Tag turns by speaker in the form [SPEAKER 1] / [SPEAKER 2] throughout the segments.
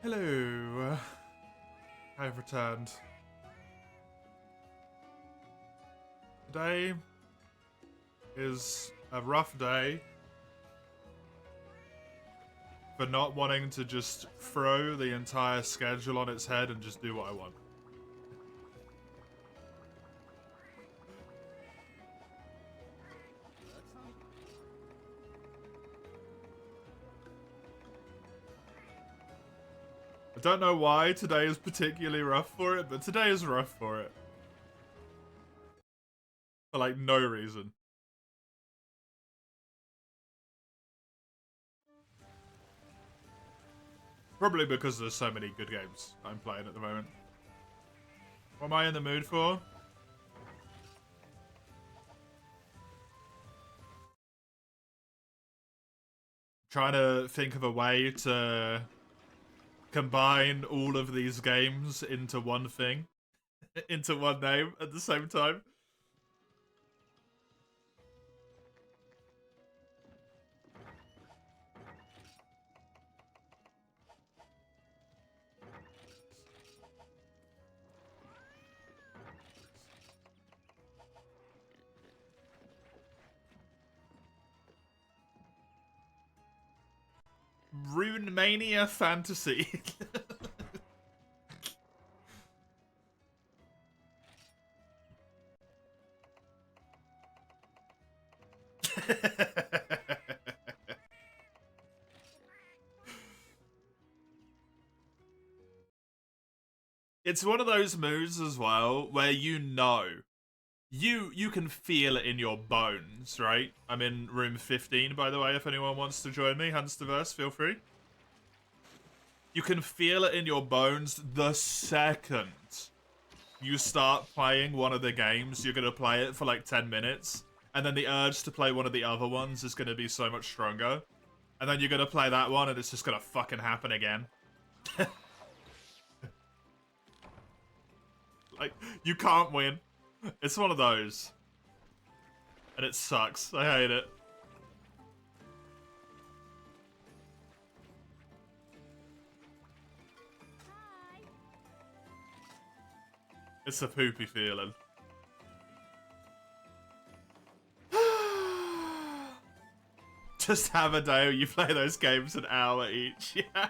[SPEAKER 1] Hello. I've returned. Today is a rough day for not wanting to just throw the entire schedule on its head and just do what I want. I don't know why today is particularly rough for it, but today is rough for it. For like no reason. Probably because there's so many good games I'm playing at the moment. What am I in the mood for? Trying to think of a way to combine all of these games into one thing. Into one name at the same time. Rune Mania Fantasy. It's one of those moves as well where you can feel it in your bones, right? I'm in room 15, by the way, if anyone wants to join me. Hunsterverse, feel free. You can feel it in your bones the second you start playing one of the games. You're going to play it for like 10 minutes, and then the urge to play one of the other ones is going to be so much stronger. And then you're going to play that one, and it's just going to fucking happen again. Like, you can't win. It's one of those. And it sucks. I hate it. It's a poopy feeling. Just have a day where you play those games an hour each, yeah.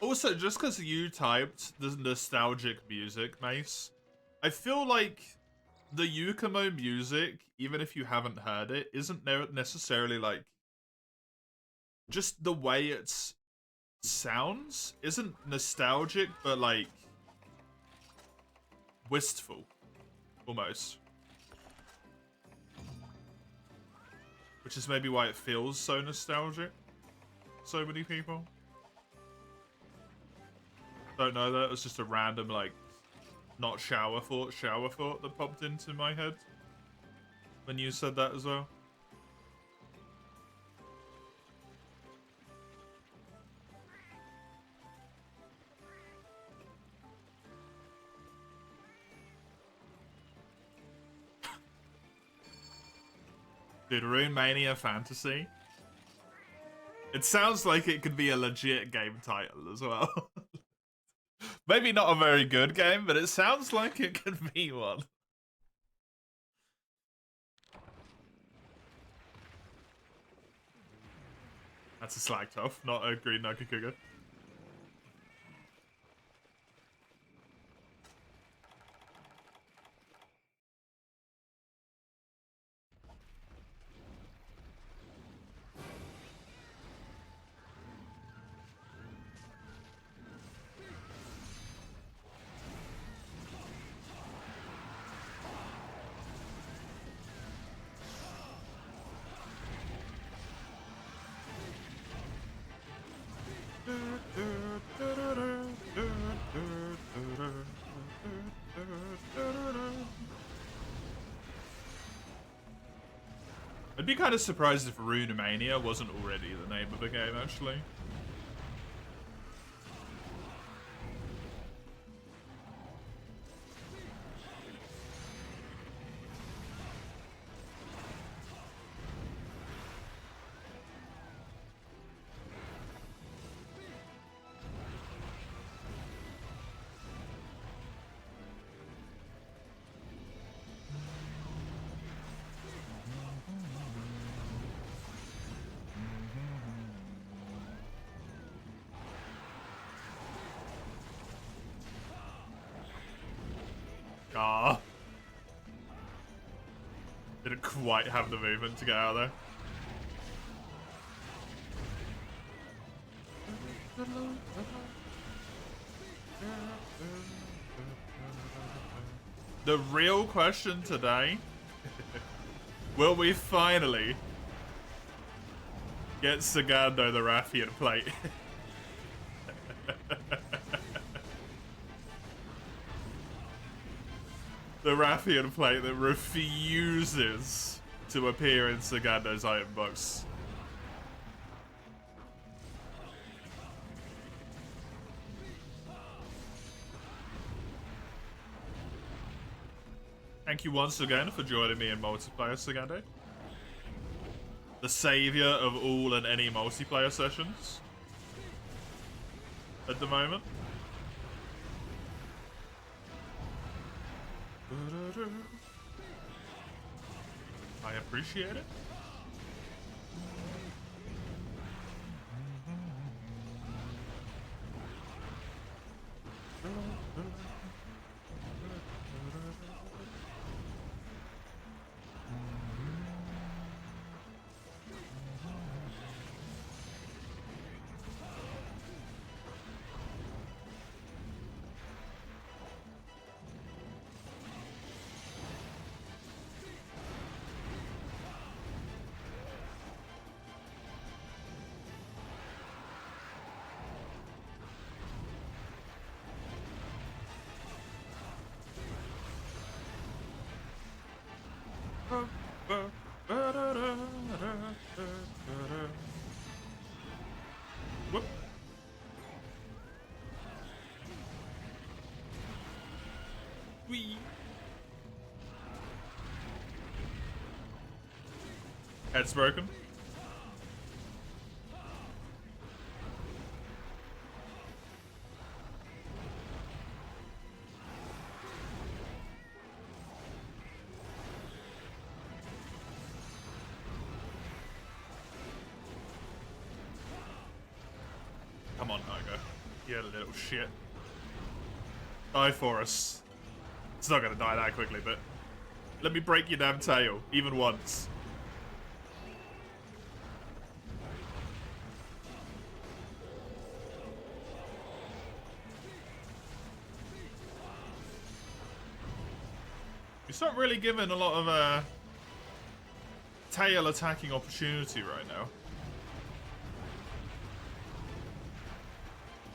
[SPEAKER 1] Also, just because you typed the nostalgic music, Mace, I feel like the Yukumo music, even if you haven't heard it, isn't necessarily like... Just the way it sounds isn't nostalgic, but like... wistful. Almost. Which is maybe why it feels so nostalgic. So many people. Don't know that. It was just a random, like, not shower thought that popped into my head when you said that as well. Dude, Rune Mania Fantasy. It sounds like it could be a legit game title as well. Maybe not a very good game, but it sounds like it could be one. That's a slag tough, not a green Nakakuga. I'd be kind of surprised if Runemania wasn't already the name of the game, actually. Ah. Didn't quite have the movement to get out of there. The real question today, will we finally get Sagando the Rathian plate? The Rathian plate that refuses to appear in Sagando's item box. Thank you once again for joining me in multiplayer, Sagando. The savior of all and any multiplayer sessions at the moment. I appreciate it. Whoop. Wee. Head's broken. Come on, Niger. You little shit. Die for us. It's not gonna die that quickly, but let me break your damn tail, even once. It's not really given a lot of tail attacking opportunity right now.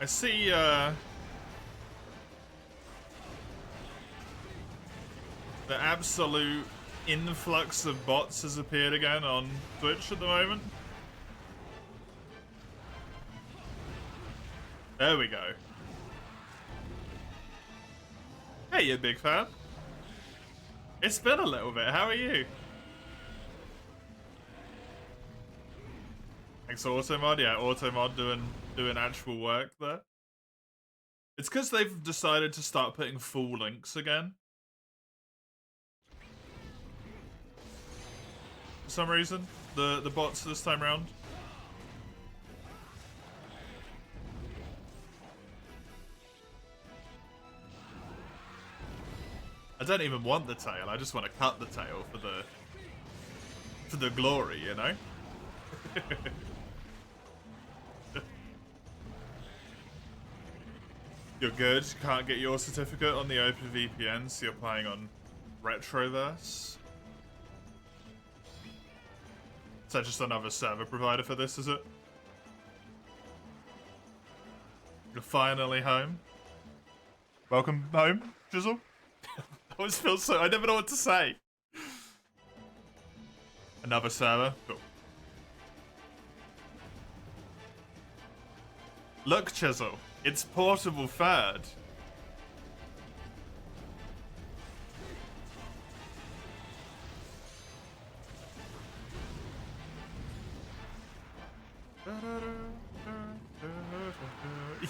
[SPEAKER 1] I see the absolute influx of bots has appeared again on Twitch at the moment. There we go. Hey, you big fan. It's been a little bit. How are you? Thanks, Automod. Yeah, Automod doing actual work there. It's because they've decided to start putting full links again. For some reason, the bots this time around. I don't even want the tail. I just want to cut the tail for the glory, you know. You're good. You can't get your certificate on the OpenVPN, so you're playing on Retroverse. Is that just another server provider for this, is it? You're finally home. Welcome home, Jizzle. I always feel so... I never know what to say. I Another server. Cool. Look, Chisel. It's portable third.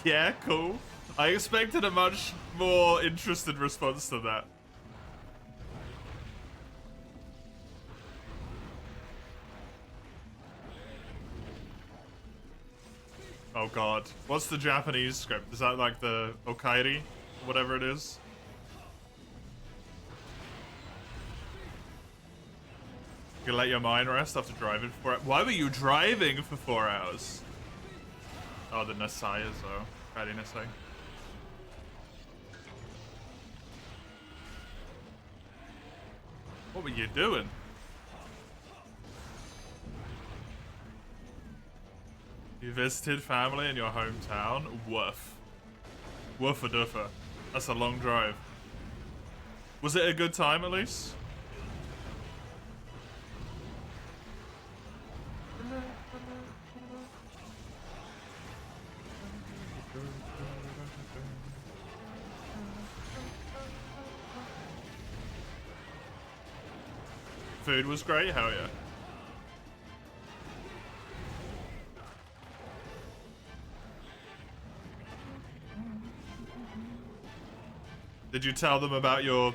[SPEAKER 1] Yeah, cool. I expected a much more interested response to that. Oh god. What's the Japanese script? Is that like the Okairi? Whatever it is? You can let your mind rest after driving for it. Why were you driving for 4 hours? Oh, the Nasai as well. Kairi Nasai. What were you doing? You visited family in your hometown? Woof. Woofa doofa. That's a long drive. Was it a good time at least? Food was great? Hell yeah. Did you tell them about your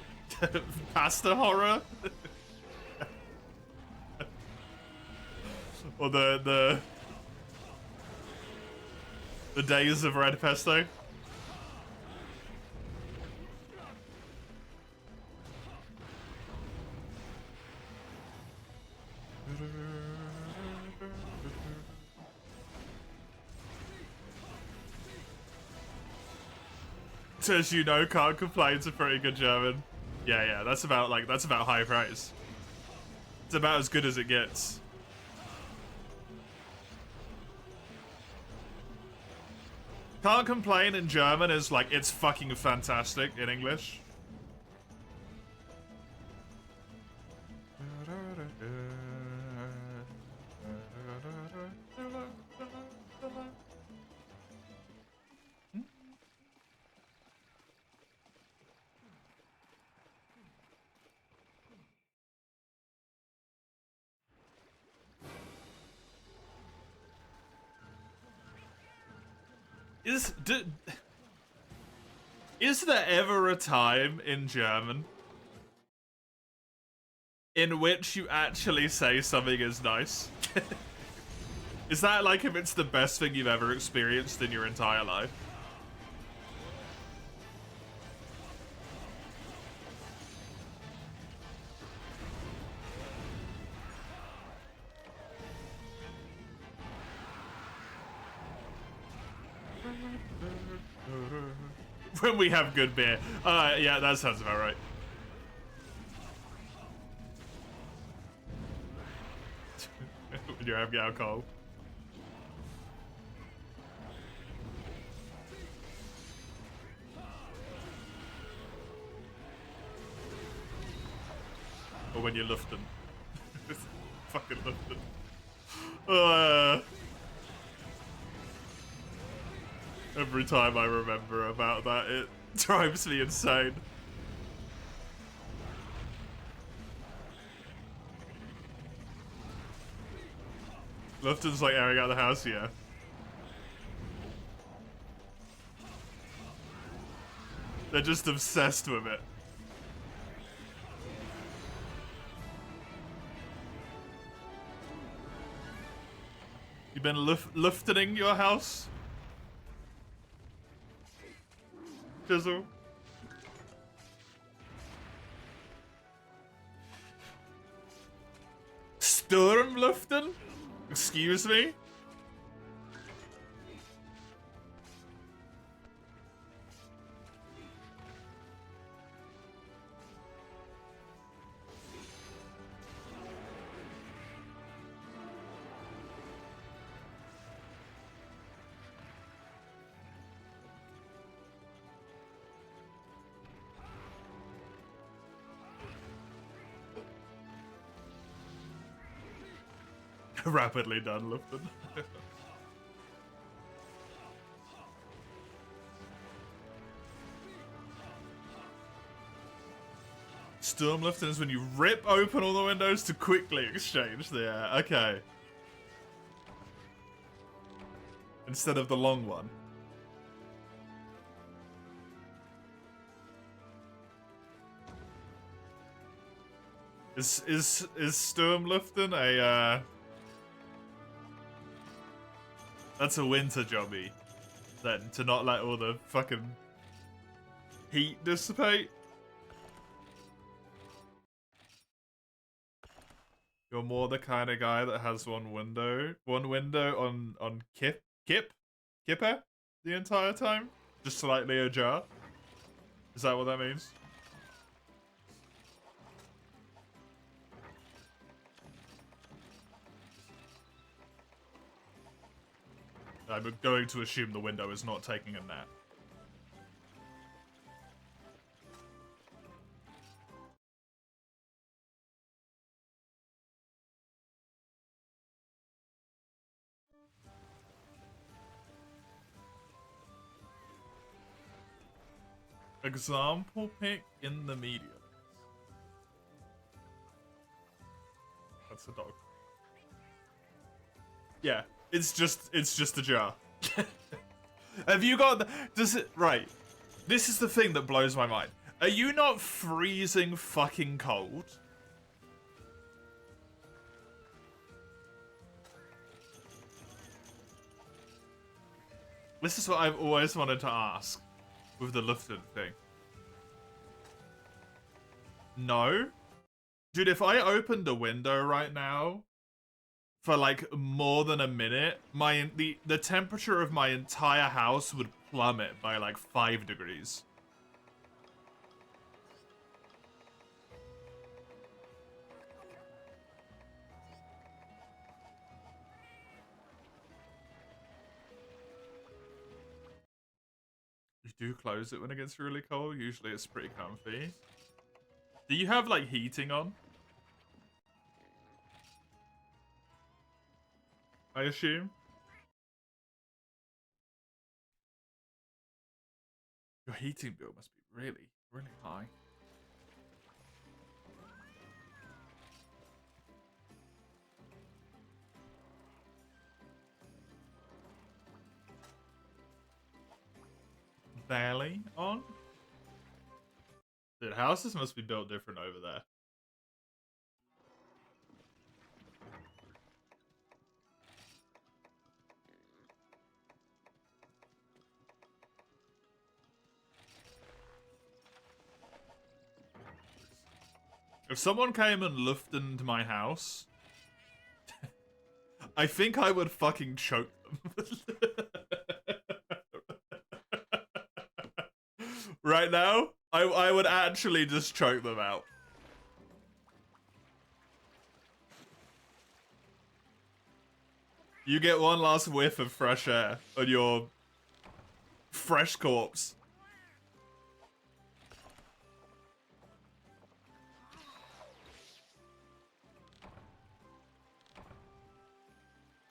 [SPEAKER 1] pasta horror? Or the days of red pesto? As you know, can't complain's a pretty good German. Yeah, that's about high praise. It's about as good as it gets. Can't complain in German is like, it's fucking fantastic in English. Is there ever a time in German in which you actually say something is nice? Is that like if it's the best thing you've ever experienced in your entire life? When we have good beer. Yeah, that sounds about right. When you're having alcohol. Or when you're lufting. Fucking lufting. Every time I remember about that, it drives me insane. Lufton's like airing out the house, yeah. They're just obsessed with it. You've been luftening your house? Chisel? Sturmluften? Excuse me? Rapidly done, Lufton. Stormlifting is when you rip open all the windows to quickly exchange the air. Okay. Instead of the long one. Is Stormlifting a that's a winter jobby then, to not let all the fucking heat dissipate? You're more the kind of guy that has one window on Kipper the entire time, just slightly ajar. Is that what that means? I'm going to assume the window is not taking a nap. Example pic in the media. That's a dog. Yeah, it's just a jar. Have you got does it right? This is the thing that blows my mind. Are you not freezing fucking cold? This is what I've always wanted to ask with the Lufton thing. No? Dude, if I opened a window right now for like more than a minute, the temperature of my entire house would plummet by like 5 degrees. You do close it when it gets really cold. Usually it's pretty comfy. Do you have like heating on? I assume. Your heating bill must be really, really high. Barely on? Dude, houses must be built different over there. If someone came and luftened my house, I think I would fucking choke them. Right now, I would actually just choke them out. You get one last whiff of fresh air on your fresh corpse.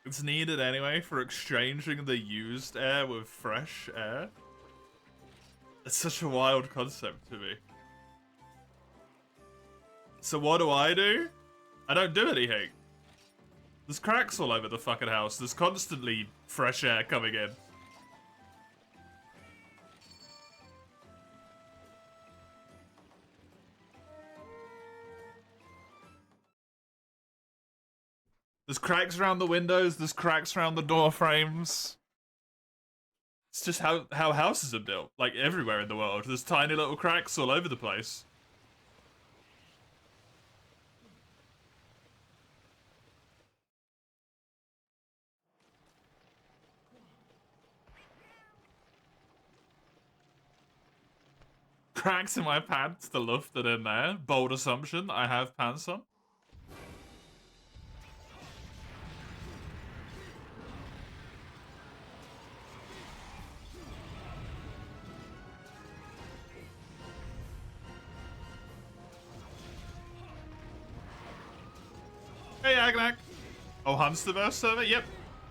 [SPEAKER 1] It's needed anyway for exchanging the used air with fresh air. It's such a wild concept to me. So what do? I don't do anything. There's cracks all over the fucking house. There's constantly fresh air coming in. There's cracks around the windows. There's cracks around the door frames. It's just how houses are built. Like everywhere in the world. There's tiny little cracks all over the place. Cracks in my pants, the lufted in there. Bold assumption, I have pants on. Hey, Agnak. Oh, Hunsterverse server? Yep.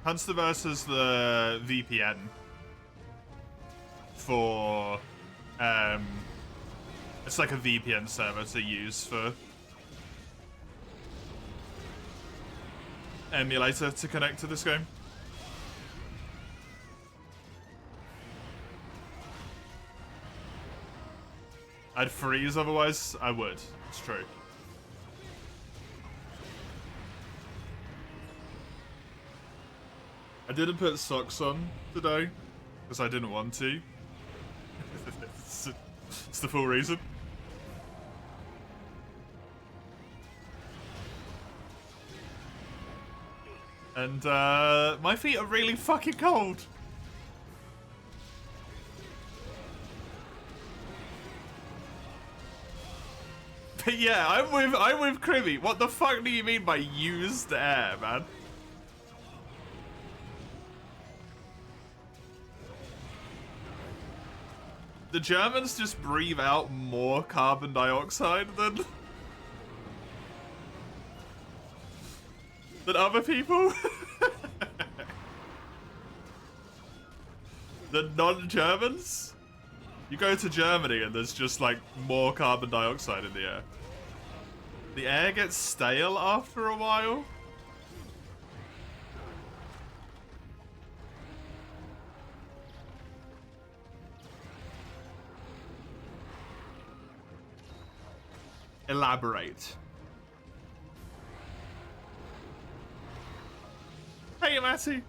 [SPEAKER 1] Hunsterverse is the VPN for, it's like a VPN server to use for emulator to connect to this game. I'd freeze otherwise. I would. It's true. I didn't put socks on today because I didn't want to. It's the full reason. And my feet are really fucking cold. But yeah, I'm with Crimmy. What the fuck do you mean by used air, man? The Germans just breathe out more carbon dioxide than other people. The non-Germans. You go to Germany and there's just like more carbon dioxide in the air. The air gets stale after a while. Elaborate. Hey, Matty.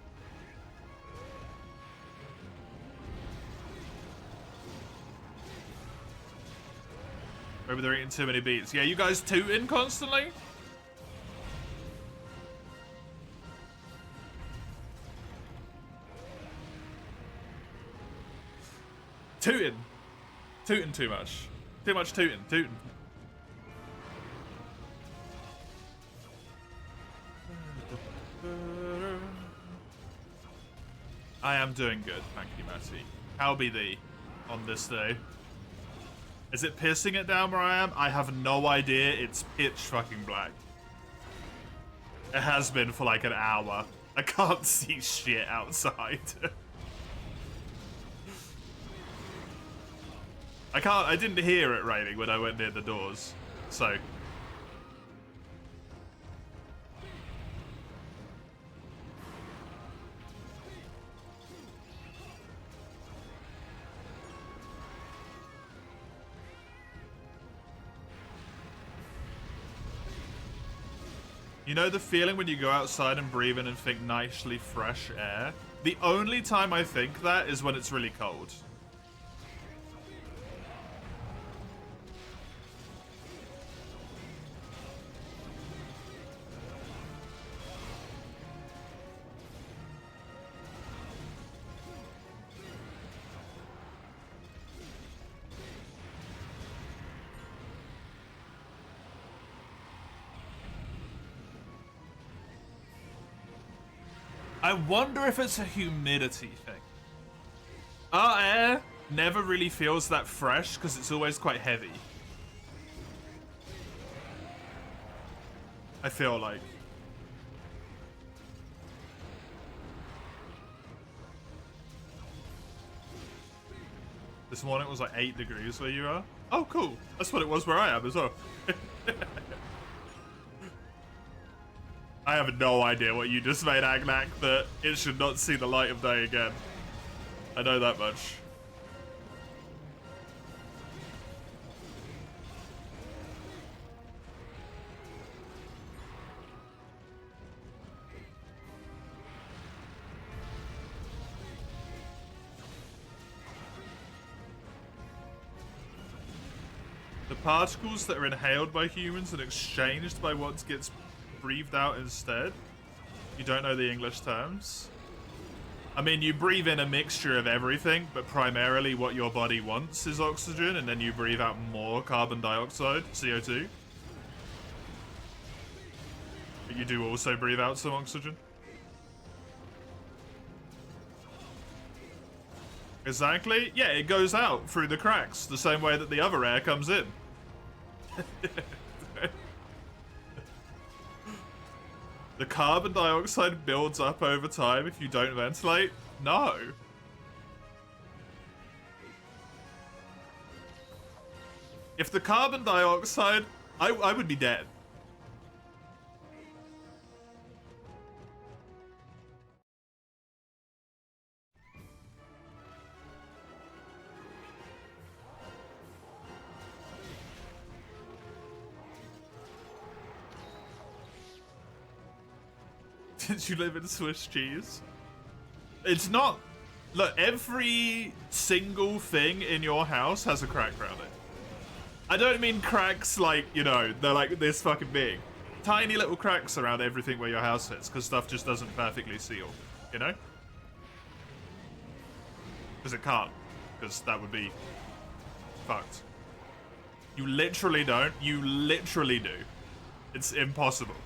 [SPEAKER 1] Maybe they're eating too many beats. Yeah, you guys tooting constantly? Tooting. Tooting too much. Too much tooting. Tooting. I am doing good, thank you, Matty. How be thee on this day? Is it pissing it down where I am? I have no idea. It's pitch fucking black. It has been for like an hour. I can't see shit outside. I didn't hear it raining when I went near the doors, so. You know the feeling when you go outside and breathe in and think nicely fresh air? The only time I think that is when it's really cold. I wonder if it's a humidity thing. Our air never really feels that fresh because it's always quite heavy. I feel like. This morning it was like 8 degrees where you are. Oh, cool. That's what it was where I am as well. I have no idea what you just made, Agnak, that it should not see the light of day again. I know that much. The particles that are inhaled by humans and exchanged by what gets breathed out instead. You don't know the English terms. I mean, you breathe in a mixture of everything, but primarily what your body wants is oxygen, and then you breathe out more carbon dioxide, CO2. But you do also breathe out some oxygen. Exactly. Yeah, it goes out through the cracks, the same way that the other air comes in. The carbon dioxide builds up over time if you don't ventilate? No. If the carbon dioxide... I would be dead. Did you live in Swiss cheese? It's not... Look, every single thing in your house has a crack around it. I don't mean cracks like, you know, they're like this fucking big. Tiny little cracks around everything where your house sits, because stuff just doesn't perfectly seal, you know? Because it can't, because that would be fucked. You literally don't. You literally do. It's impossible.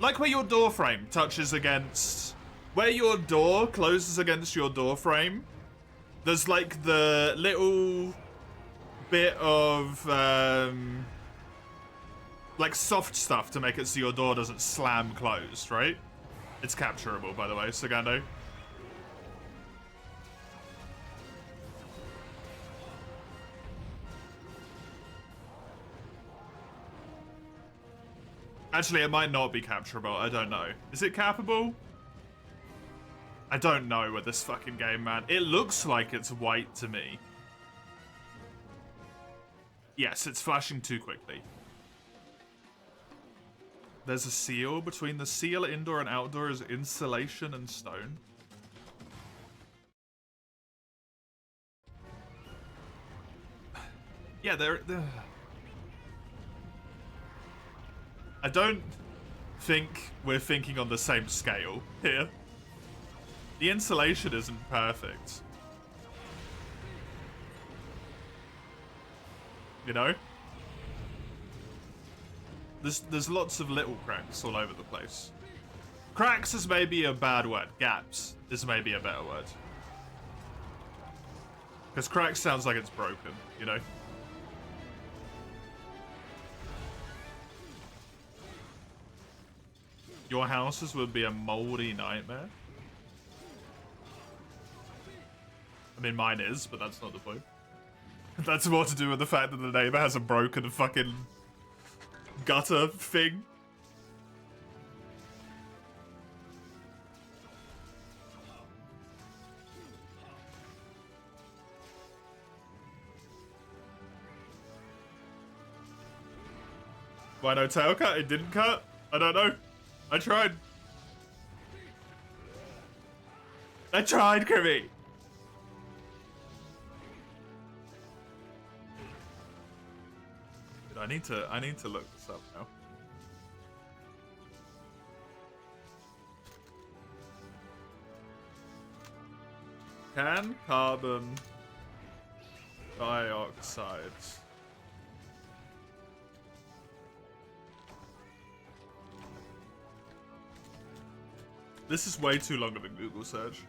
[SPEAKER 1] Like where your door frame touches against... Where your door closes against your door frame, there's like the little bit of like soft stuff to make it so your door doesn't slam closed, right? It's capturable, by the way, Sagando. Actually, it might not be capturable. I don't know. Is it capable? I don't know with this fucking game, man. It looks like it's white to me. Yes, it's flashing too quickly. There's a seal. Between the seal indoor and outdoor is insulation and stone. Yeah, they're... I don't think we're thinking on the same scale here. The insulation isn't perfect. You know? There's lots of little cracks all over the place. Cracks is maybe a bad word. Gaps is maybe a better word. Because cracks sounds like it's broken, you know? Your houses would be a moldy nightmare. I mean, mine is, but that's not the point. That's more to do with the fact that the neighbor has a broken fucking gutter thing. Why no tail cut? It didn't cut? I don't know. I tried. I tried, Kirby. I need to look this up now. Can carbon dioxide This is way too long of a Google search.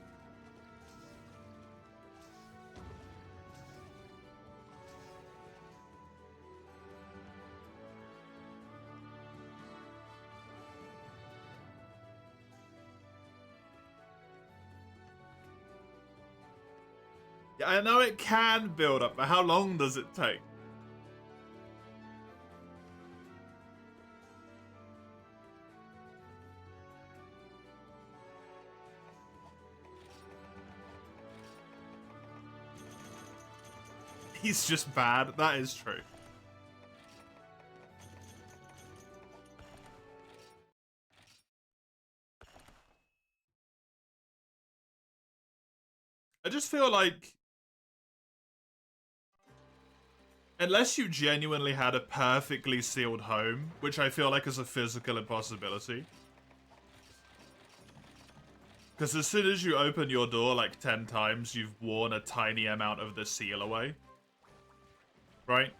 [SPEAKER 1] Yeah, I know it can build up, but how long does it take? He's just bad. That is true. I just feel like unless you genuinely had a perfectly sealed home, which I feel like is a physical impossibility. Because as soon as you open your door like 10 times, you've worn a tiny amount of the seal away. Right?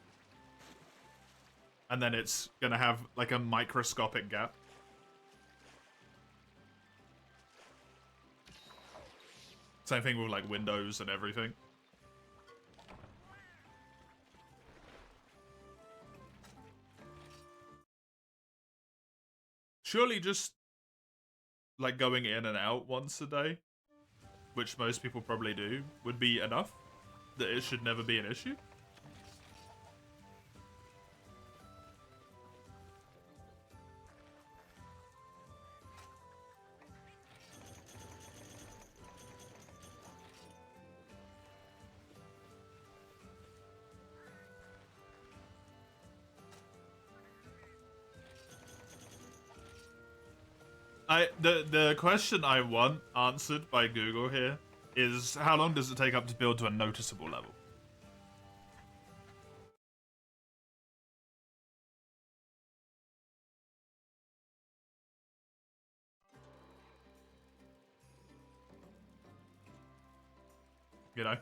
[SPEAKER 1] And then it's gonna have like a microscopic gap. Same thing with like windows and everything. surely just like going in and out once a day, which most people probably do, would be enough. That it should never be an issue. The question I want answered by Google here is how long does it take up to build to a noticeable level? You know?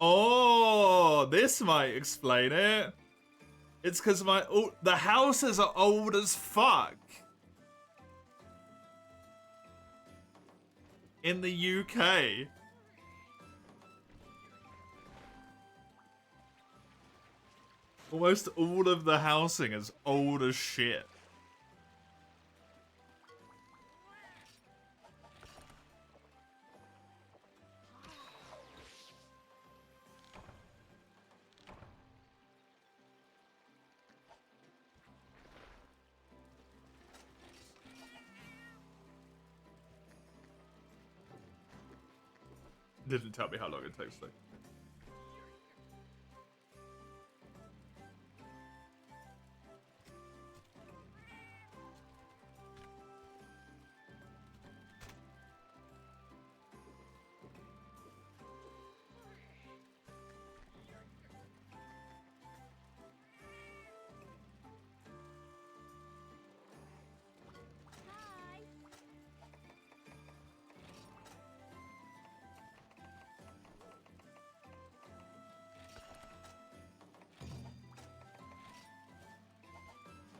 [SPEAKER 1] Oh, this might explain it. It's because the houses are old as fuck. In the UK. Almost all of the housing is old as shit. Didn't tell me how long it takes though.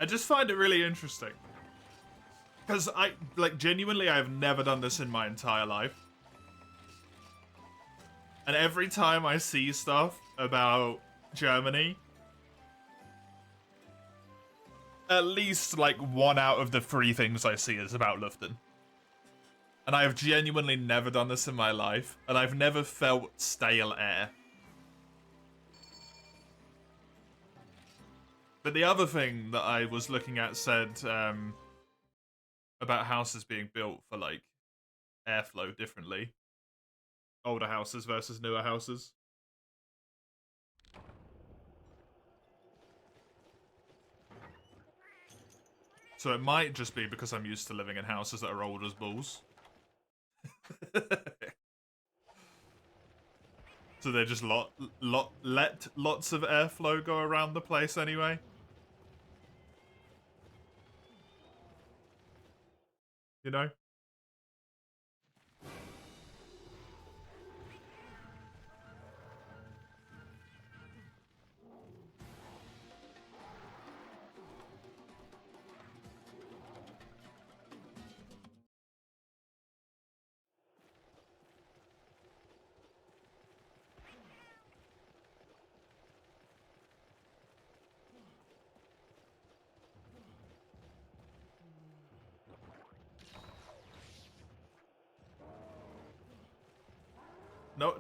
[SPEAKER 1] I just find it really interesting. Because genuinely, I've never done this in my entire life. And every time I see stuff about Germany, at least like 1 out of the 3 things I see is about Luften. And I have genuinely never done this in my life, and I've never felt stale air. But the other thing that I was looking at said about houses being built for like airflow differently. Older houses versus newer houses. So it might just be because I'm used to living in houses that are old as balls. So they just let lots of airflow go around the place anyway. You know?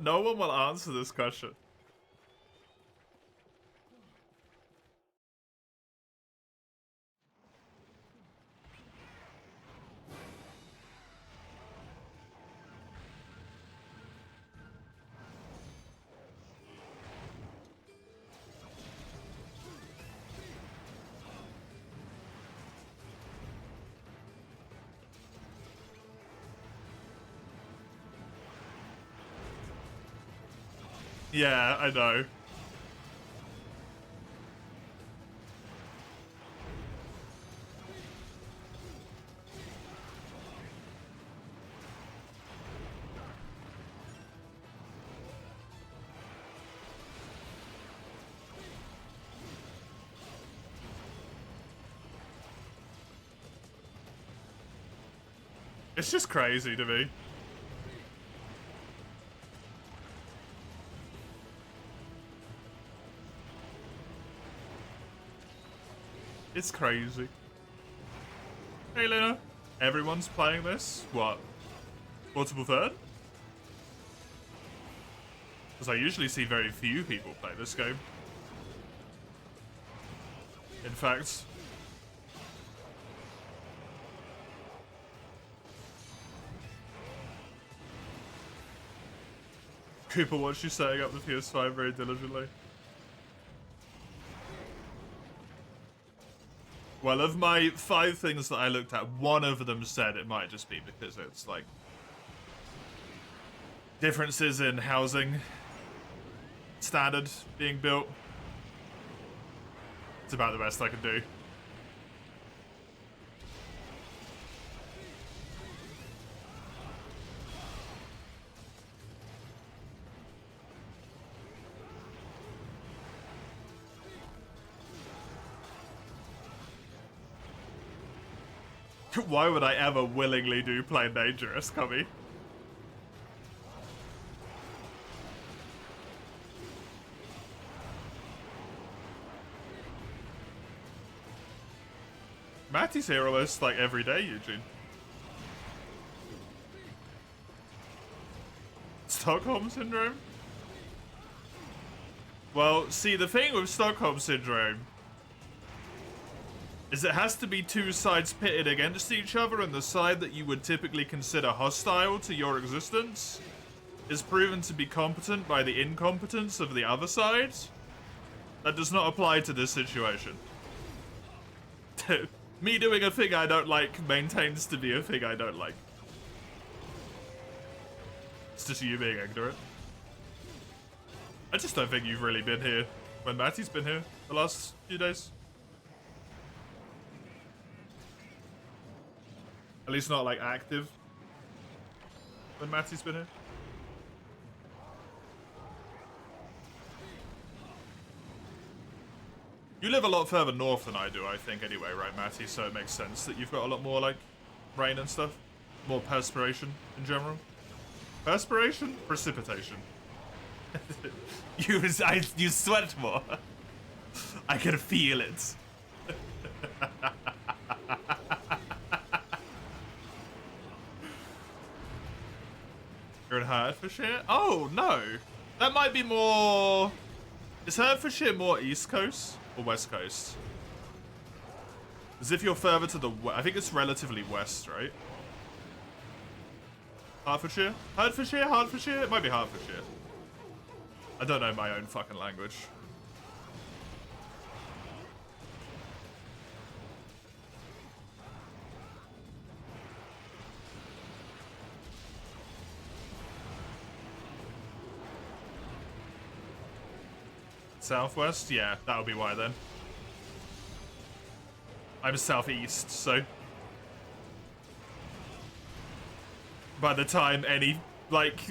[SPEAKER 1] No one will answer this question. Yeah, I know. It's just crazy to me. It's crazy. Hey, Lena. Everyone's playing this? What? Multiple third? Because I usually see very few people play this game. In fact... Cooper watched you setting up the PS5 very diligently. Well, of my 5 things that I looked at, one of them said it might just be because it's like differences in housing standard being built. It's about the best I can do. Why would I ever willingly do Play Dangerous, Cubby? Matty's here almost like every day, Eugene. Stockholm Syndrome? Well, see, the thing with Stockholm Syndrome is it has to be two sides pitted against each other, and the side that you would typically consider hostile to your existence is proven to be competent by the incompetence of the other side. That does not apply to this situation. Me doing a thing I don't like maintains to be a thing I don't like. It's just you being ignorant. I just don't think you've really been here when Matty's been here the last few days. At least not like active when Matty's been here. You live a lot further north than I do, I think, anyway, right, Matty? So it makes sense that you've got a lot more, like, rain and stuff. More perspiration in general. Perspiration? Precipitation. You sweat more. I can feel it. You're in Hertfordshire? Oh, no. That might be more... Is Hertfordshire more East Coast or West Coast? As if you're further to the west. I think it's relatively west, right? Hertfordshire? Hertfordshire? Hertfordshire? It might be Hertfordshire. I don't know my own fucking language. Southwest? Yeah, that'll be why then. I'm southeast, so... By the time any, like,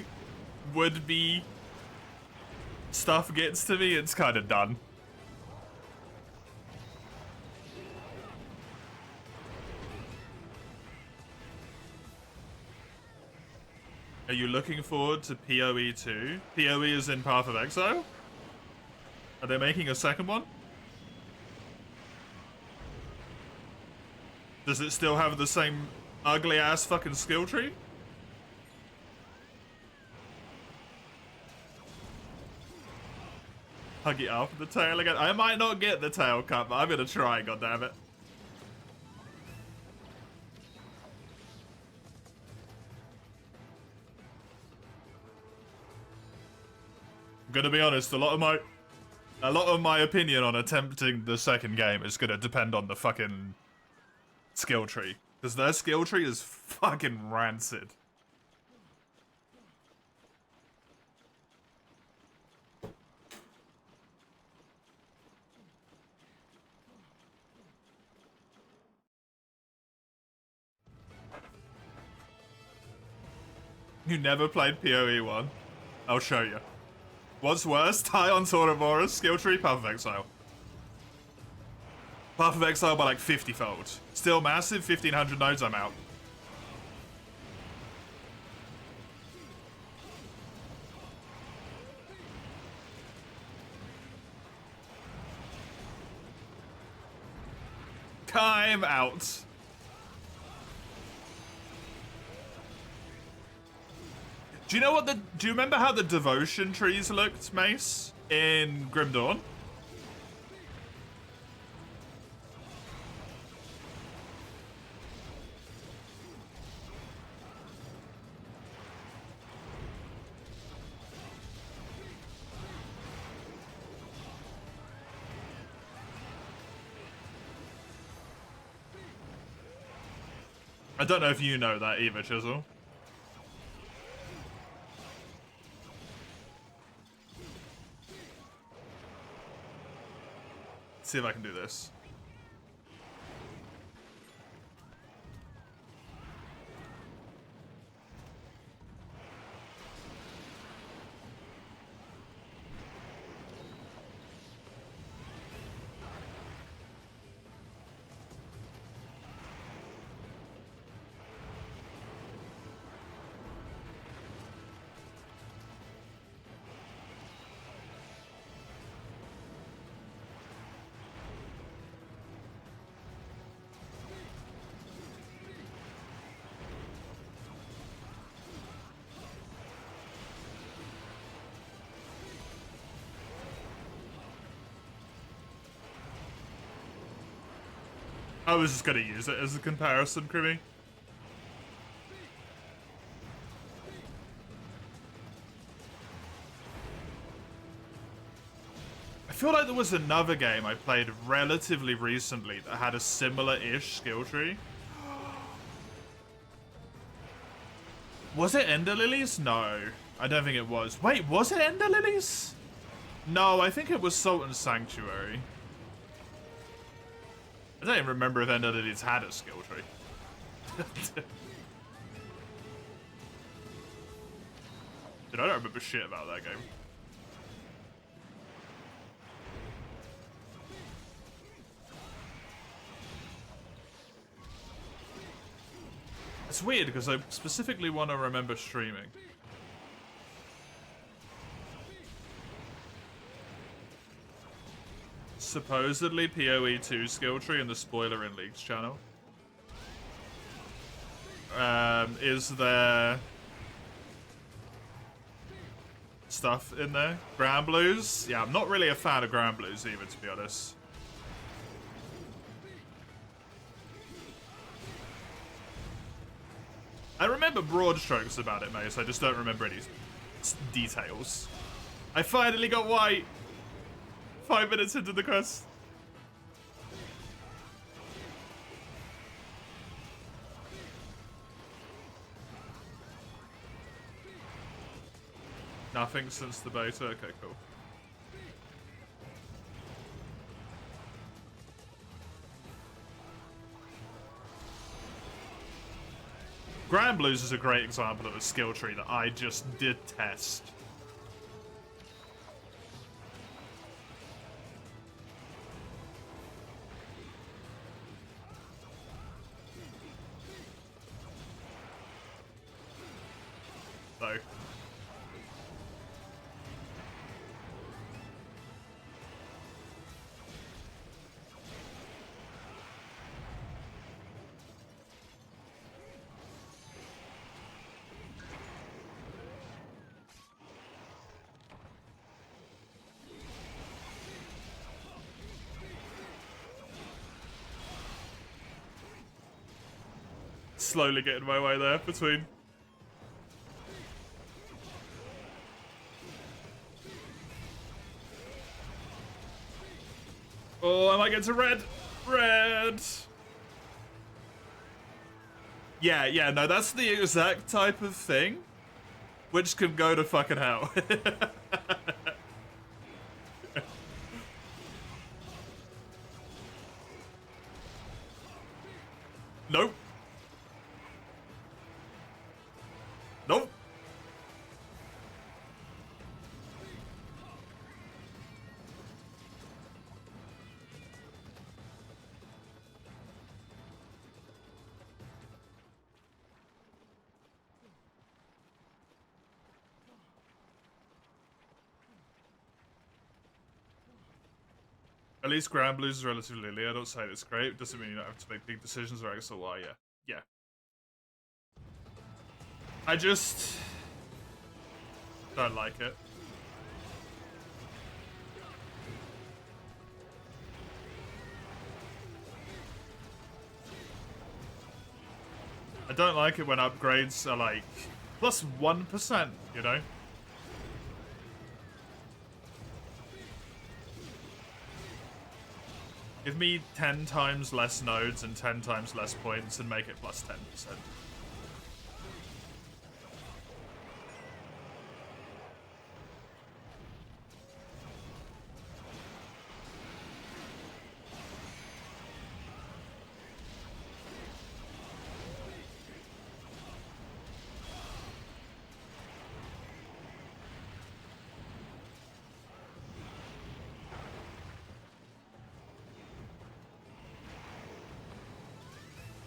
[SPEAKER 1] would-be stuff gets to me, it's kind of done. Are you looking forward to PoE 2? PoE is in Path of Exile? Are they making a second one? Does it still have the same ugly-ass fucking skill tree? Hug it up the tail again. I might not get the tail cut, but I'm gonna try, goddammit. I'm gonna be honest, a lot of my opinion on attempting the second game is gonna depend on the fucking skill tree. Because their skill tree is fucking rancid. You never played PoE 1? I'll show you. What's worse? Tie on Tauromora's skill tree, Path of Exile. Path of Exile by like 50-fold. Still massive, 1500 nodes, I'm out. I'm out. Do you know what do you remember how the devotion trees looked, Mace, in Grim Dawn? I don't know if you know that either, Chisel. Let's see if I can do this. I was just gonna use it as a comparison, Crimmy. I feel like there was another game I played relatively recently that had a similar-ish skill tree. Was it Ender Lilies? No, I don't think it was. Wait, was it Ender Lilies? No, I think it was Sultan's Sanctuary. I don't even remember if Ender Lilies had a skill tree. Dude, I don't remember shit about that game. It's weird because I specifically want to remember streaming. Supposedly PoE2 skill tree in the Spoiler in Leagues channel. Is there stuff in there? Ground Blues? Yeah, I'm not really a fan of Ground Blues either, to be honest. I remember broad strokes about it, Mace. I just don't remember any details. I finally got white! 5 minutes into the quest. Nothing since the beta? Okay, cool. Grand Blues is a great example of a skill tree that I just detest. Though. Slowly getting my way there between. Oh, I might get to red. Red. Yeah, no, that's the exact type of thing which can go to fucking hell. Nope. Nope. At least ground blues is relatively linear. I don't say it's great. Doesn't mean you don't have to make big decisions or X or Y. Yeah. Yeah. I just don't like it. I don't like it when upgrades are like plus 1%, you know? Give me 10 times less nodes and 10 times less points and make it plus 10%.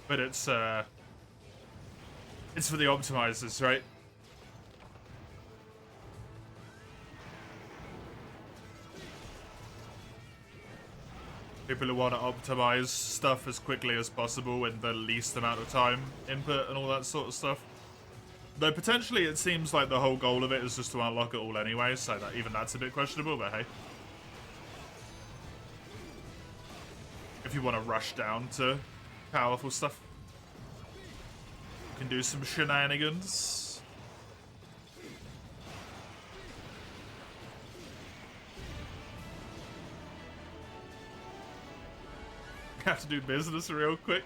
[SPEAKER 1] But it's for the optimizers, right? People who want to optimize stuff as quickly as possible in the least amount of time input and all that sort of stuff. Though potentially it seems like the whole goal of it is just to unlock it all anyway, so that even that's a bit questionable, but hey. If you want to rush down to powerful stuff, you can do some shenanigans. Have to do business real quick.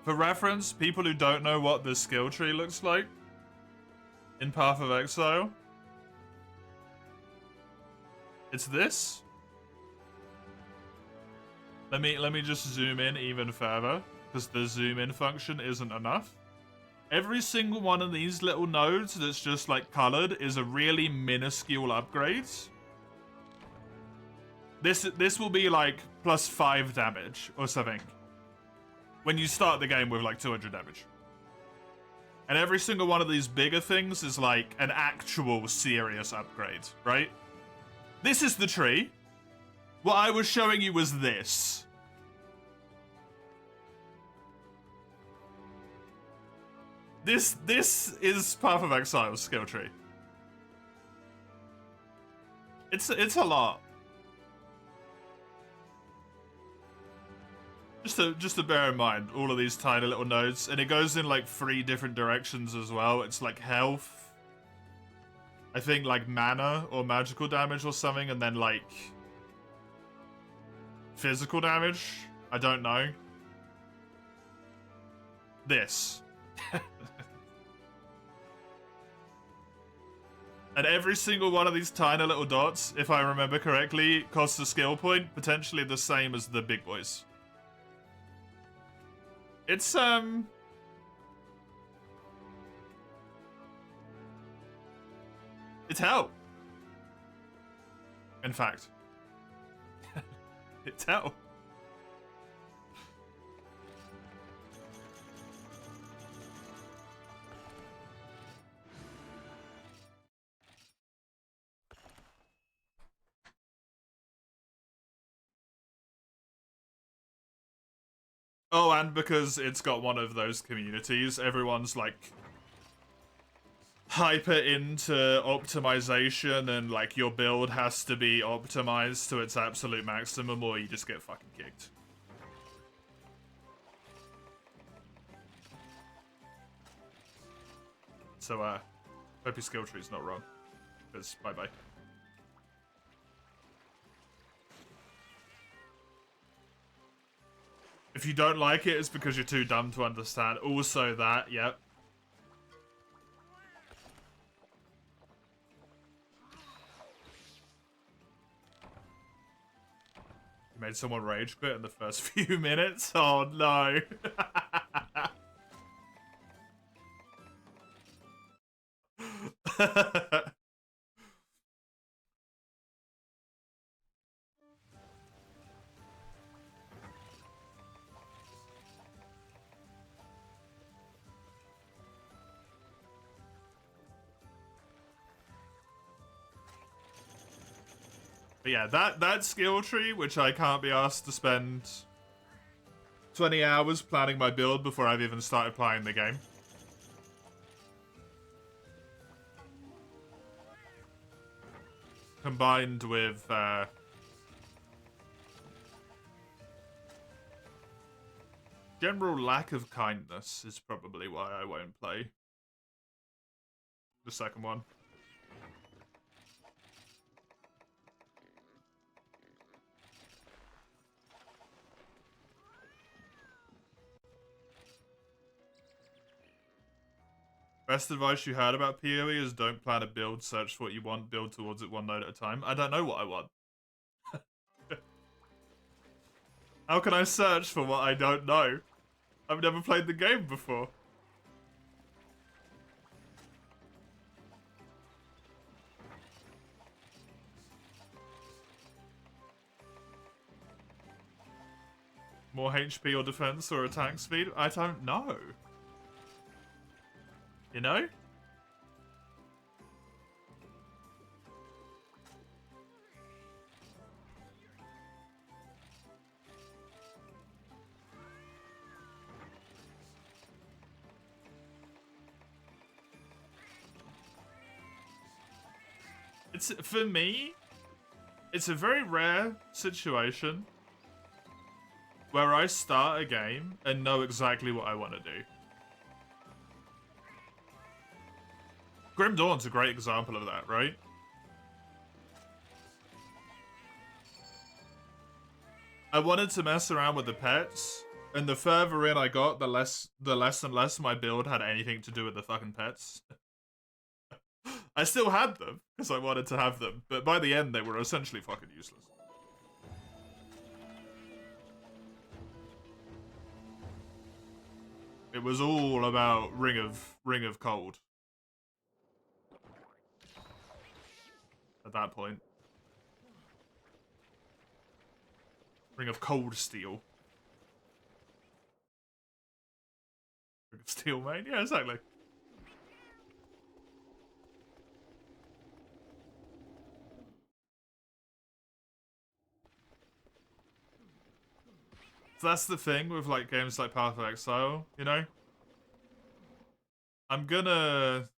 [SPEAKER 1] For reference, people who don't know what the skill tree looks like in Path of Exile, it's this. Let me just zoom in even further, because the zoom in function isn't enough. Every single one of these little nodes that's just like colored is a really minuscule upgrade. This will be like plus 5 damage or something when you start the game with like 200 damage. And every single one of these bigger things is like an actual serious upgrade, right? This is the tree. What I was showing you was this. This is Path of Exile's skill tree. It's a lot. Just to bear in mind, all of these tiny little nodes, and it goes in like 3 different directions as well. It's like health, I think like mana or magical damage or something, and then like physical damage. I don't know. This. And every single one of these tiny little dots, if I remember correctly, costs a skill point, potentially the same as the big boys. It's hell. In fact. It's hell. Oh, and because it's got one of those communities, everyone's like hyper into optimization, and like your build has to be optimized to its absolute maximum or you just get fucking kicked. So hope your skill tree's not wrong, because bye-bye. If you don't like it, it's because you're too dumb to understand. Also that, yep. Made someone rage quit in the first few minutes? Oh no. But yeah, that skill tree, which I can't be asked to spend 20 hours planning my build before I've even started playing the game. Combined with general lack of kindness is probably why I won't play the second one. Best advice you heard about PoE is don't plan a build, search for what you want, build towards it one node at a time. I don't know what I want. How can I search for what I don't know? I've never played the game before. More HP or defense or attack speed? I don't know. You know? It's, for me, it's a very rare situation where I start a game and know exactly what I want to do. Grim Dawn's a great example of that, right? I wanted to mess around with the pets, and the further in I got, the less and less my build had anything to do with the fucking pets. I still had them, because I wanted to have them, but by the end they were essentially fucking useless. It was all about Ring of Cold. At that point. Ring of Cold Steel. Ring of Steel, mate? Yeah, exactly. So that's the thing with like games like Path of Exile, you know? I'm gonna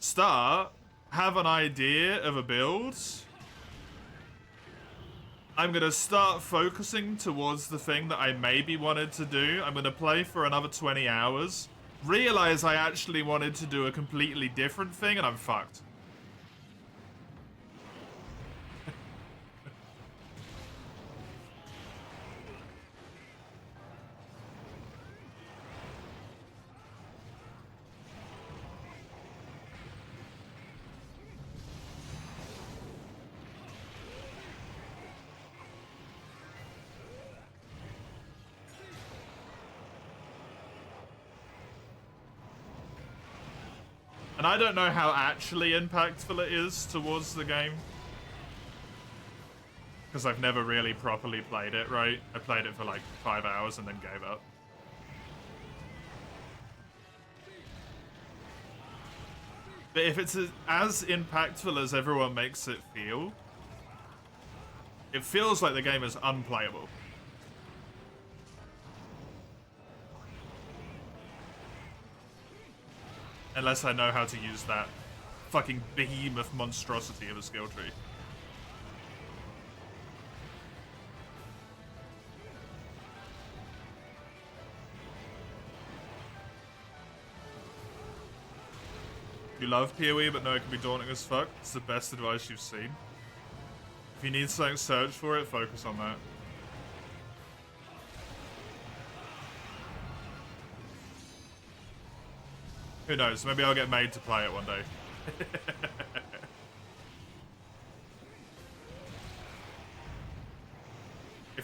[SPEAKER 1] start, have an idea of a build. I'm gonna start focusing towards the thing that I maybe wanted to do. I'm gonna play for another 20 hours, realize I actually wanted to do a completely different thing, and I'm fucked. And I don't know how actually impactful it is towards the game. Because I've never really properly played it, right? I played it for like 5 hours and then gave up. But if it's as impactful as everyone makes it feels like the game is unplayable. Unless I know how to use that fucking behemoth monstrosity of a skill tree. You love PoE, but know it can be daunting as fuck. It's the best advice you've seen. If you need something, search for it, focus on that. Who knows? Maybe I'll get made to play it one day.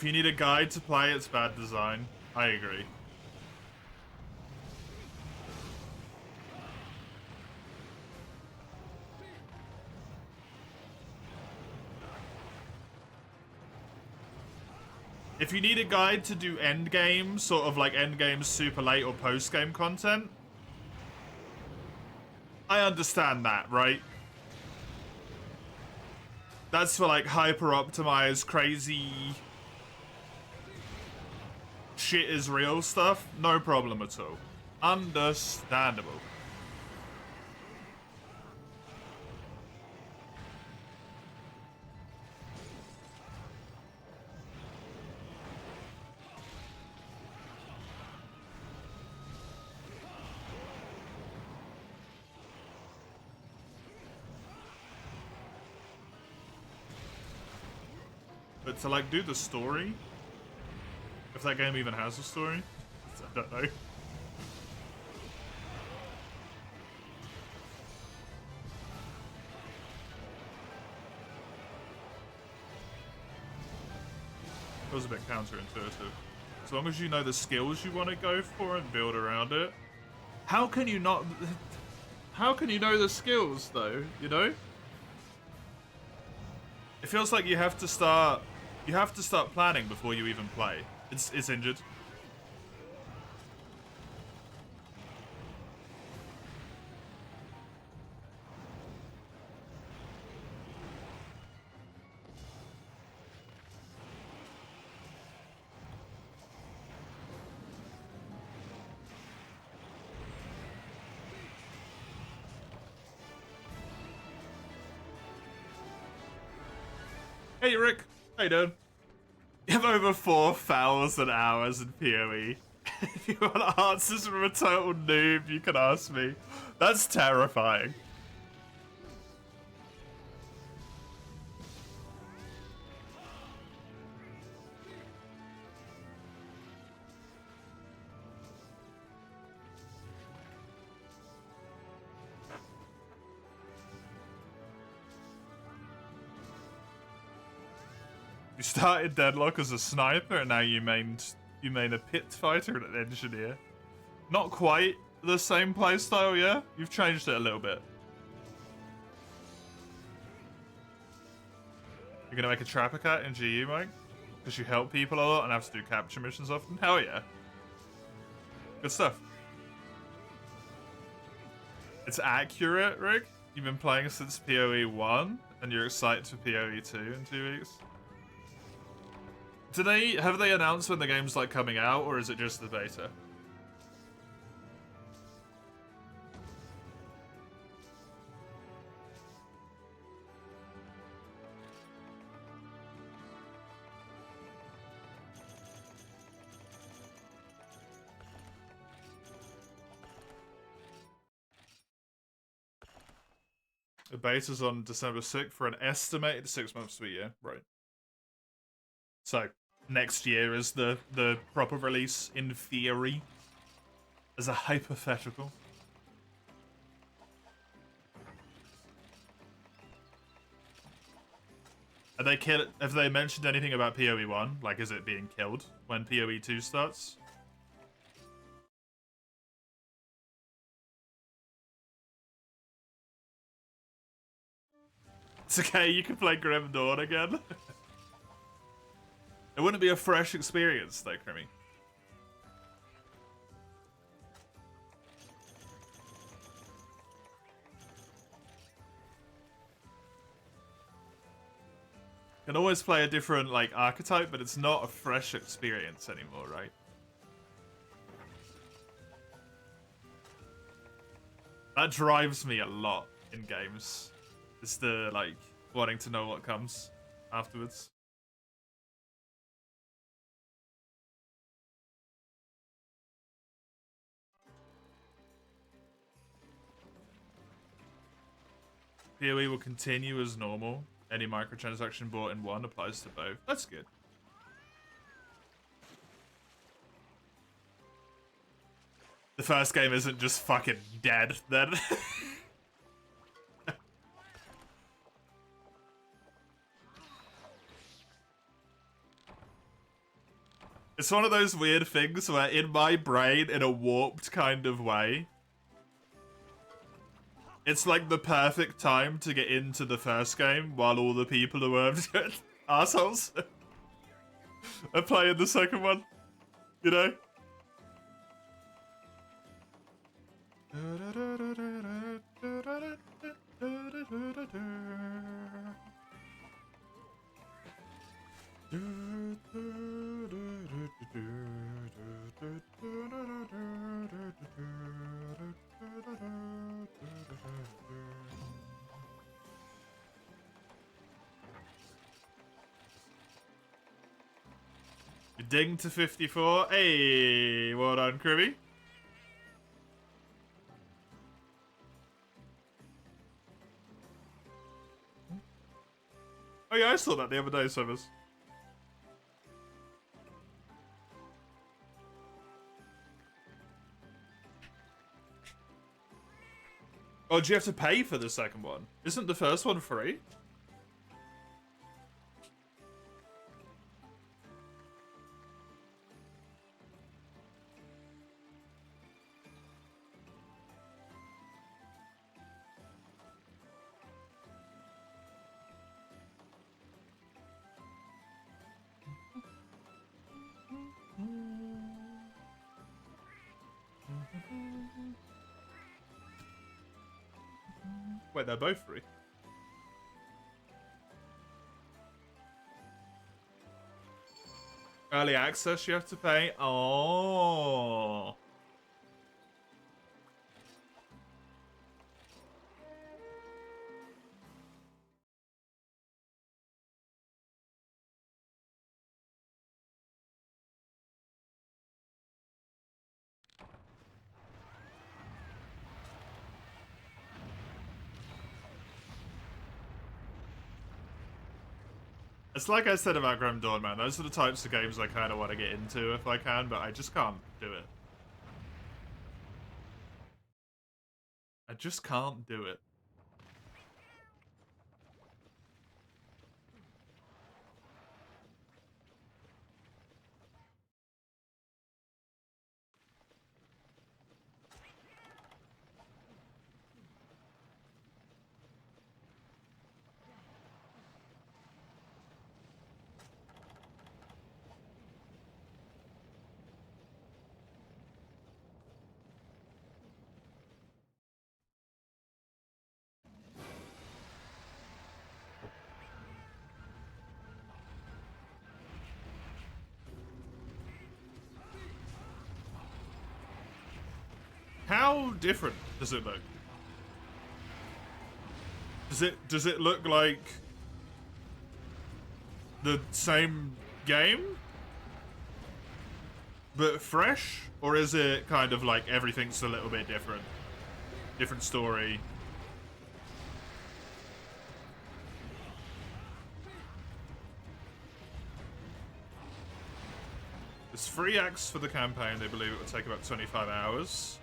[SPEAKER 1] If you need a guide to play, it's bad design. I agree. If you need a guide to do endgame, sort of like endgame super late or post-game content, I understand that, right? That's for like hyper-optimized, crazy shit is real stuff. No problem at all. Understandable. But to like do the story, if that game even has a story, I don't know. It was a bit counterintuitive. As long as you know the skills you want to go for and build around it. How can you not... How can you know the skills, though, you know? It feels like you have to start... You have to start planning before you even play. It's injured. Hey Rick, how you doing? You have over 4,000 hours in PoE. If you want answers from a total noob, you can ask me. That's terrifying. You started Deadlock as a sniper, and now you main a pit fighter and an engineer. Not quite the same playstyle, yeah? You've changed it a little bit. You're gonna make a trapper cat in GU, Mike? Because you help people a lot and have to do capture missions often? Hell yeah. Good stuff. It's accurate, Rick. You've been playing since PoE 1, and you're excited for PoE 2 in 2 weeks. Have they announced when the game's like coming out, or is it just the beta? The beta's on December 6th for an estimated 6 months to a year, right? So next year is the proper release in theory, as a hypothetical. Have they mentioned anything about PoE 1? Like, is it being killed when PoE 2 starts? It's okay, you can play Grim Dawn again. It wouldn't be a fresh experience, though, Crimmy. You can always play a different, like, archetype, but it's not a fresh experience anymore, right? That drives me a lot in games. It's the, like, wanting to know what comes afterwards. PoE will continue as normal. Any microtransaction bought in 1 applies to both. That's good. The first game isn't just fucking dead, then. It's one of those weird things where in my brain, in a warped kind of way, it's like the perfect time to get into the first game while all the people who are assholes are playing the second one, you know? Ding to 54. Hey, well done, Kribby. Oh yeah, I saw that the other day, Summers. Oh, do you have to pay for the second one? Isn't the first one free? Wait, they're both free. Early access you have to pay? Oh. It's like I said about Grim Dawn, man. Those are the types of games I kind of want to get into if I can, but I just can't do it. I just can't do it. How different does it look? Does it look like the same game but fresh, or is it kind of like everything's a little bit different? Different story. There's 3 acts for the campaign. They believe it will take about 25 hours.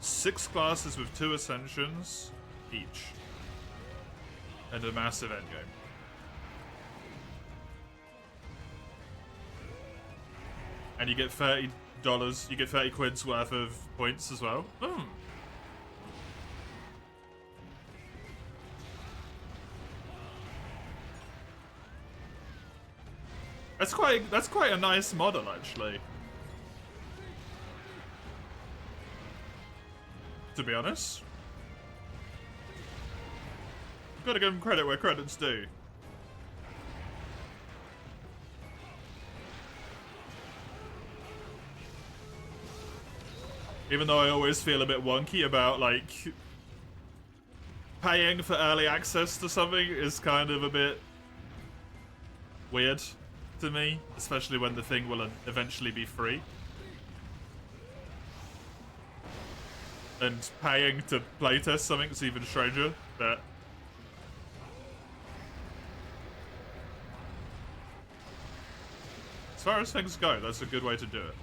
[SPEAKER 1] 6 classes with 2 ascensions each. And a massive endgame. And you get $30, you get 30 quid's worth of points as well. That's quite a nice model, actually. To be honest. Gotta give them credit where credit's due. Even though I always feel a bit wonky about, like, paying for early access to something is kind of a bit weird to me, especially when the thing will eventually be free. And paying to playtest something is even stranger, but as far as things go, that's a good way to do it.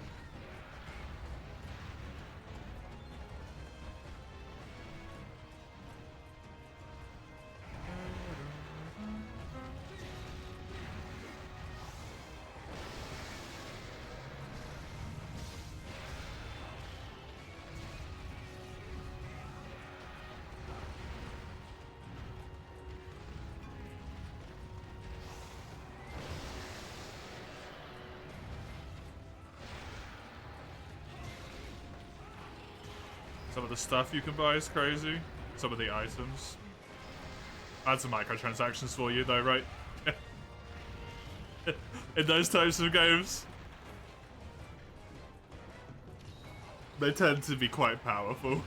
[SPEAKER 1] Some of the stuff you can buy is crazy. Some of the items. Add some microtransactions for you though, right? In those types of games. They tend to be quite powerful.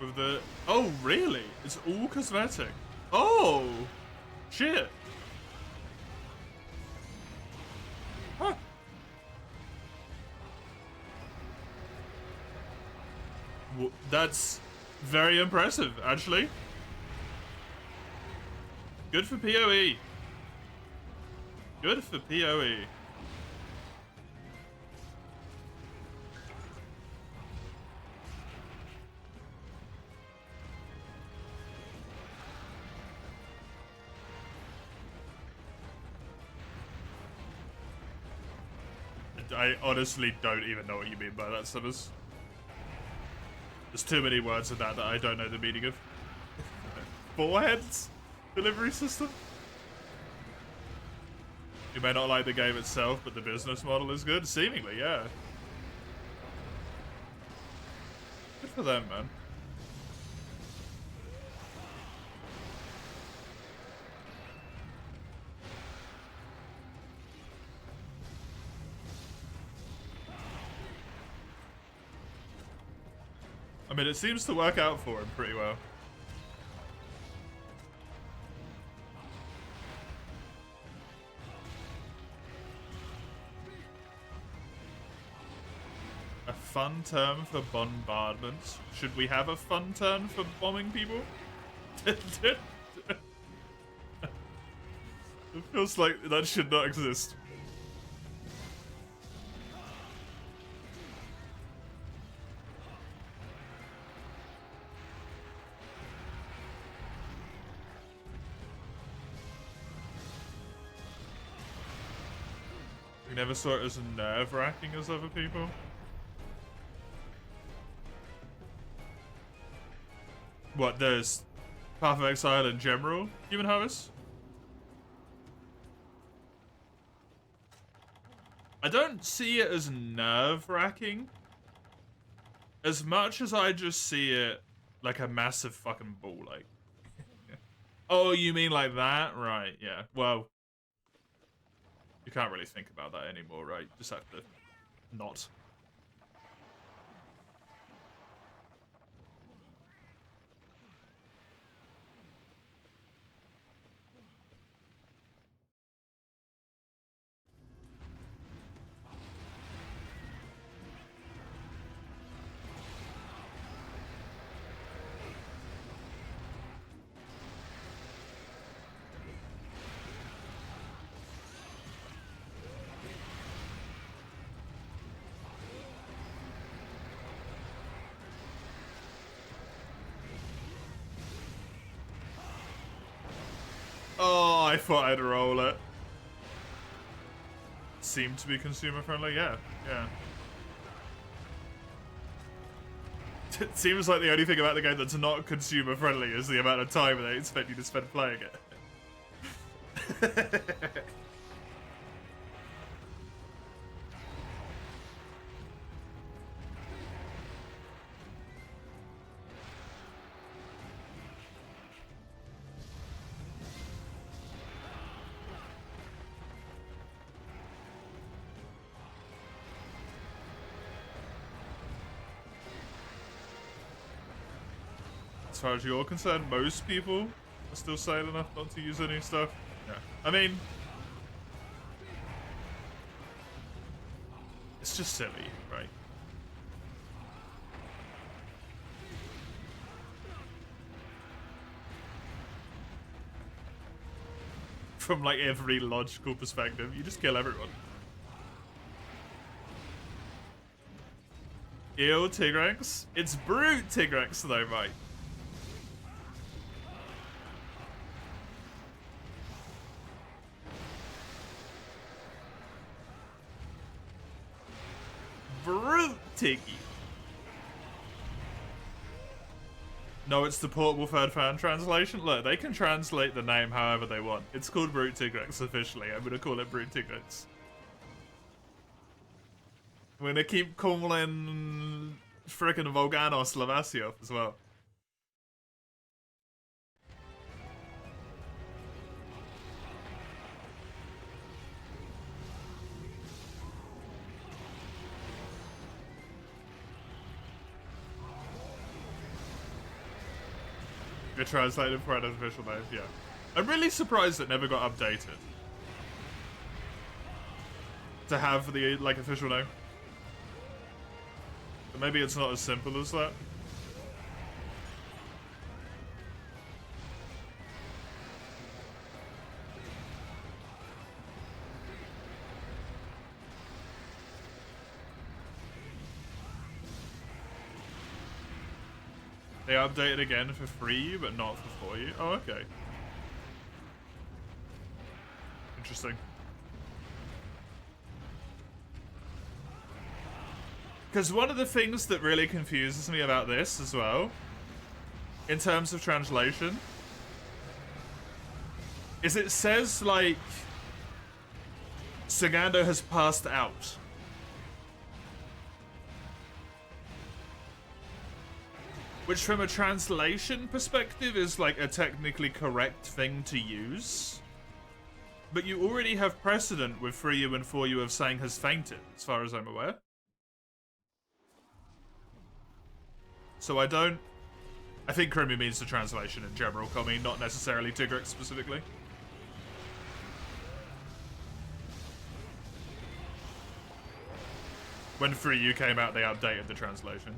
[SPEAKER 1] With the... Oh, really? It's all cosmetic. Oh! Shit. Huh. Well, that's very impressive, actually. Good for PoE. Good for PoE. I honestly don't even know what you mean by that, Summers. There's too many words in that I don't know the meaning of. Foreheads? Delivery system? You may not like the game itself, but the business model is good? Seemingly, yeah. Good for them, man. I mean, it seems to work out for him pretty well. A fun term for bombardment. Should we have a fun term for bombing people? It feels like that should not exist. We never saw it as nerve-wracking as other people. What, there's Path of Exile in general, Human Harvest? I don't see it as nerve-wracking as much as I just see it like a massive fucking ball ache. Oh, you mean like that? Right, yeah. Well, you can't really think about that anymore, right? Just have to not. Oh, I thought I'd roll it. Seemed to be consumer friendly, yeah, yeah. It seems like the only thing about the game that's not consumer friendly is the amount of time they expect you to spend playing it. As far as you're concerned, most people are still sane enough not to use any stuff. Yeah. I mean, it's just silly, right? from like every logical perspective. You just kill everyone. Ew, Tigrex? It's Brute Tigrex though, mate. Brute Tiggy. No, it's the portable third fan translation. Look, they can translate the name however they want. It's called Brute Tigrex officially. I'm gonna call it Brute Tigrex. I'm gonna keep calling frickin' Volganos Lavasiov as well. It translated for an official name, yeah. I'm really surprised it never got updated. To have the, like, official name. But maybe it's not as simple as that. They updated again for free, but not for you. Oh, okay. Interesting. Because one of the things that really confuses me about this as well, in terms of translation, is it says, like, Sagando has passed out. Which, from a translation perspective, is like a technically correct thing to use. But you already have precedent with 3U and 4U of saying has fainted, as far as I'm aware. So I think Krimi means the translation in general, Kami, not necessarily Tigrex specifically. When 3U came out, they updated the translation.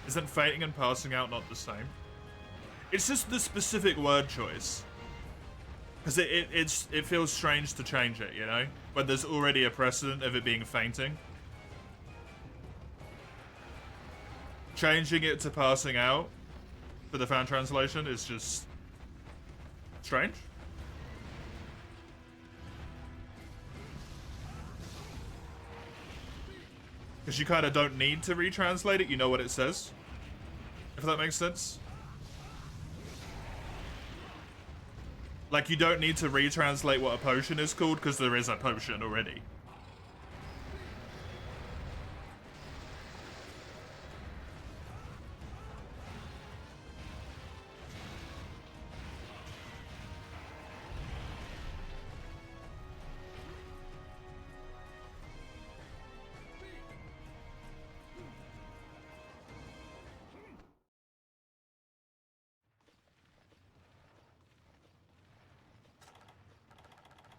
[SPEAKER 1] Isn't fainting and passing out not the same? It's just the specific word choice. Because it feels strange to change it, you know? When there's already a precedent of it being fainting. Changing it to passing out for the fan translation is just strange. Because you kind of don't need to retranslate it, you know what it says. If that makes sense. Like, you don't need to retranslate what a potion is called, because there is a potion already.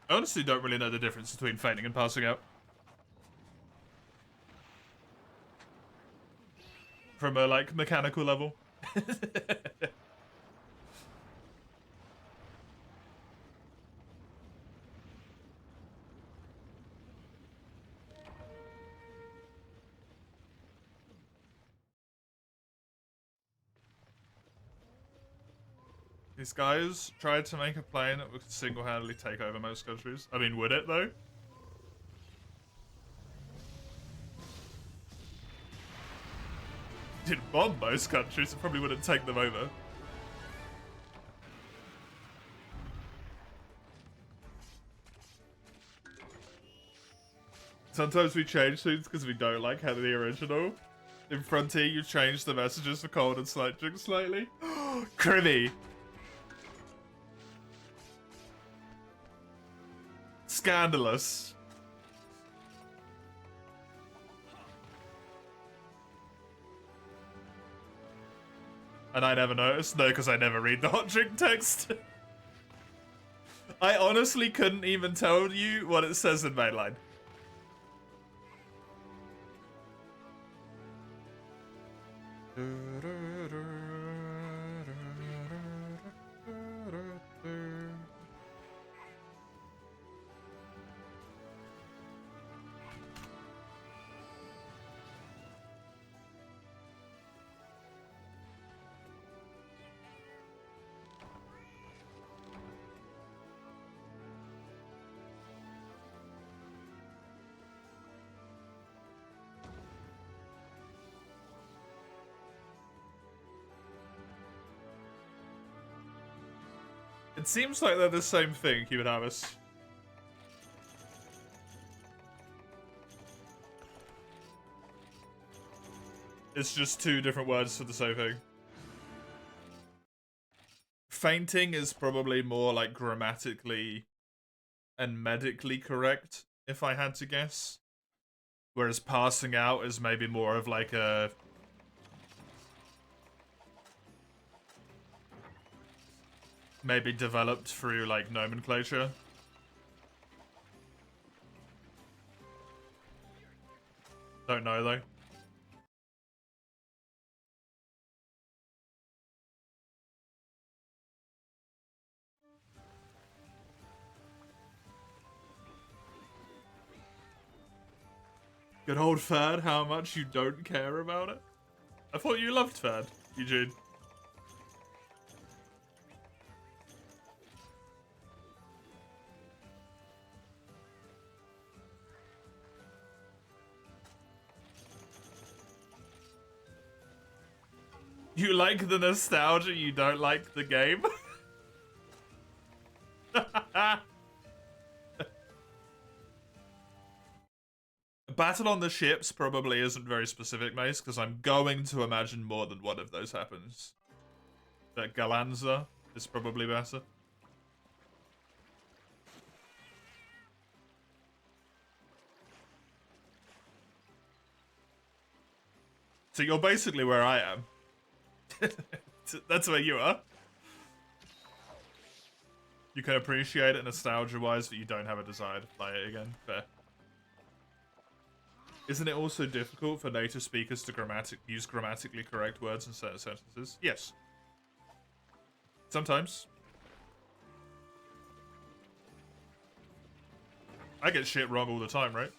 [SPEAKER 1] I honestly don't really know the difference between fainting and passing out. From a, like, mechanical level. These guys tried to make a plane that would single-handedly take over most countries. I mean, would it, though? Didn't bomb most countries, it probably wouldn't take them over. Sometimes we change things because we don't like how the original. In Frontier, you change the messages for cold and slight drink slightly. Krimi! Scandalous. And I never noticed? No, because I never read the hot drink text. I honestly couldn't even tell you what it says in mainline. It seems like they're the same thing, Human Harvest. It's just two different words for the same thing. Fainting is probably more like grammatically and medically correct, if I had to guess. Whereas passing out is maybe more of like a... maybe developed through like nomenclature. Don't know though. Good old 3rd, how much you don't care about it? I thought you loved 3rd, Eugene. You like the nostalgia, you don't like the game? Battle on the ships probably isn't very specific, Mace, because I'm going to imagine more than one of those happens. But Galanza is probably better. So you're basically where I am. That's where you are. You can appreciate it nostalgia-wise, but you don't have a desire to play it again. Fair. Isn't it also difficult for native speakers to use grammatically correct words in certain sentences? Yes. Sometimes. I get shit wrong all the time, right?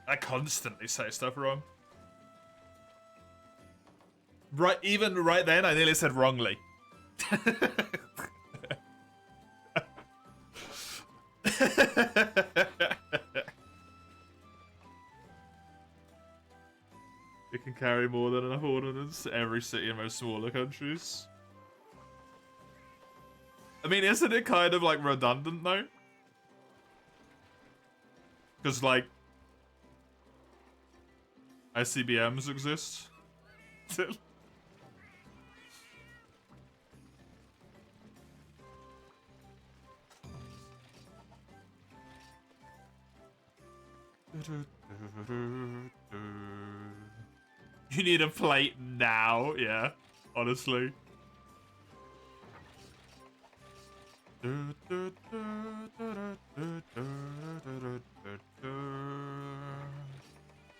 [SPEAKER 1] I constantly say stuff wrong. Right, even right then, I nearly said wrongly. It can carry more than enough ordnance to every city in most smaller countries. I mean, isn't it kind of like redundant though? Because like ICBMs exist. You need a plate now, yeah, honestly.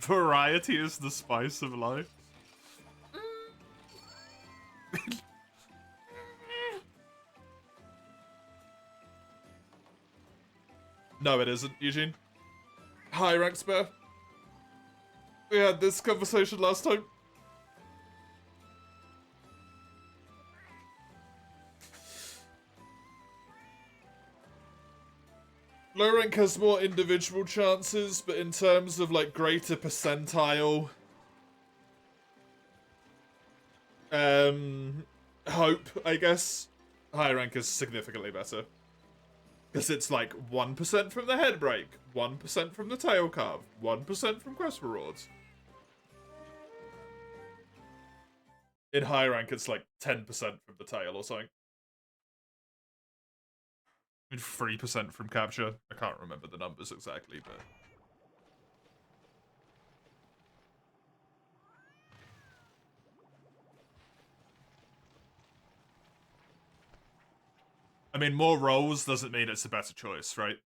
[SPEAKER 1] Variety is the spice of life. No, it isn't, Eugene. Hi, Ranksbear. We had this conversation last time. Low rank has more individual chances, but in terms of like greater percentile hope, I guess, high rank is significantly better. Because it's like 1% from the head break, 1% from the tail carve, 1% from quest rewards. In high rank, it's like 10% from the tail or something. I mean, 3% from capture. I can't remember the numbers exactly, but... I mean, more rolls doesn't mean it's a better choice, right?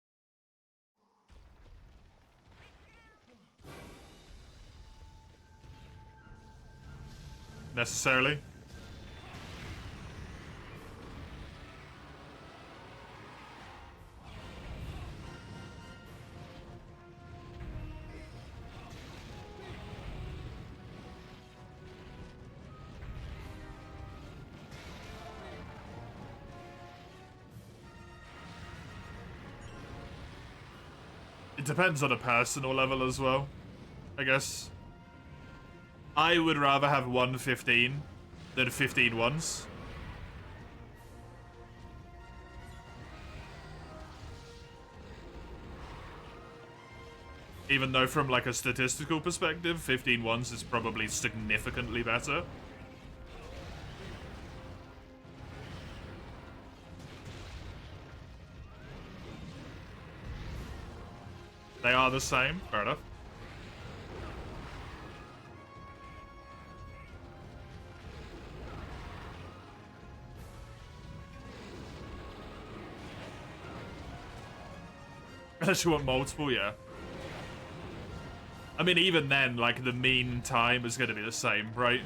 [SPEAKER 1] Necessarily. It depends on a personal level as well, I guess. I would rather have 115 than 15 ones. Even though from like a statistical perspective, 15-1s is probably significantly better. They are the same, fair enough. Unless you want multiple, yeah. I mean, even then, like, the mean time is going to be the same, right?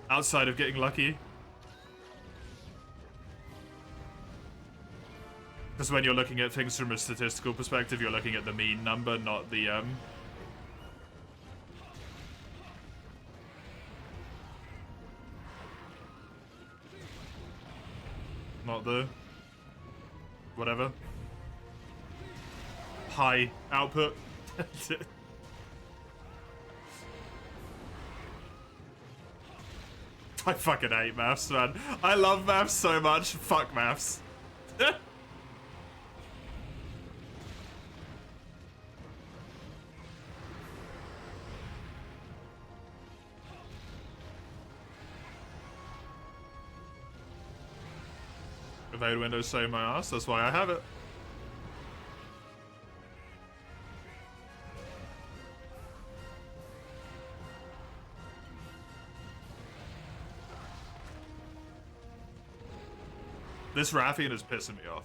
[SPEAKER 1] Outside of getting lucky. Because when you're looking at things from a statistical perspective, you're looking at the mean number, not the, not the... whatever. High output. I fucking hate maths, man. I love maths so much. Fuck maths. Evade Windows save my ass, that's why I have it. This Rathian is pissing me off.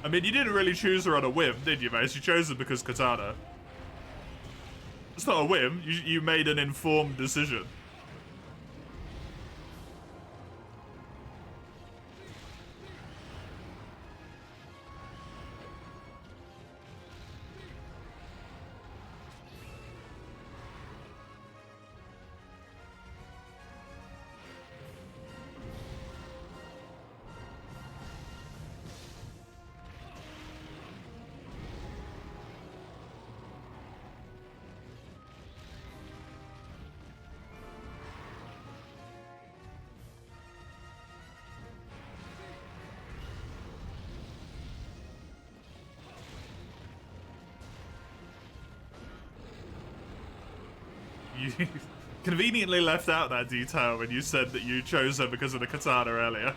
[SPEAKER 1] I mean, you didn't really choose her on a whim, did you, mate? You chose her because Katana. It's not a whim. You made an informed decision. You conveniently left out that detail when you said that you chose her because of the katana earlier.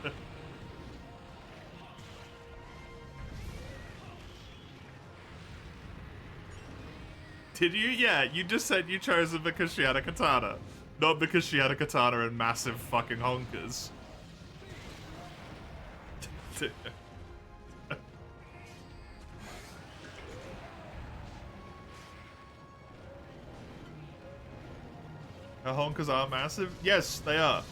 [SPEAKER 1] Did you? Yeah, you just said you chose her because she had a katana. Not because she had a katana and massive fucking honkers. Her honkers are massive? Yes, they are.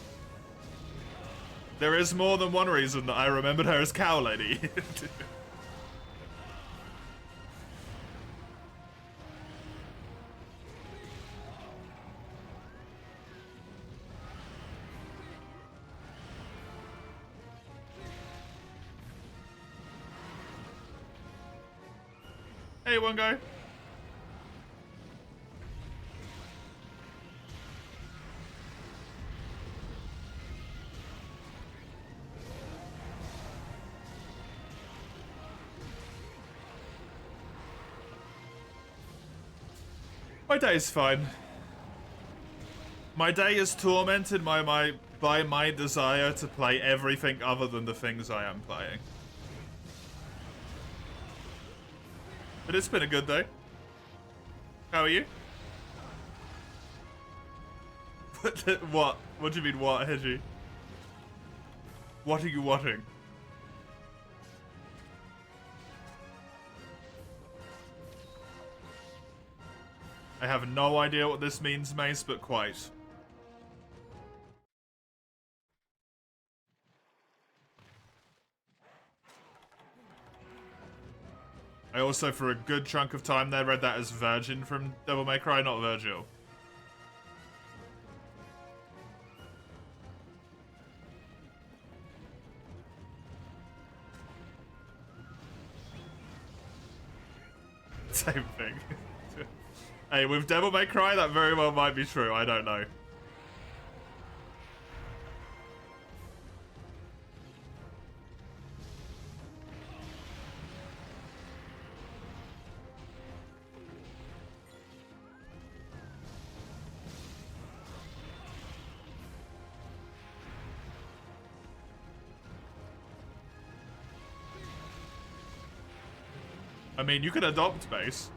[SPEAKER 1] There is more than one reason that I remembered her as Cow Lady. Hey, one guy. My day is fine. My day is tormented by my desire to play everything other than the things I am playing. But it's been a good day. How are you? What? What do you mean, what, Hedgie? What are you watching? I have no idea what this means, Mace, but quite. I also, for a good chunk of time there, read that as Virgin from Devil May Cry, not Virgil. Same thing. Hey, with Devil May Cry, that very well might be true. I don't know. I mean, you could adopt base.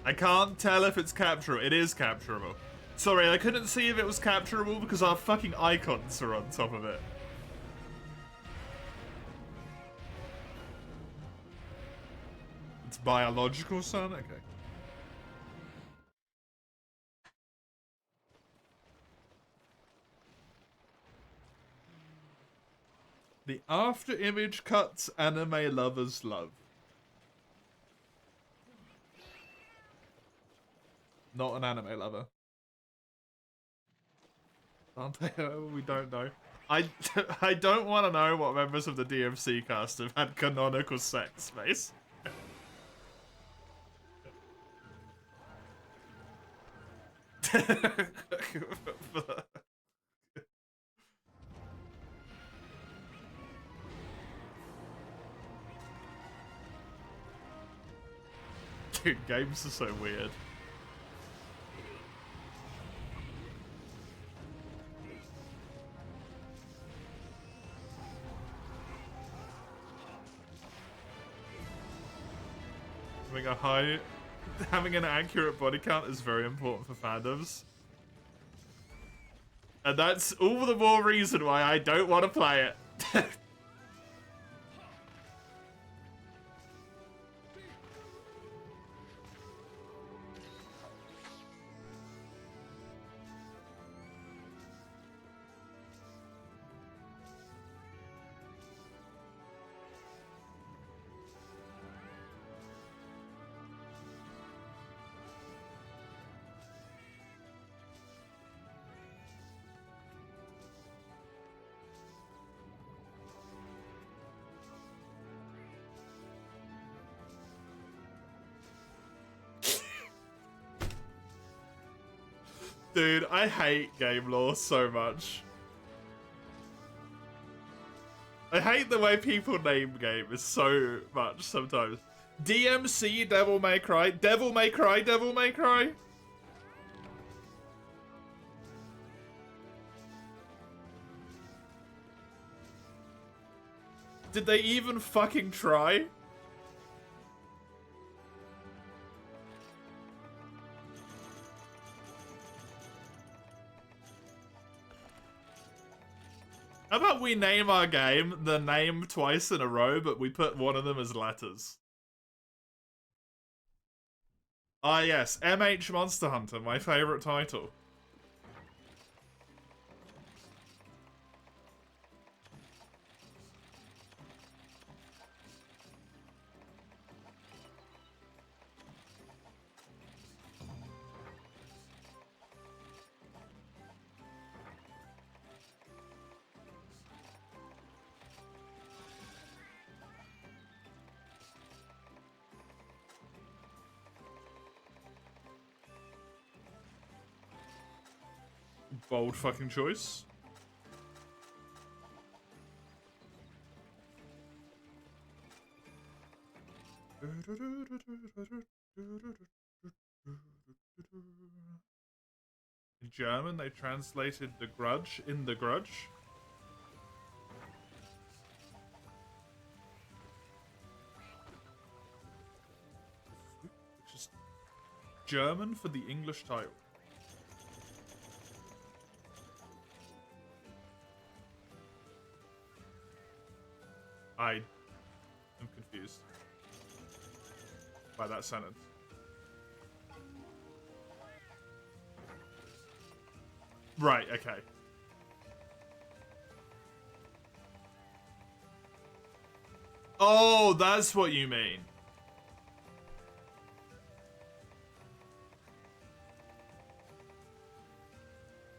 [SPEAKER 1] I can't tell if it's capturable. It is capturable. Sorry, I couldn't see if it was capturable because our fucking icons are on top of it. It's biological, son? Okay. The after image cuts anime lovers love. Not an anime lover. Aren't they? We don't know. I don't want to know what members of the DMC cast have had canonical sex, Mace. Dude, games are so weird. Having an accurate body count is very important for fandoms. And that's all the more reason why I don't want to play it. Dude, I hate game law so much. I hate the way people name games so much sometimes. DMC, Devil May Cry. Devil May Cry, Devil May Cry. Did they even fucking try? How about we name our game the name twice in a row, but we put one of them as letters? Ah yes, MH Monster Hunter, my favorite title. Bold fucking choice. In German, they translated The Grudge in The Grudge. Which is German for the English title. I am confused by that sentence. Right, okay. Oh, that's what you mean.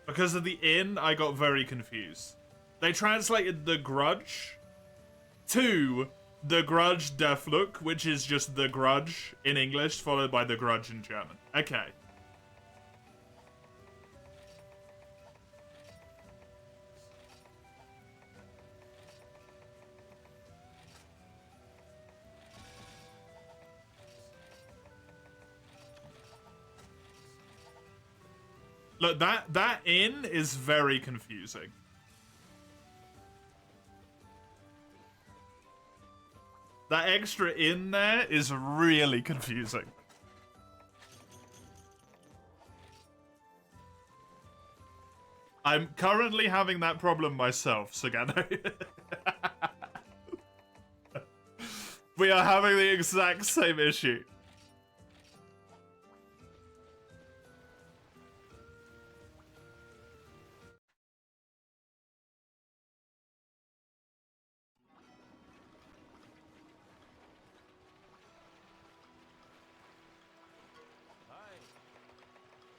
[SPEAKER 1] Because of the inn, I got very confused. They translated The Grudge to The Grudge Deathlook, which is just The Grudge in English, followed by The Grudge in German. Okay. Look, that inn is very confusing. That extra in there is really confusing. I'm currently having that problem myself, Sagano. We are having the exact same issue.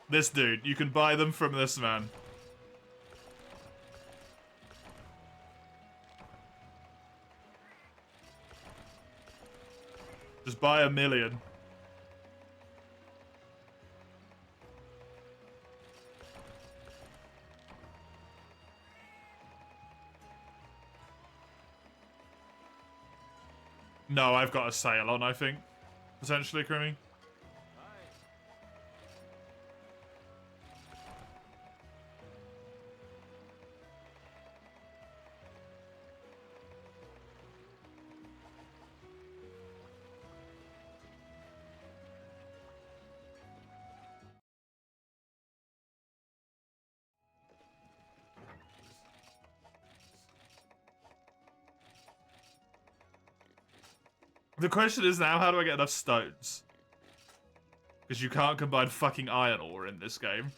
[SPEAKER 1] This dude, you can buy them from this man. Just buy 1,000,000. No, I've got a sale on, I think. Potentially, Crimmy. The question is now, how do I get enough stones? Because you can't combine fucking iron ore in this game.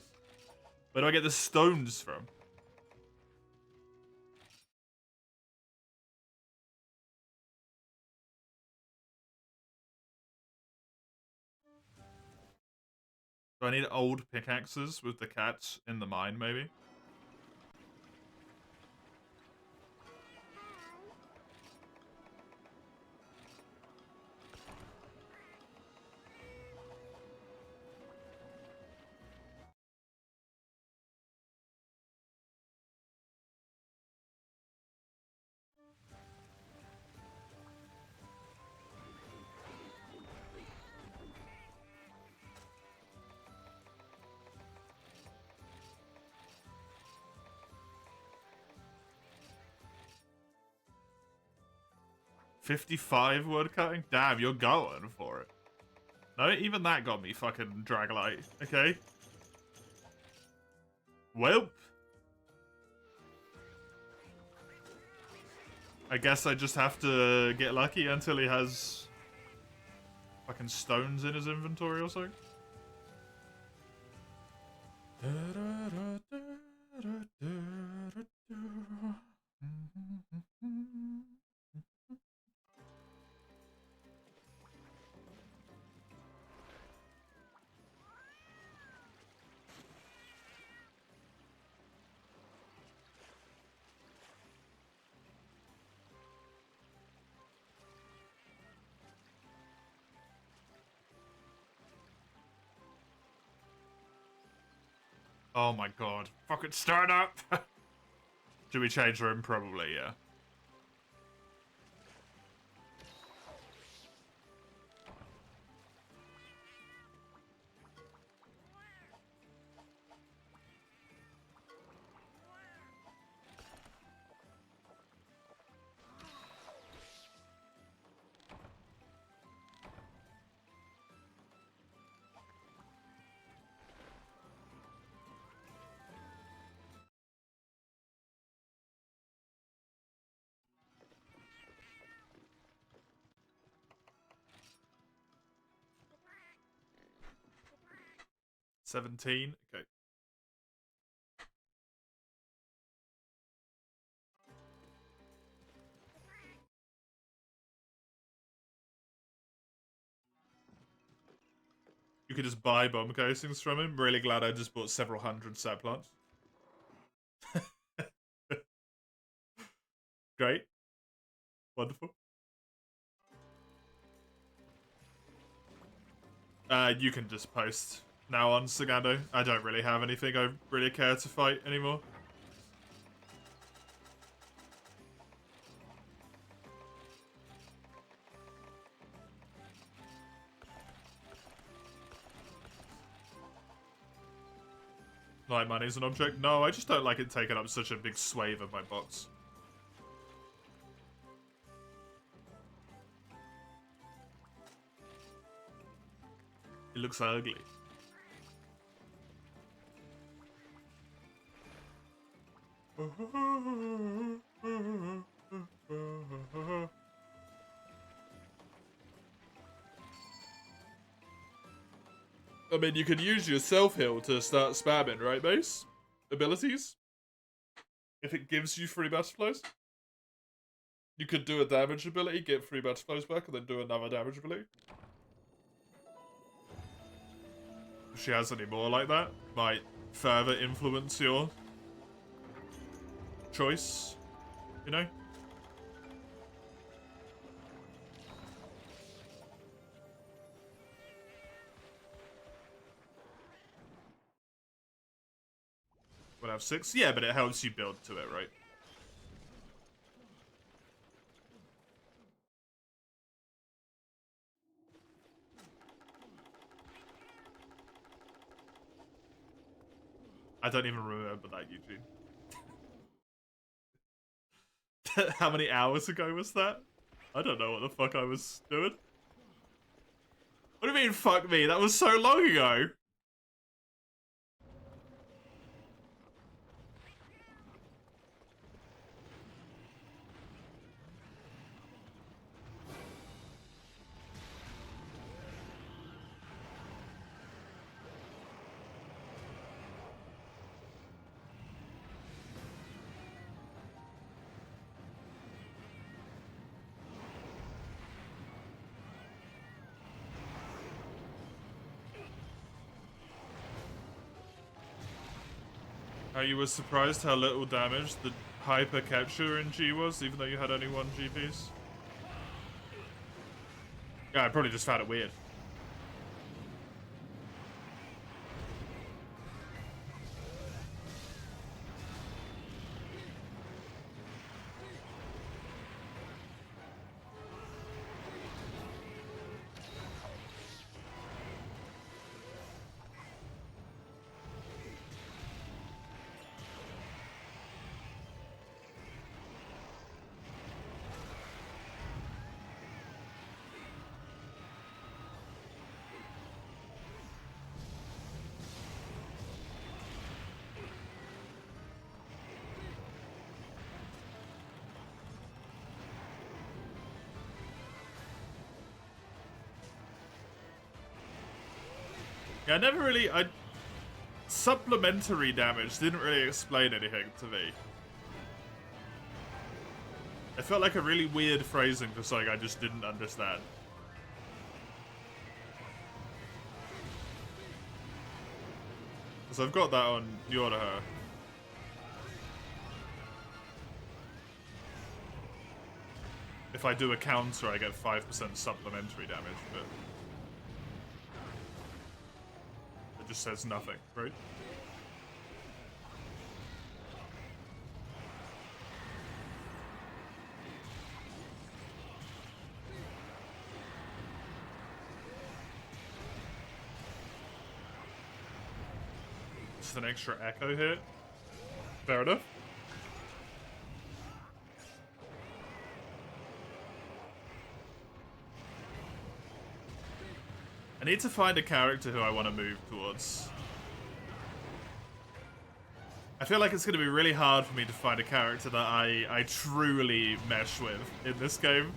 [SPEAKER 1] Where do I get the stones from? Do I need old pickaxes with the cats in the mine, maybe? $55 wood cutting? Damn, you're going for it. No, even that got me fucking Dragonite. Okay. Well. I guess I just have to get lucky until he has fucking stones in his inventory or something. Oh my god. Fucking start up! Should we change room? Probably, yeah. $17. Okay. You could just buy bomb casings from him. Really glad I just bought several hundred set plants. Great. Wonderful. You can just post now on Sagando. I don't really have anything I really care to fight anymore. Like money's an object? No, I just don't like it taking up such a big swathe of my box. It looks ugly. I mean, you could use your self-heal to start spamming, right, base? Abilities? If it gives you free butterflies? You could do a damage ability, get free butterflies back, and then do another damage ability. If she has any more like that, might further influence your choice, you know? We'll have 6? Yeah, but it helps you build to it, right? I don't even remember that, Eugene. How many hours ago was that? I don't know what the fuck I was doing. What do you mean, fuck me? That was so long ago. How you were surprised how little damage the hyper capture in G was, even though you had only 1 G piece? Yeah, I probably just found it weird. Yeah, I never really... Supplementary damage didn't really explain anything to me. It felt like a really weird phrasing for something I just didn't understand. So I've got that on Yordaher. If I do a counter, I get 5% supplementary damage, but... it just says nothing, right? Just an extra echo hit. Fair enough. I need to find a character who I want to move towards. I feel like it's going to be really hard for me to find a character that I truly mesh with in this game.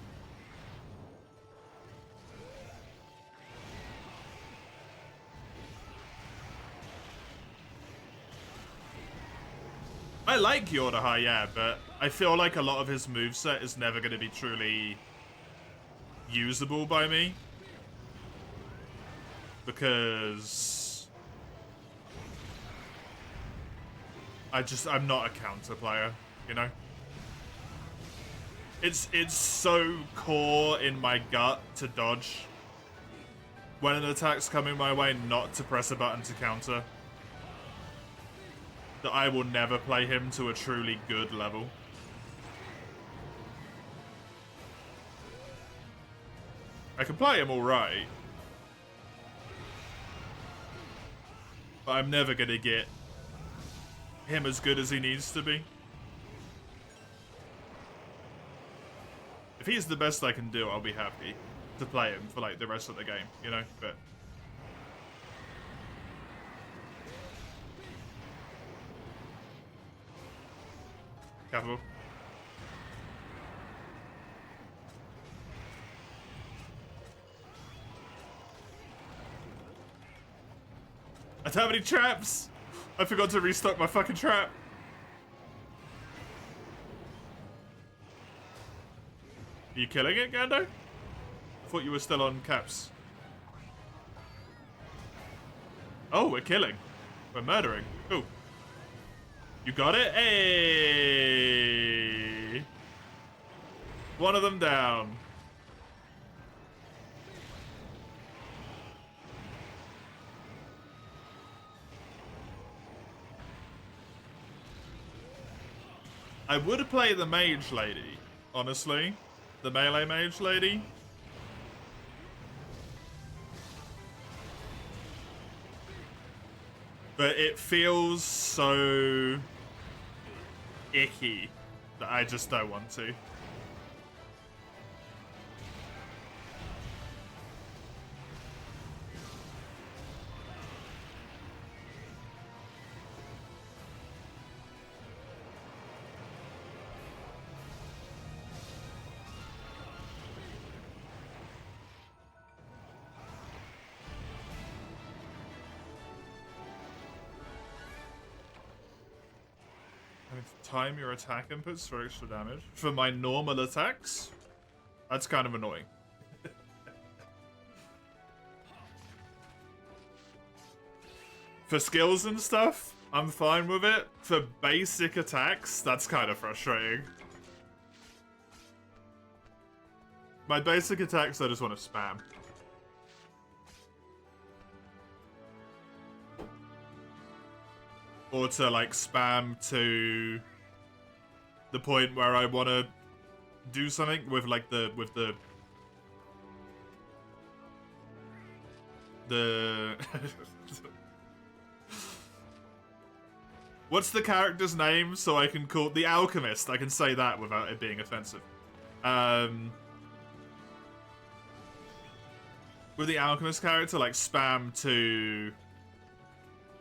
[SPEAKER 1] I like Yordaha, yeah, but I feel like a lot of his moveset is never going to be truly usable by me. because I'm not a counter player, you know? It's so core in my gut to dodge when an attack's coming my way, not to press a button to counter, that I will never play him to a truly good level. I can play him alright, but I'm never gonna get him as good as he needs to be. If he's the best I can do, I'll be happy to play him for like the rest of the game, you know? But careful. I don't have any traps! I forgot to restock my fucking trap. Are you killing it, Gando? I thought you were still on caps. Oh, we're killing. We're murdering. Ooh. You got it? Hey! One of them down. I would play the mage lady, honestly. The melee mage lady. But it feels so icky that I just don't want to. Time your attack inputs for extra damage. For my normal attacks? That's kind of annoying. For skills and stuff, I'm fine with it. For basic attacks, that's kind of frustrating. My basic attacks, I just want to spam. Or to, like, spam to the point where I want to do something with, like, the what's the character's name so I can call the alchemist? I can say that without it being offensive. With the alchemist character, like, spam to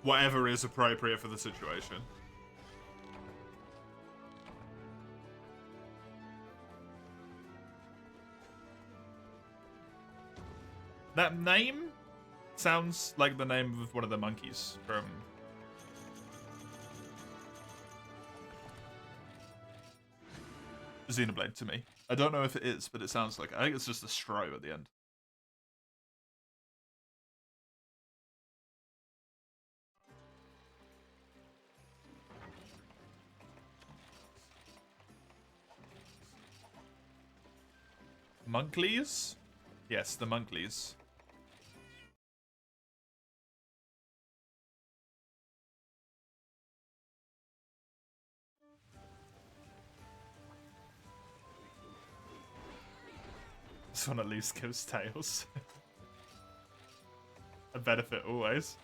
[SPEAKER 1] whatever is appropriate for the situation. That name sounds like the name of one of the monkeys from Xenoblade to me. I don't know if it is, but it sounds like it. I think it's just a stro at the end. Monkleys? Yes, the Monkleys. This one at least gives tails. A benefit always.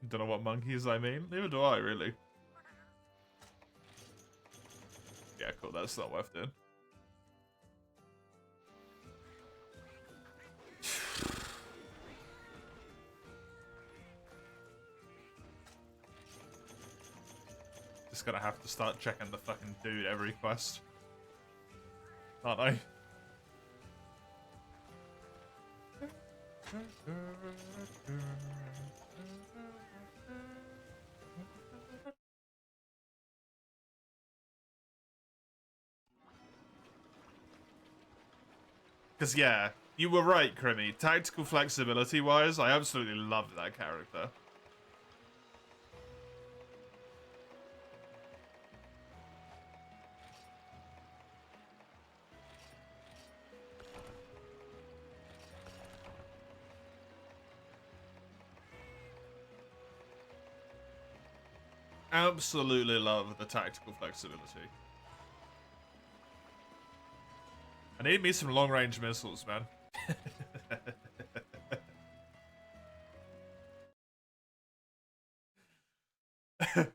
[SPEAKER 1] Don't know what monkeys I mean. Neither do I, really. Yeah, cool. That's not worth doing. Just gonna have to start checking the fucking dude every quest. Aren't I? Because, yeah, you were right, Crimmy. Tactical flexibility-wise, I absolutely love that character. Absolutely love the tactical flexibility. I need me some long-range missiles, man. I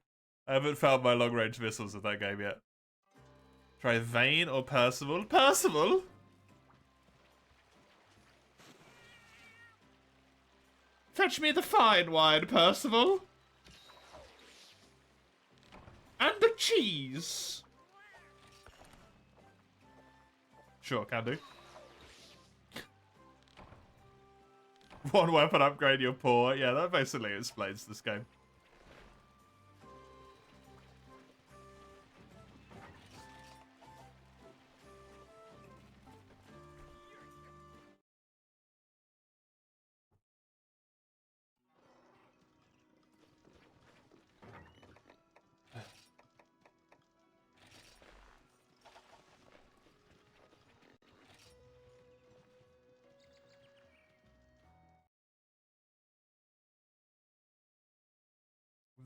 [SPEAKER 1] haven't found my long-range missiles in that game yet. Try Vayne or Percival? Percival? Fetch me the fine wine, Percival. And the cheese. Sure, can do. One weapon upgrade, you're poor. Yeah, that basically explains this game.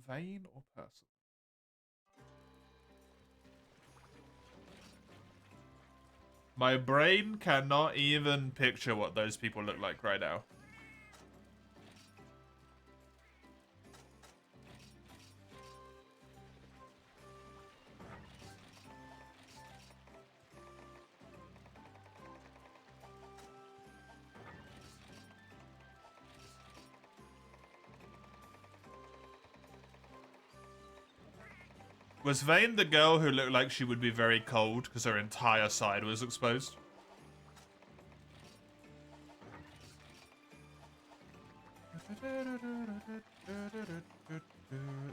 [SPEAKER 1] Vayne or Percival? My brain cannot even picture what those people look like right now. Was Vayne the girl who looked like she would be very cold because her entire side was exposed?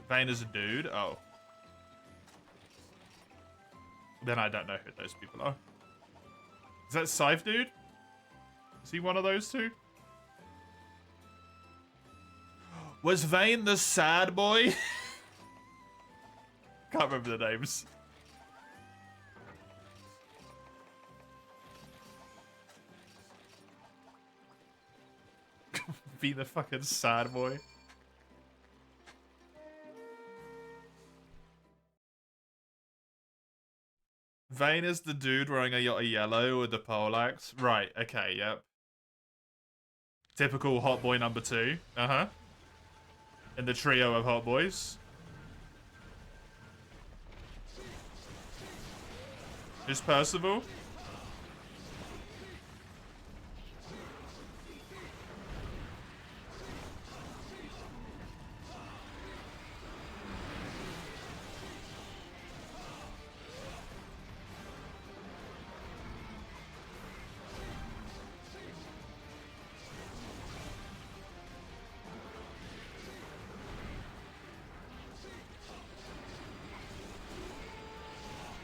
[SPEAKER 1] Vayne is a dude? Oh. Then I don't know who those people are. Is that Scythe dude? Is he one of those two? Was Vayne the sad boy? Can't remember the names. Be the fucking sad boy. Vayne is the dude wearing a yellow with the poleaxe. Right, okay, yep. Typical hot boy number 2. Uh-huh. In the trio of hot boys. Is Percival?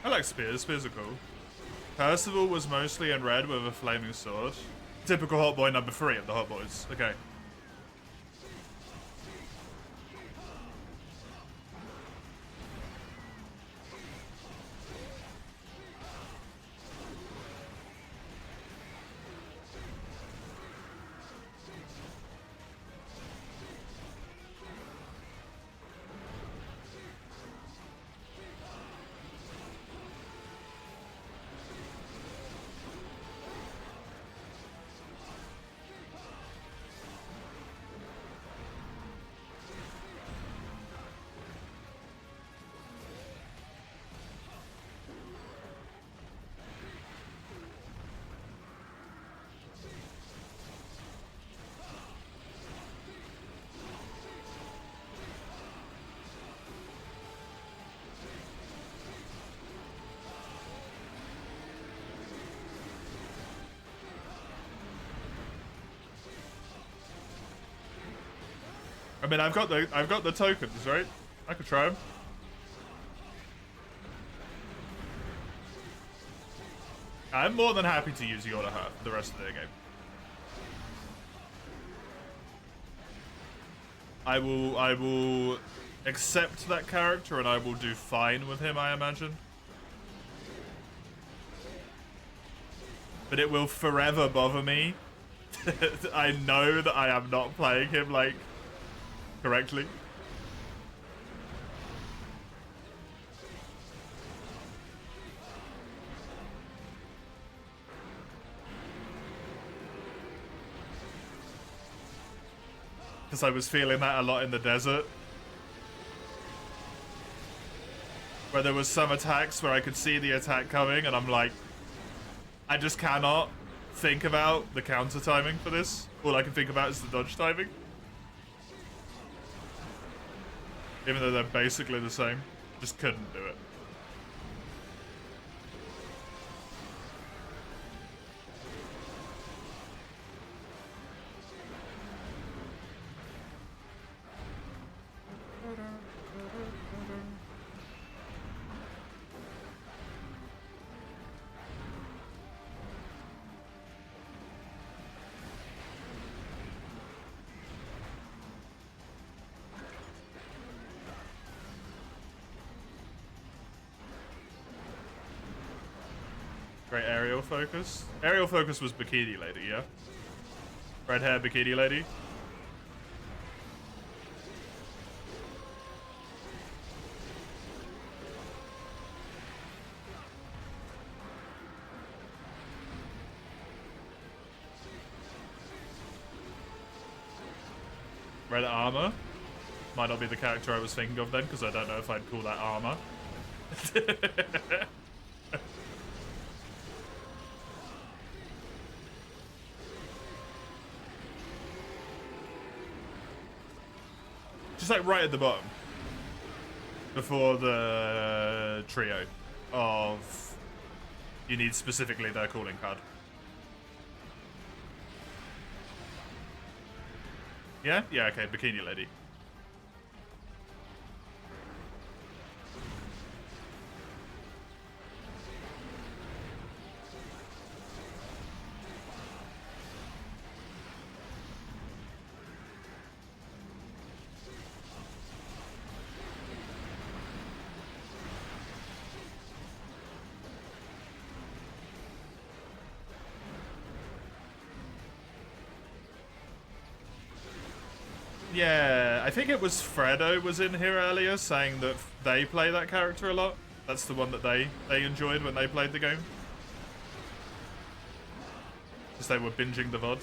[SPEAKER 1] I like spears. Spears are cool. Percival was mostly in red with a flaming sword. Typical hot boy number 3 of the hot boys. Okay. I mean, I've got the tokens, right? I could try them. I'm more than happy to use Yoda her for the rest of the game. I will accept that character and I will do fine with him, I imagine. But it will forever bother me. I know that I am not playing him, like, correctly. Because I was feeling that a lot in the desert. Where there was some attacks where I could see the attack coming and I'm like, I just cannot think about the counter timing for this. All I can think about is the dodge timing. Even though they're basically the same. Just couldn't do it. Great aerial focus. Aerial focus was Bikini Lady, yeah? Red hair Bikini Lady. Red armor. Might not be the character I was thinking of then, because I don't know if I'd call that armor. Just like right at the bottom. Before the trio of... You need specifically their calling card. Yeah? Yeah, okay, Bikini Lady. Yeah, I think it was Fredo was in here earlier saying that they play that character a lot. That's the one that they enjoyed when they played the game. Because they were binging the VOD.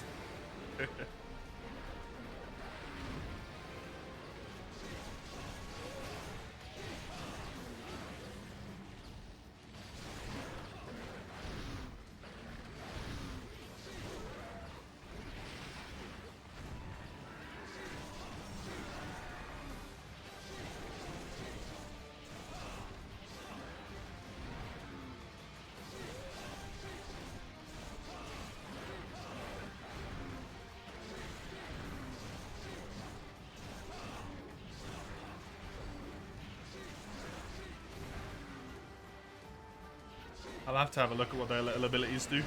[SPEAKER 1] I'll have to have a look at what their little abilities do.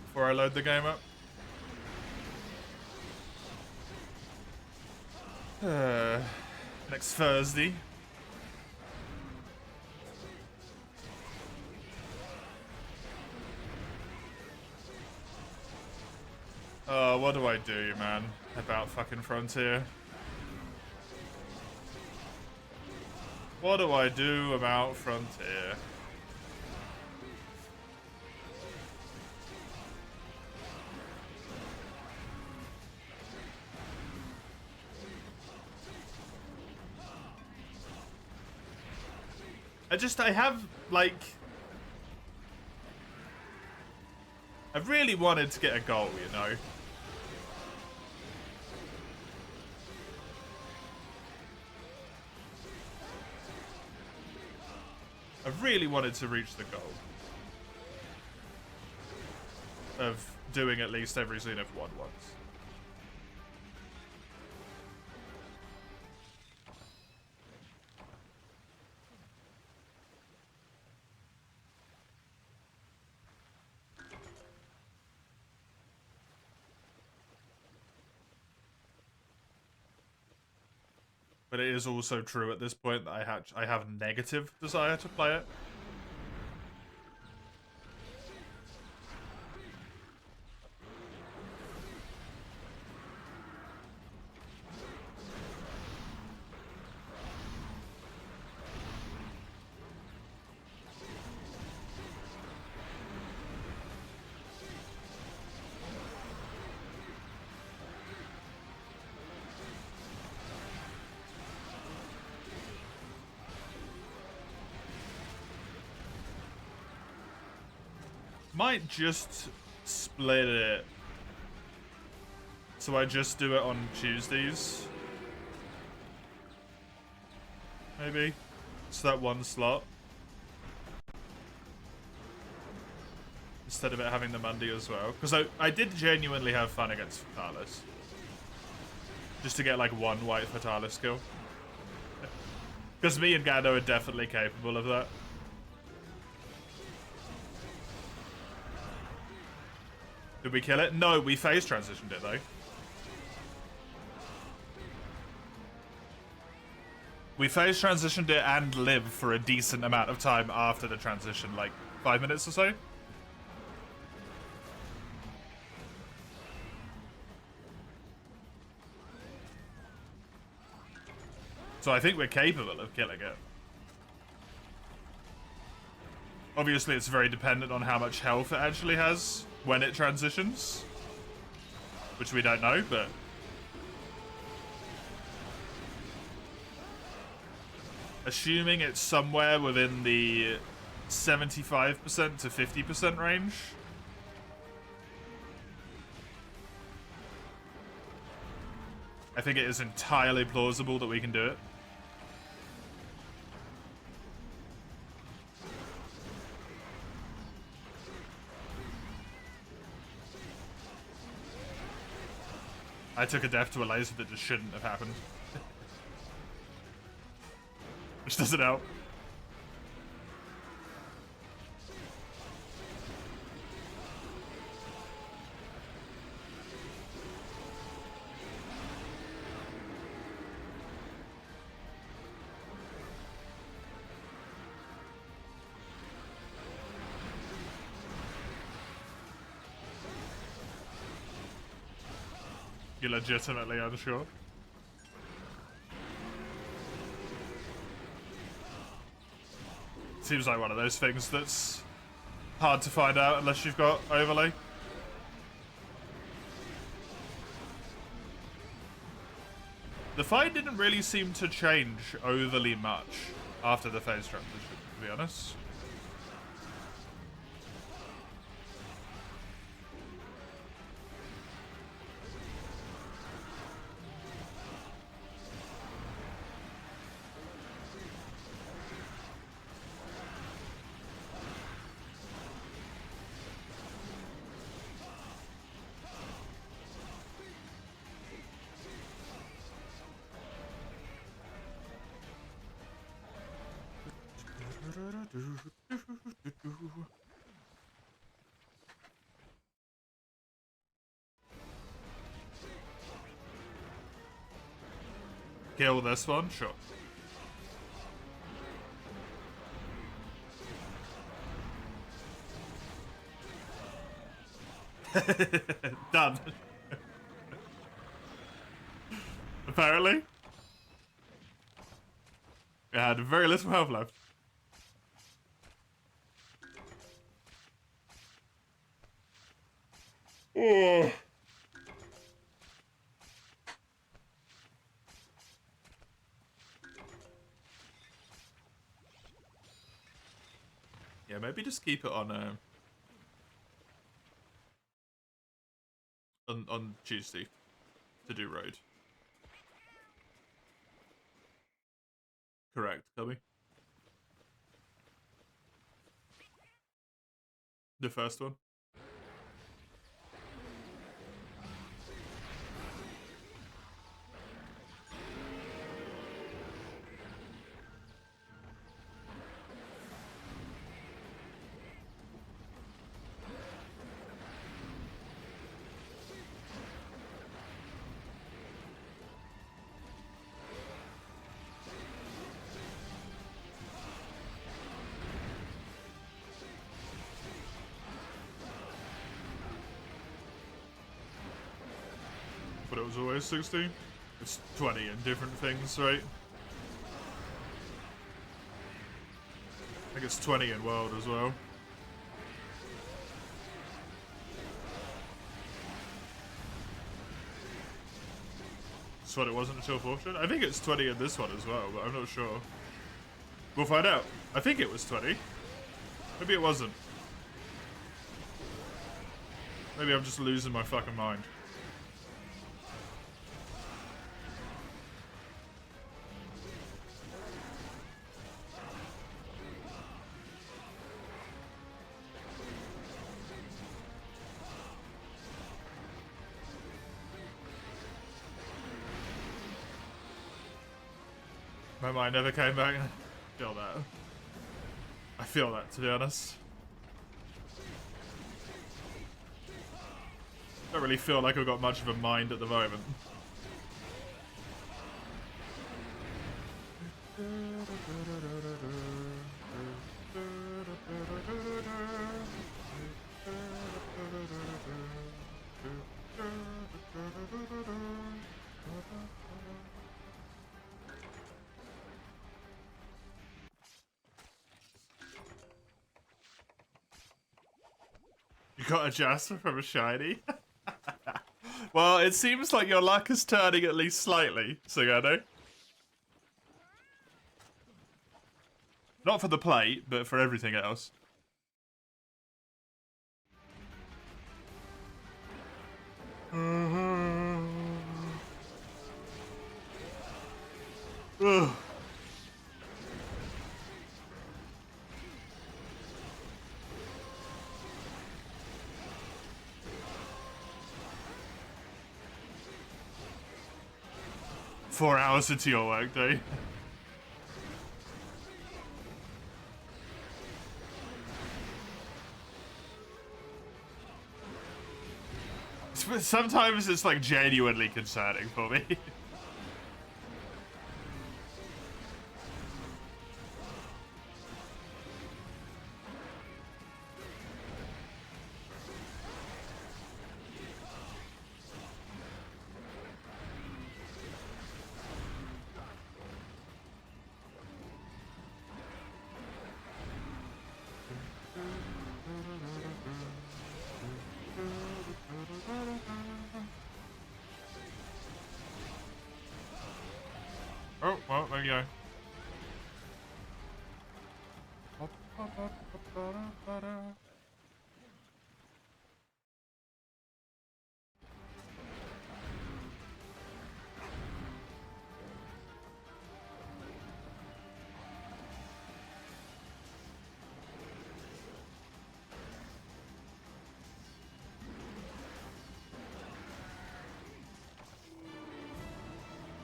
[SPEAKER 1] Before I load the game up. Next Thursday. Oh, what do I do, man? About fucking Frontier. What do I do about Frontier? I have, like... I really wanted to get a goal, you know? I really wanted to reach the goal of doing at least every Xenoph 1 once. But it is also true at this point that I have negative desire to play it. Might just split it. So I just do it on Tuesdays. Maybe. It's that one slot. Instead of it having the Monday as well. Because I did genuinely have fun against Fatalis. Just to get like one white Fatalis kill. Because me and Gado are definitely capable of that. Did we kill it? No, we phase transitioned it though. We phase transitioned it and lived for a decent amount of time after the transition, like 5 minutes or so. So I think we're capable of killing it. Obviously, it's very dependent on how much health it actually has when it transitions. Which we don't know, but... assuming it's somewhere within the 75% to 50% range. I think it is entirely plausible that we can do it. I took a death to a laser that just shouldn't have happened. Which doesn't help. You're legitimately unsure. Seems like one of those things that's hard to find out unless you've got overlay. The fight didn't really seem to change overly much after the phase transition, to be honest. Kill this one? Sure. Done. Apparently. It had very little health left. Oh. Yeah, maybe just keep it on Tuesday to do road. Correct, Cubby. The first one. it was always 60. It's 20 in different things, right? I think it's 20 in World as well. That's what it wasn't until Fortune. I think it's 20 in this one as well, but I'm not sure. We'll find out. I think it was 20. Maybe it wasn't. Maybe I'm just losing my fucking mind. My mind never came back. I feel that. I feel that, to be honest. Don't really feel like I've got much of a mind at the moment. You got a Jasper from a shiny? Well, it seems like your luck is turning at least slightly, Sagano. Not for the plate, but for everything else. Ugh. 4 hours into your workday. Sometimes it's like genuinely concerning for me. Oh, well, there you go.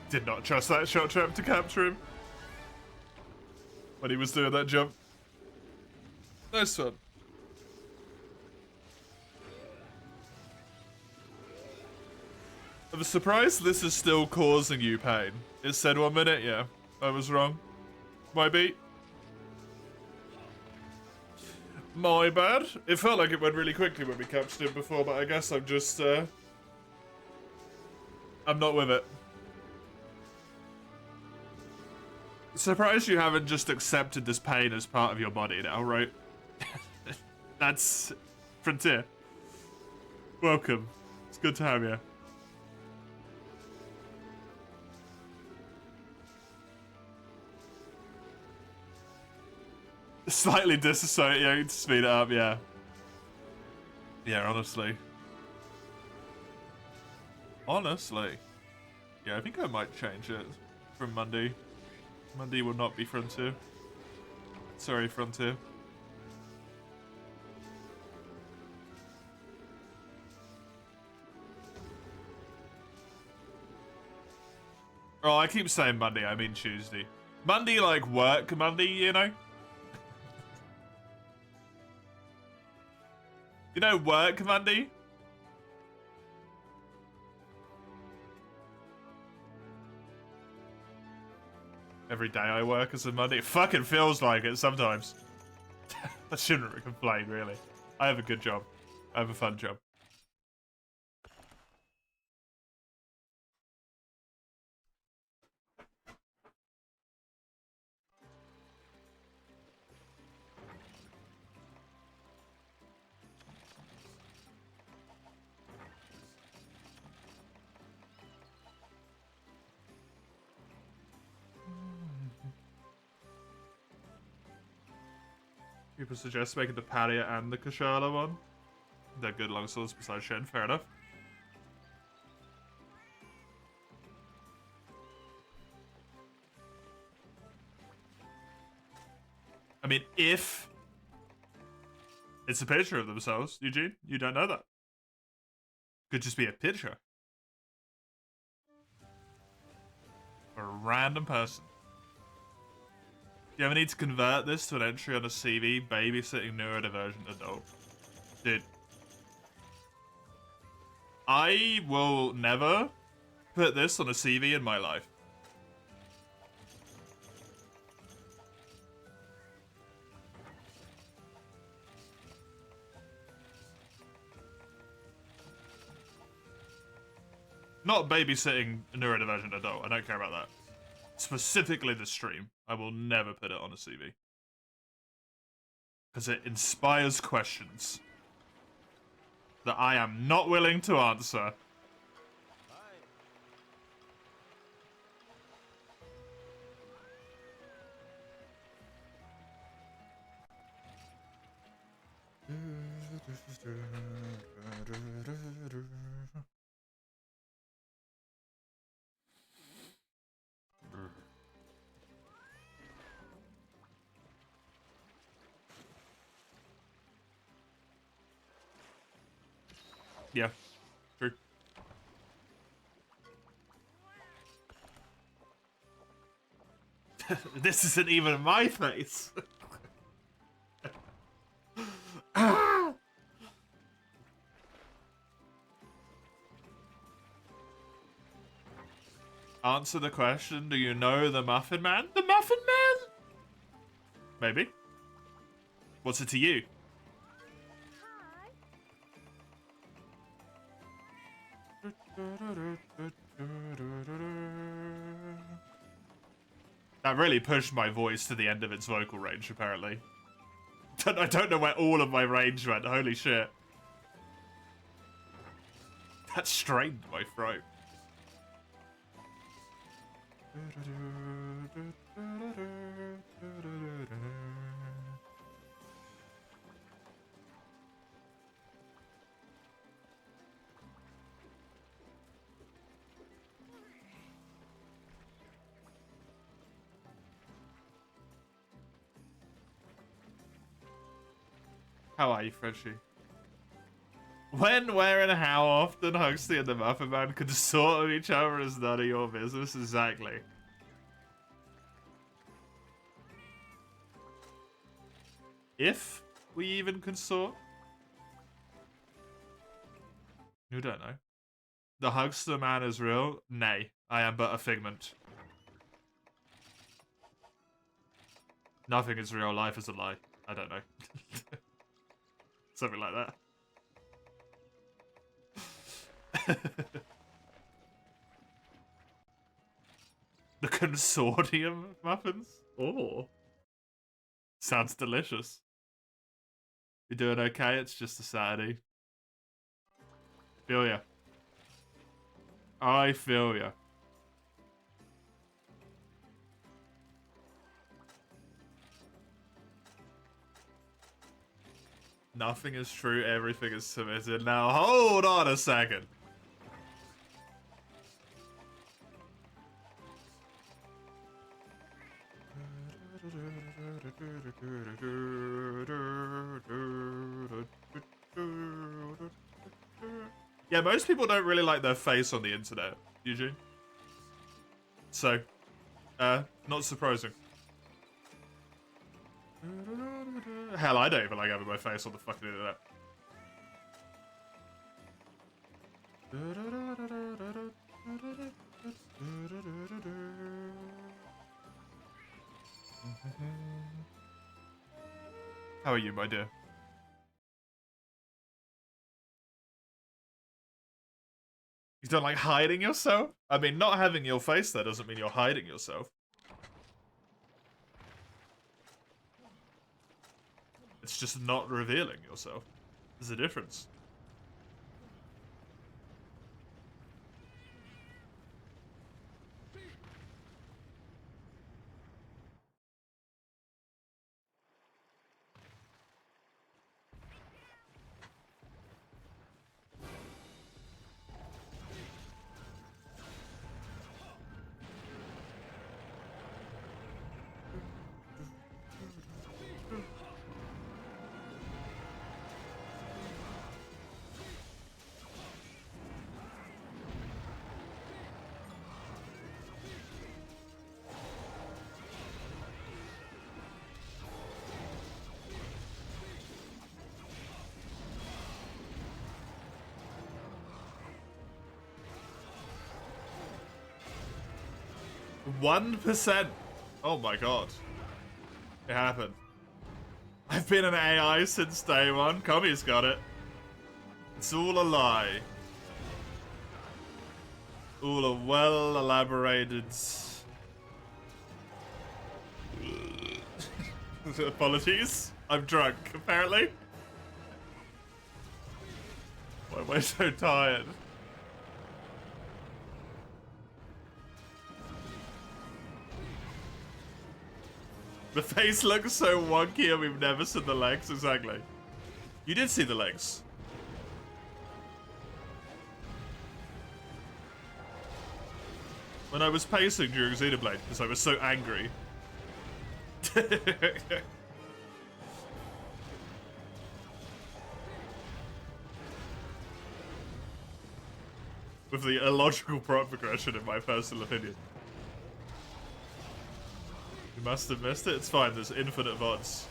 [SPEAKER 1] Did not trust that shot trap to capture him when he was doing that jump. Nice one. I'm surprised this is still causing you pain. It said 1 minute, yeah. I was wrong. My beat. My bad. It felt like it went really quickly when we captured him before, but I guess I'm just, I'm not with it. Surprised you haven't just accepted this pain as part of your body now, right? That's Frontier. Welcome. It's good to have you. Slightly disassociating to speed it up, yeah. Yeah, honestly. Honestly. Yeah, I think I might change it from Monday. Monday will not be Frontier. Sorry, Frontier. Oh, I keep saying Monday, I mean Tuesday. Monday, like work Monday, you know? You know work Monday? Every day I work as a Monday. It fucking feels like it sometimes. I shouldn't complain, really. I have a good job. I have a fun job. People suggest making the Palia and the Kashala one. They're good longswords besides Shen, fair enough. I mean, if it's a picture of themselves, Eugene, you don't know that. Could just be a picture. A random person. Do you ever need to convert this to an entry on a CV? Babysitting neurodivergent adult. Dude. I will never put this on a CV in my life. Not babysitting a neurodivergent adult. I don't care about that. Specifically the stream. I will never put it on a CV. Because it inspires questions that I am not willing to answer. Yeah, true. This isn't even my face. Ah! Answer the question, do you know the Muffin Man? The Muffin Man? Maybe. What's it to you? That really pushed my voice to the end of its vocal range, apparently. I don't know where all of my range went, holy shit. That strained my throat. How are you, Frenchie? When, where, and how often Huxley and the Muffin Man consort with each other is none of your business. Exactly. If we even consort? You don't know. The Huxley Man is real? Nay, I am but a figment. Nothing is real, life is a lie. I don't know. Something like that. The consortium of muffins? Oh. Sounds delicious. You doing okay? It's just a Saturday. Feel ya. I feel ya. Nothing is true, everything is submitted. Now hold on a second. Yeah, most people don't really like their face on the internet, Eugene. So, not surprising. Hell, I don't even like having my face on the fucking internet. How are you, my dear? You don't like hiding yourself? I mean, not having your face there doesn't mean you're hiding yourself. It's just not revealing yourself. There's a difference. 1%. Oh my god. It happened. I've been an AI since day one. Komi's got it. It's all a lie. All a well elaborated. Apologies. I'm drunk, apparently. Why am I so tired? The face looks so wonky and we've never seen the legs, exactly. You did see the legs. When I was pacing during Xenoblade, because I was so angry. With the illogical progression, in my personal opinion. You must have missed it. It's fine. There's infinite VODs.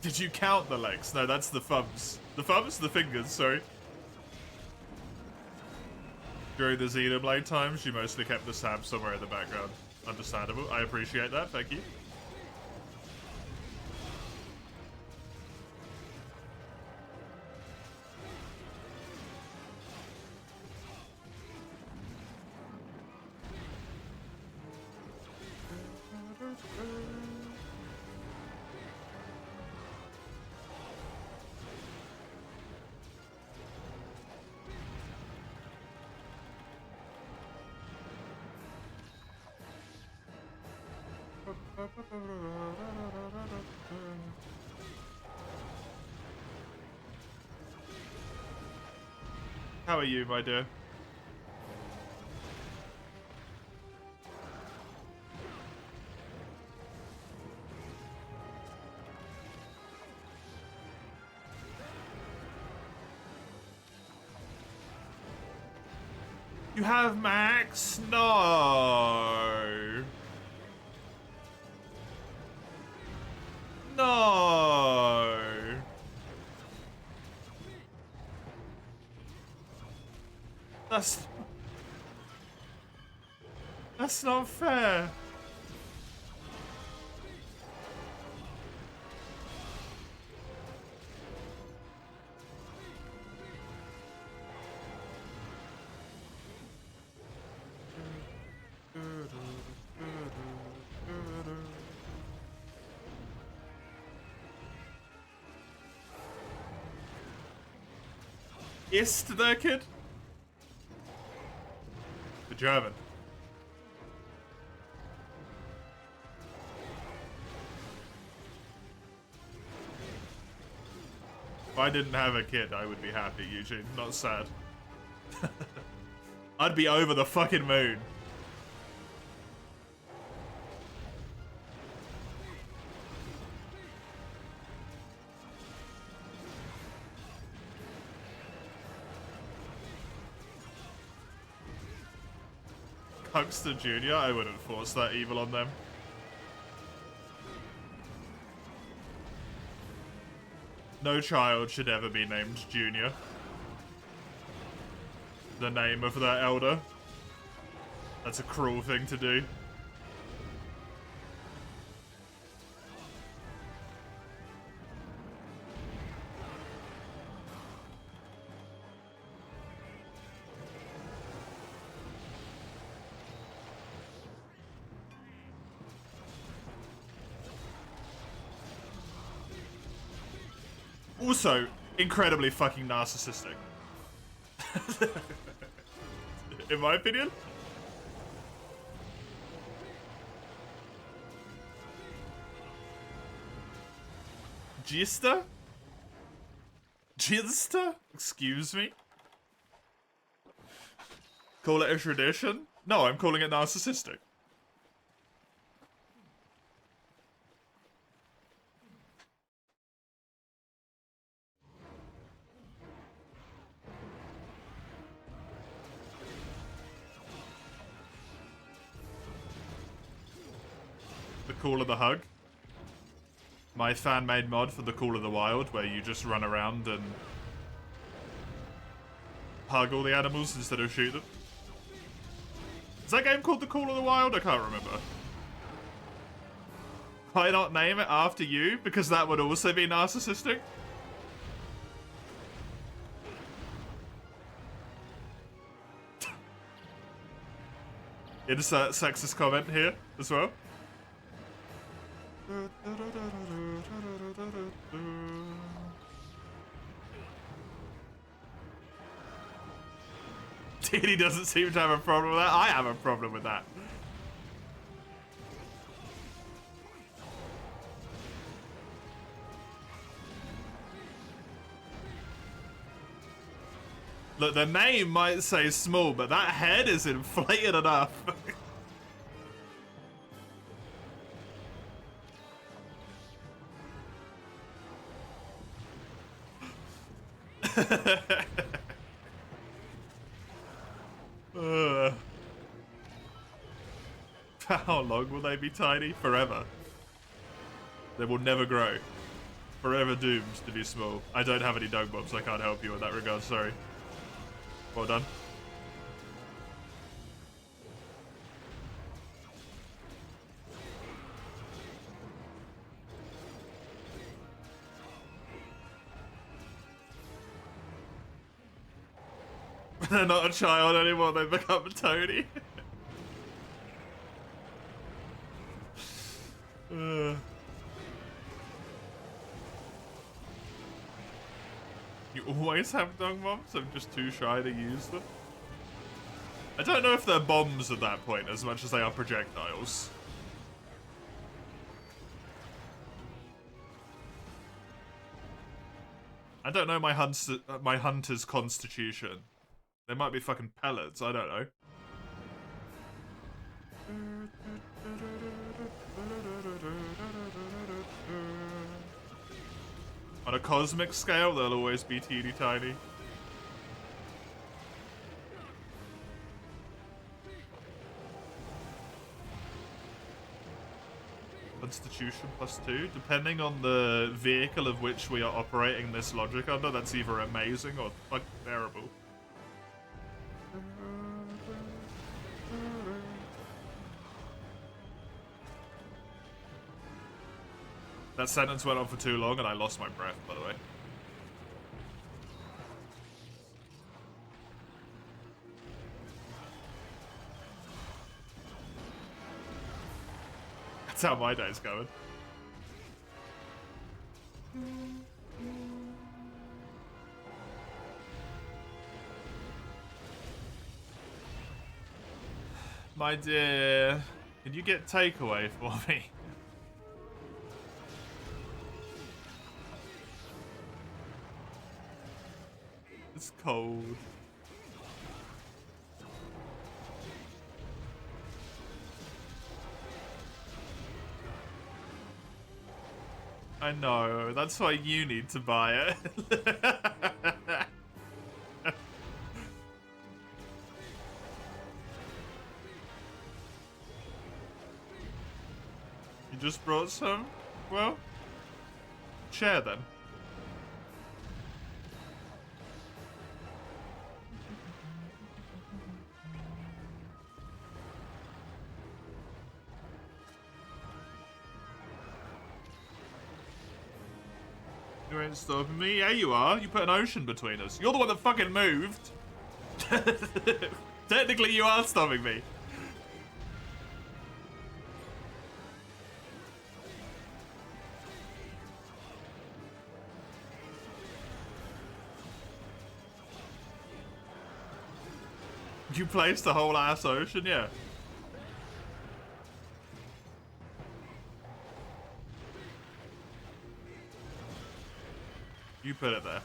[SPEAKER 1] Did you count the legs? No, that's the thumbs. The thumbs? The fingers, sorry. During the Xenoblade times, you mostly kept the sab somewhere in the background. Understandable. I appreciate that. Thank you. How are you, my dear? You have Max? No. No. That's not fair. Ist der Kid? The German. If I didn't have a kid, I would be happy, Eugene. Not sad. I'd be over the fucking moon. Huckster Jr., I wouldn't force that evil on them. No child should ever be named Junior. The name of their elder. That's a cruel thing to do. Also, incredibly fucking narcissistic. In my opinion. Gista? Gista? Excuse me? Call it a tradition? No, I'm calling it narcissistic. Call of the Hug. My fan-made mod for the Call of the Wild, where you just run around and hug all the animals instead of shoot them. Is that game called the Call of the Wild? I can't remember. Why not name it after you? Because that would also be narcissistic. Insert sexist comment here as well. He doesn't seem to have a problem with that. I have a problem with that. Look, the name might say small, but that head is inflated enough. How long will they be tiny? Forever. They will never grow. Forever doomed to be small. I don't have any dog bobs, I can't help you in that regard, sorry. Well done. They're not a child anymore, they've become Tony. You always have dog bombs? I'm just too shy to use them. I don't know if they're bombs at that point as much as they are projectiles. I don't know my hunter's constitution. They might be fucking pellets, I don't know. On a cosmic scale, they'll always be teeny tiny. Constitution +2, depending on the vehicle of which we are operating this logic under, that's either amazing or fucking terrible. That sentence went on for too long and I lost my breath, by the way. That's how my day's going. My dear, can you get takeaway for me? It's cold. I know, that's why you need to buy it. You just brought some? Well, share then. You ain't stopping me. Yeah, you are. You put an ocean between us. You're the one that fucking moved. Technically, you are stopping me. You placed the whole ass ocean, yeah. You put it there.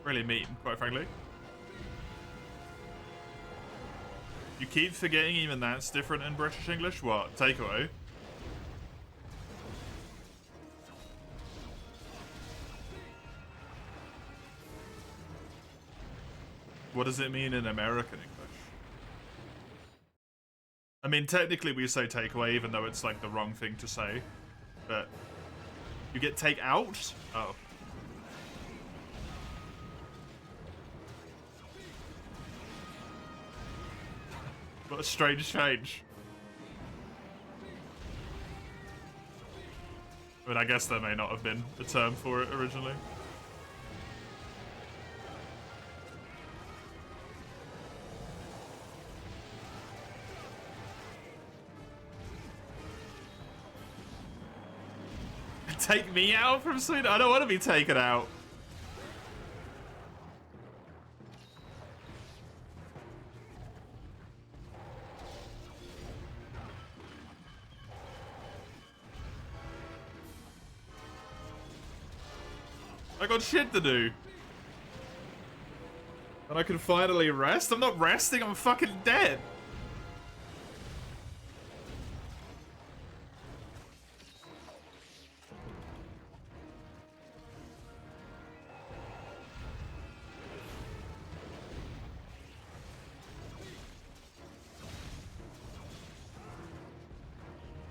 [SPEAKER 1] Really mean, quite frankly. You keep forgetting even that's different in British English? What? Takeaway? What does it mean in American English? I mean, technically we say takeaway, even though it's like the wrong thing to say. But you get take out? Oh. What a strange change. I mean, I guess there may not have been a term for it originally. Take me out from Sweden? I don't want to be taken out. I got shit to do. And I can finally rest? I'm not resting, I'm fucking dead.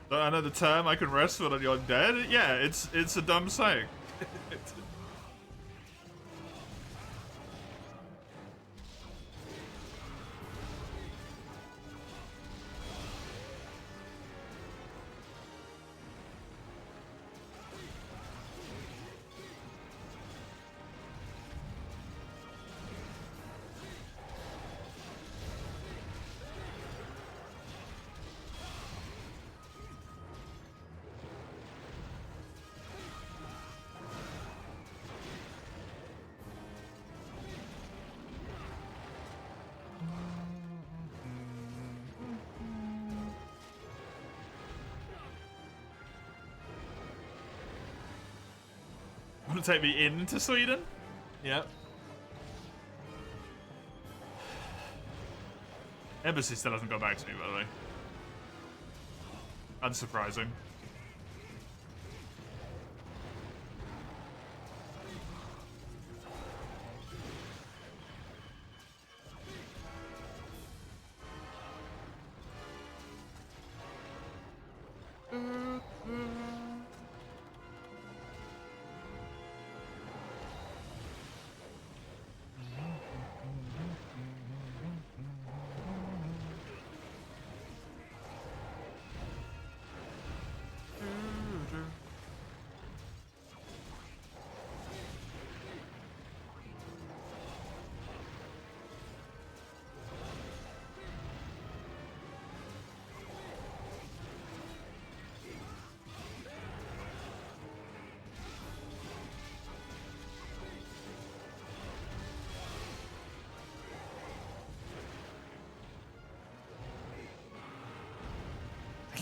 [SPEAKER 1] I know the term I can rest when you're dead? Yeah, it's a dumb saying. Want to take me into Sweden? Yep. Embassy still hasn't got back to me, by the way. Unsurprising.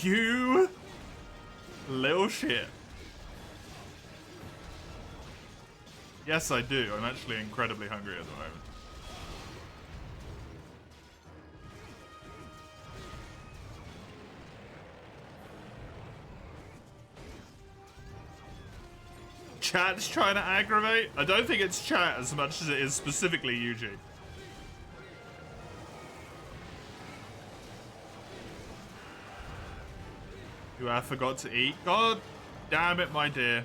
[SPEAKER 1] You little shit. Yes, I do. I'm actually incredibly hungry at the moment. Chat's trying to aggravate? I don't think it's chat as much as it is specifically Eugene. I forgot to eat. God damn it, my dear.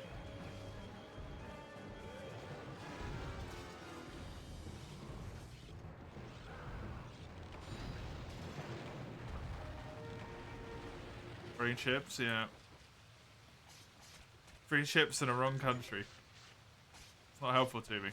[SPEAKER 1] Free chips, yeah. Free chips in a wrong country. It's not helpful to me.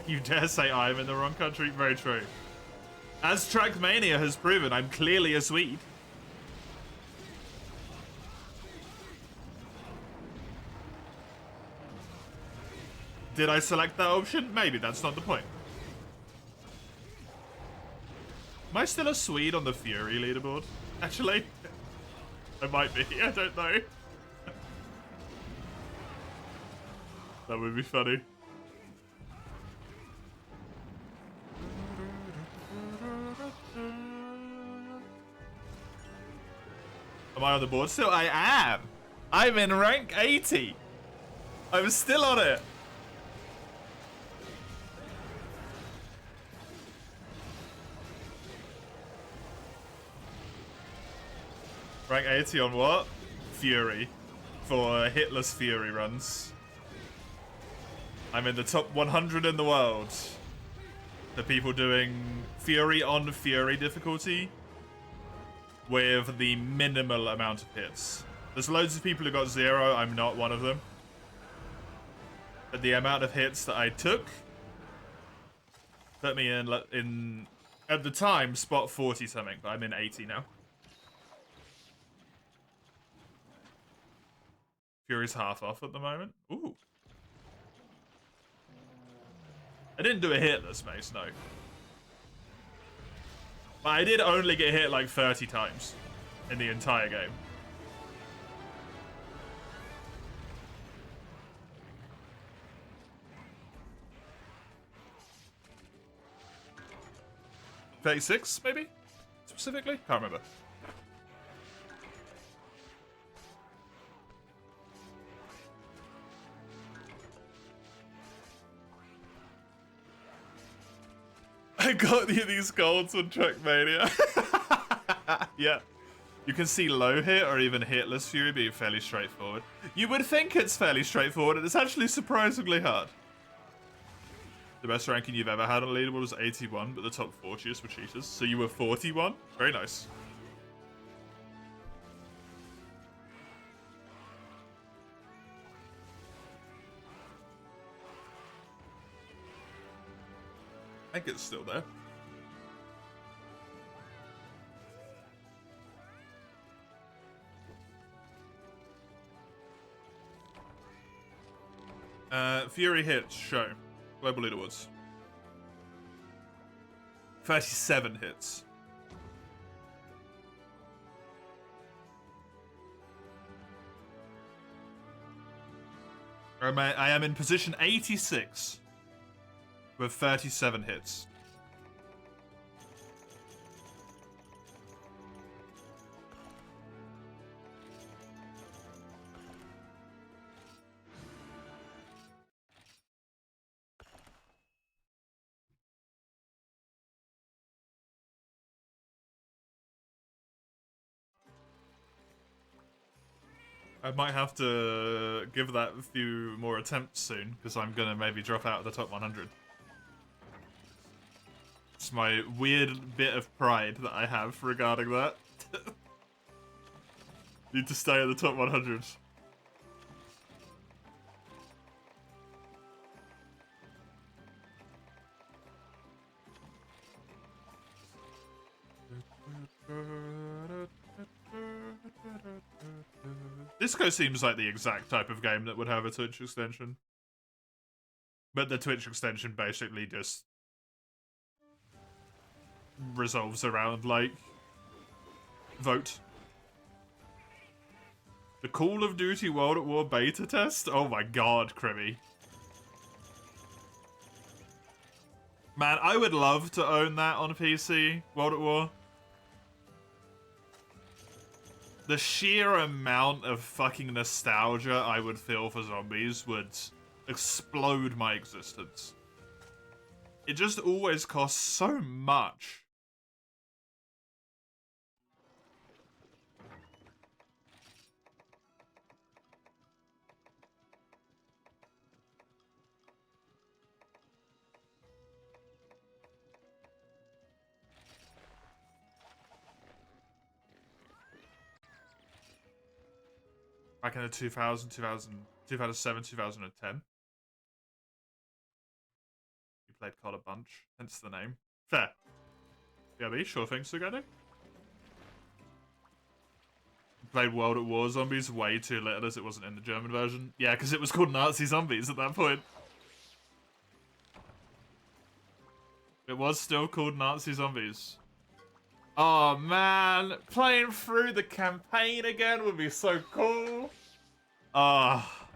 [SPEAKER 1] You dare say I'm in the wrong country? Very true. As Trackmania has proven, I'm clearly a Swede. Did I select that option? Maybe, that's not the point. Am I still a Swede on the Fury leaderboard? Actually? I might be, I don't know. That would be funny. Am I on the board still? I am. I'm in rank 80. I'm still on it. Rank 80 on what? Fury. For hitless Fury runs. I'm in the top 100 in the world. The people doing Fury on Fury difficulty with the minimal amount of hits. There's loads of people who got 0, I'm not one of them. But the amount of hits that I took put me in at the time, spot 40 something, but I'm in 80 now. Fury's half off at the moment. Ooh. I didn't do a hitless mace, no. But I did only get hit like 30 times in the entire game. $36, maybe? Specifically? Can't remember. I got these golds on Trackmania. Yeah. You can see low hit or even hitless Fury being fairly straightforward. You would think it's fairly straightforward, and it's actually surprisingly hard. The best ranking you've ever had on leaderboard was 81, but the top 40th were cheaters. So you were 41? Very nice. I think it's still there. Fury hits, show. Global leaderboards. 37 hits. I am in position 86 with 37 hits. I might have to give that a few more attempts soon, because I'm gonna maybe drop out of the top 100. It's my weird bit of pride that I have regarding that. Need to stay at the top 100. Disco seems like the exact type of game that would have a Twitch extension. But the Twitch extension basically just resolves around, like, vote. The Call of Duty World at War beta test? Oh my god, Crimmy. Man, I would love to own that on PC, World at War. The sheer amount of fucking nostalgia I would feel for zombies would explode my existence. It just always costs so much. Back in the 2007, 2010. You played COD a bunch, hence the name. Fair. BRB, sure thing, Sugano. Played World at War Zombies way too little as it wasn't in the German version. Yeah, because it was called Nazi Zombies at that point. It was still called Nazi Zombies. Oh man, playing through the campaign again would be so cool. Ah.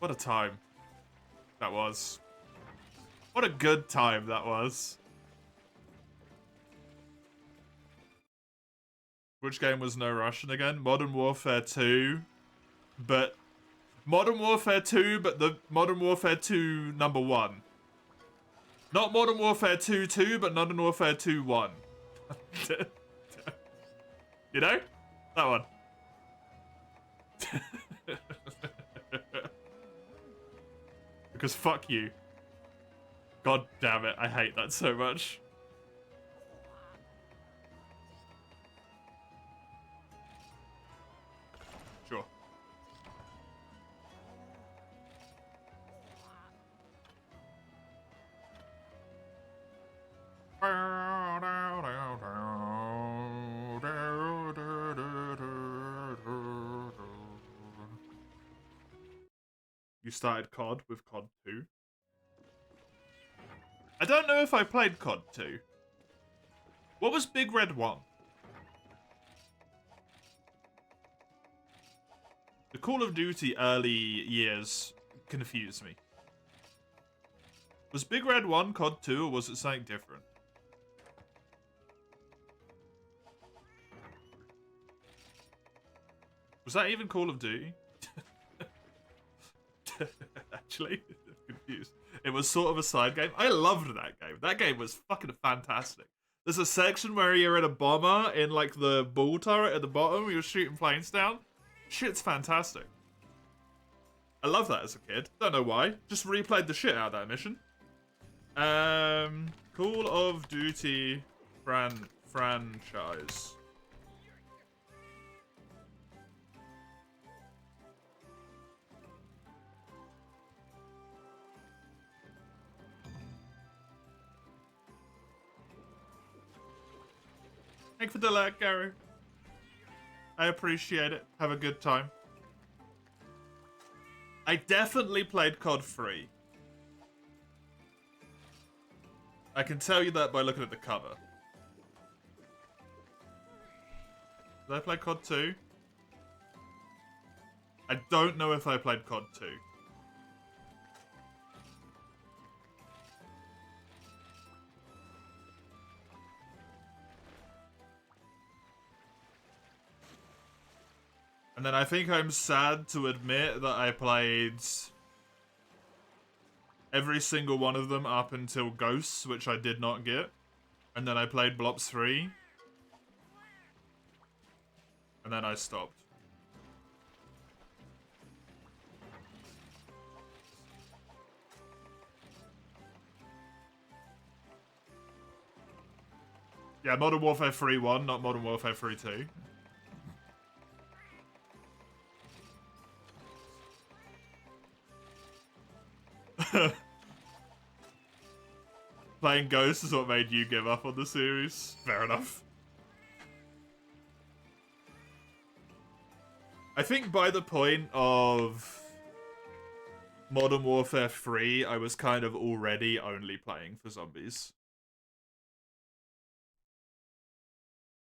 [SPEAKER 1] What a time that was. What a good time that was. Which game was no Russian again? Modern Warfare 2. But Modern Warfare 2, but the Modern Warfare 2 #1. Not Modern Warfare 2 2, but Modern Warfare 2 1. You know? That one. Because fuck you. God damn it, I hate that so much. Sure. You started COD with COD 2. I don't know if I played COD 2. What was Big Red 1? The Call of Duty early years confuse me. Was Big Red 1 COD 2 or was it something different? Was that even Call of Duty? Actually, I'm confused. It was sort of a side game. I loved that game. That game was fucking fantastic. There's a section where you're in a bomber in like the ball turret at the bottom. You're shooting planes down. Shit's fantastic. I love that as a kid. Don't know why. Just replayed the shit out of that mission. Call of Duty franchise. Thank you for the like, Gary. I appreciate it. Have a good time. I definitely played COD 3. I can tell you that by looking at the cover. Did I play COD 2? I don't know if I played COD 2. And then I think I'm sad to admit that I played every single one of them up until Ghosts, which I did not get. And then I played Blops 3. And then I stopped. Yeah, Modern Warfare 3 1, not Modern Warfare 3 2. Playing Ghost is what made you give up on the series. Fair enough. I think by the point of Modern Warfare 3, I was kind of already only playing for zombies.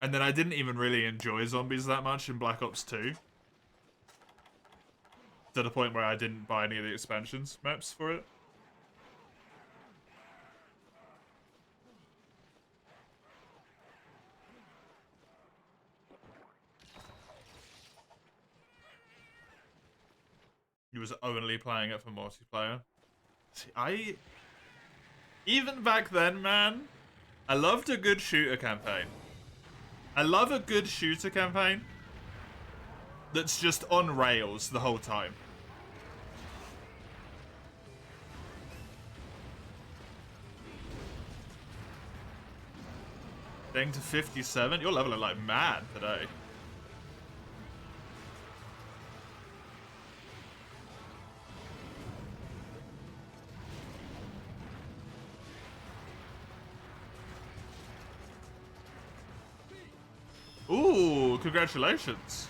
[SPEAKER 1] And then I didn't even really enjoy zombies that much in Black Ops 2. To the point where I didn't buy any of the expansions maps for it. He was only playing it for multiplayer. See, even back then, man, I loved a good shooter campaign. I love a good shooter campaign that's just on rails the whole time. Getting to 57? You're leveling like mad today. Ooh, congratulations.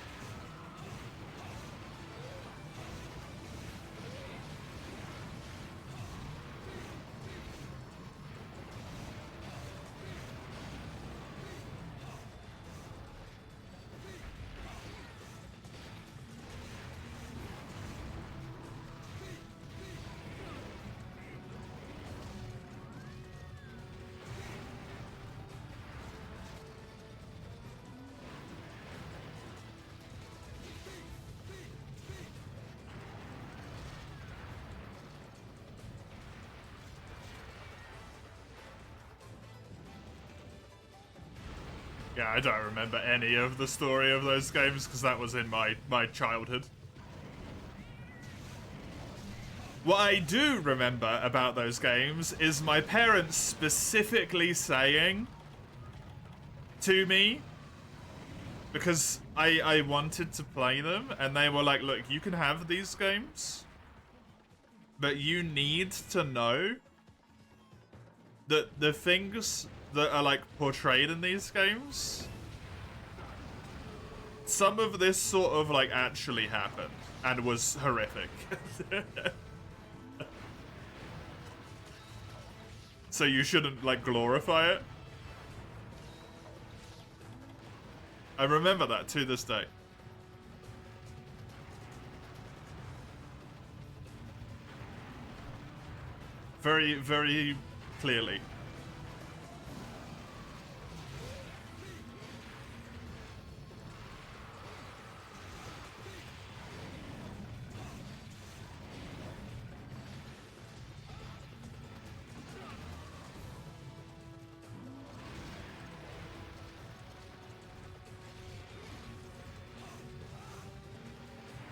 [SPEAKER 1] Yeah, I don't remember any of the story of those games because that was in my childhood. What I do remember about those games is my parents specifically saying to me, because I wanted to play them, and they were like, look, you can have these games, but you need to know that the things that are like portrayed in these games, some of this sort of like actually happened and was horrific. So you shouldn't like glorify it. I remember that to this day. Very, very clearly.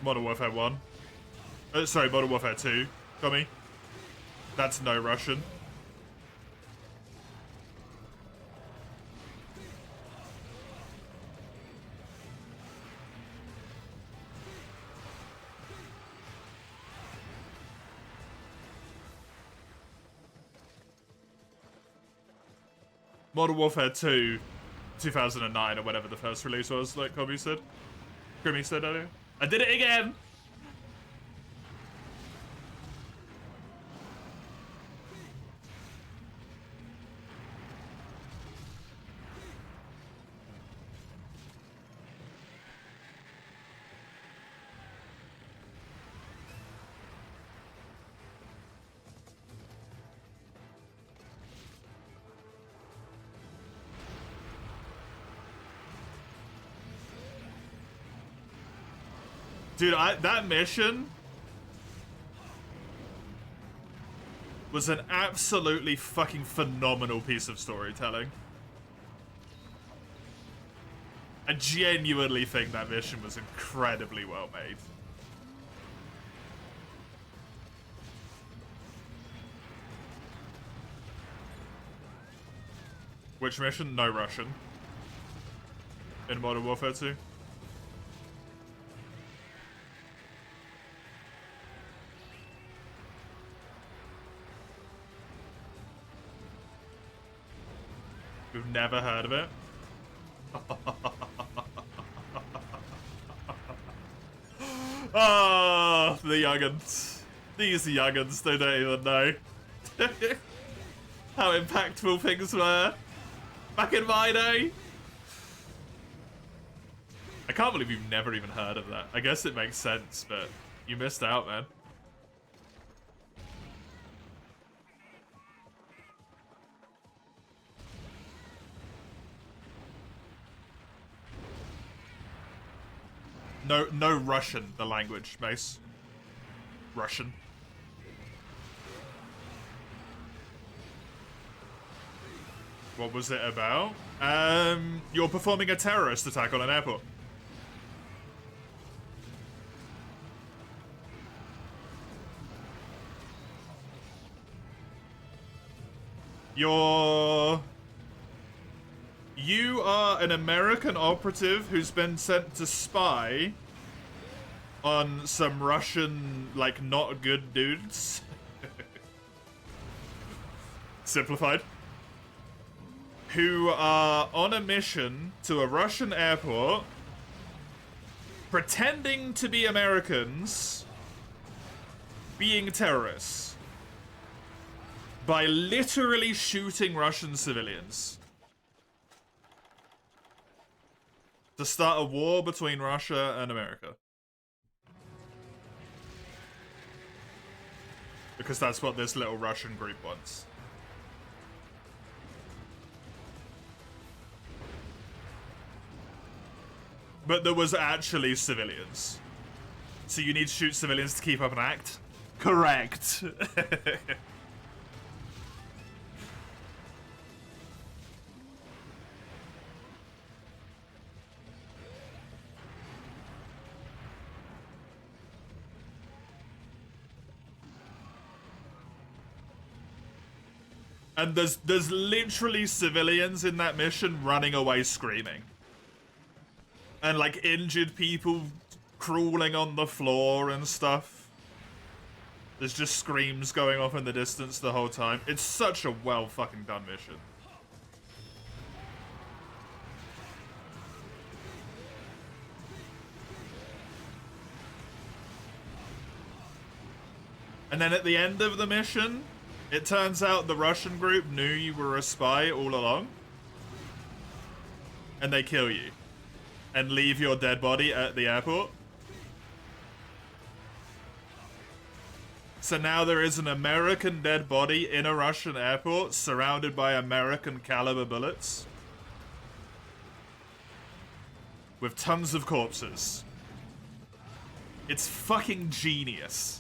[SPEAKER 1] Modern Warfare 1. Sorry, Modern Warfare 2. Tommy. That's no Russian. Modern Warfare 2, 2009, or whatever the first release was, like Kobe said. Grimmy said earlier. I did it again! Dude, that mission was an absolutely fucking phenomenal piece of storytelling. I genuinely think that mission was incredibly well made. Which mission? No Russian. In Modern Warfare 2. We've never heard of it. Oh, the young'uns. These young'uns, they don't even know how impactful things were back in my day. I can't believe you've never even heard of that. I guess it makes sense, but you missed out, man. No Russian, the language, Mace. Russian. What was it about? You're performing a terrorist attack on an airport. You are an American operative who's been sent to spy on some Russian, like, not good dudes. Simplified. Who are on a mission to a Russian airport, pretending to be Americans, being terrorists, by literally shooting Russian civilians. To start a war between Russia and America. Because that's what this little Russian group wants. But there was actually civilians. So you need to shoot civilians to keep up an act? Correct. And there's literally civilians in that mission running away screaming. And like injured people crawling on the floor and stuff. There's just screams going off in the distance the whole time. It's such a well fucking done mission. And then at the end of the mission, it turns out the Russian group knew you were a spy all along. And they kill you. And leave your dead body at the airport. So now there is an American dead body in a Russian airport surrounded by American caliber bullets. With tons of corpses. It's fucking genius.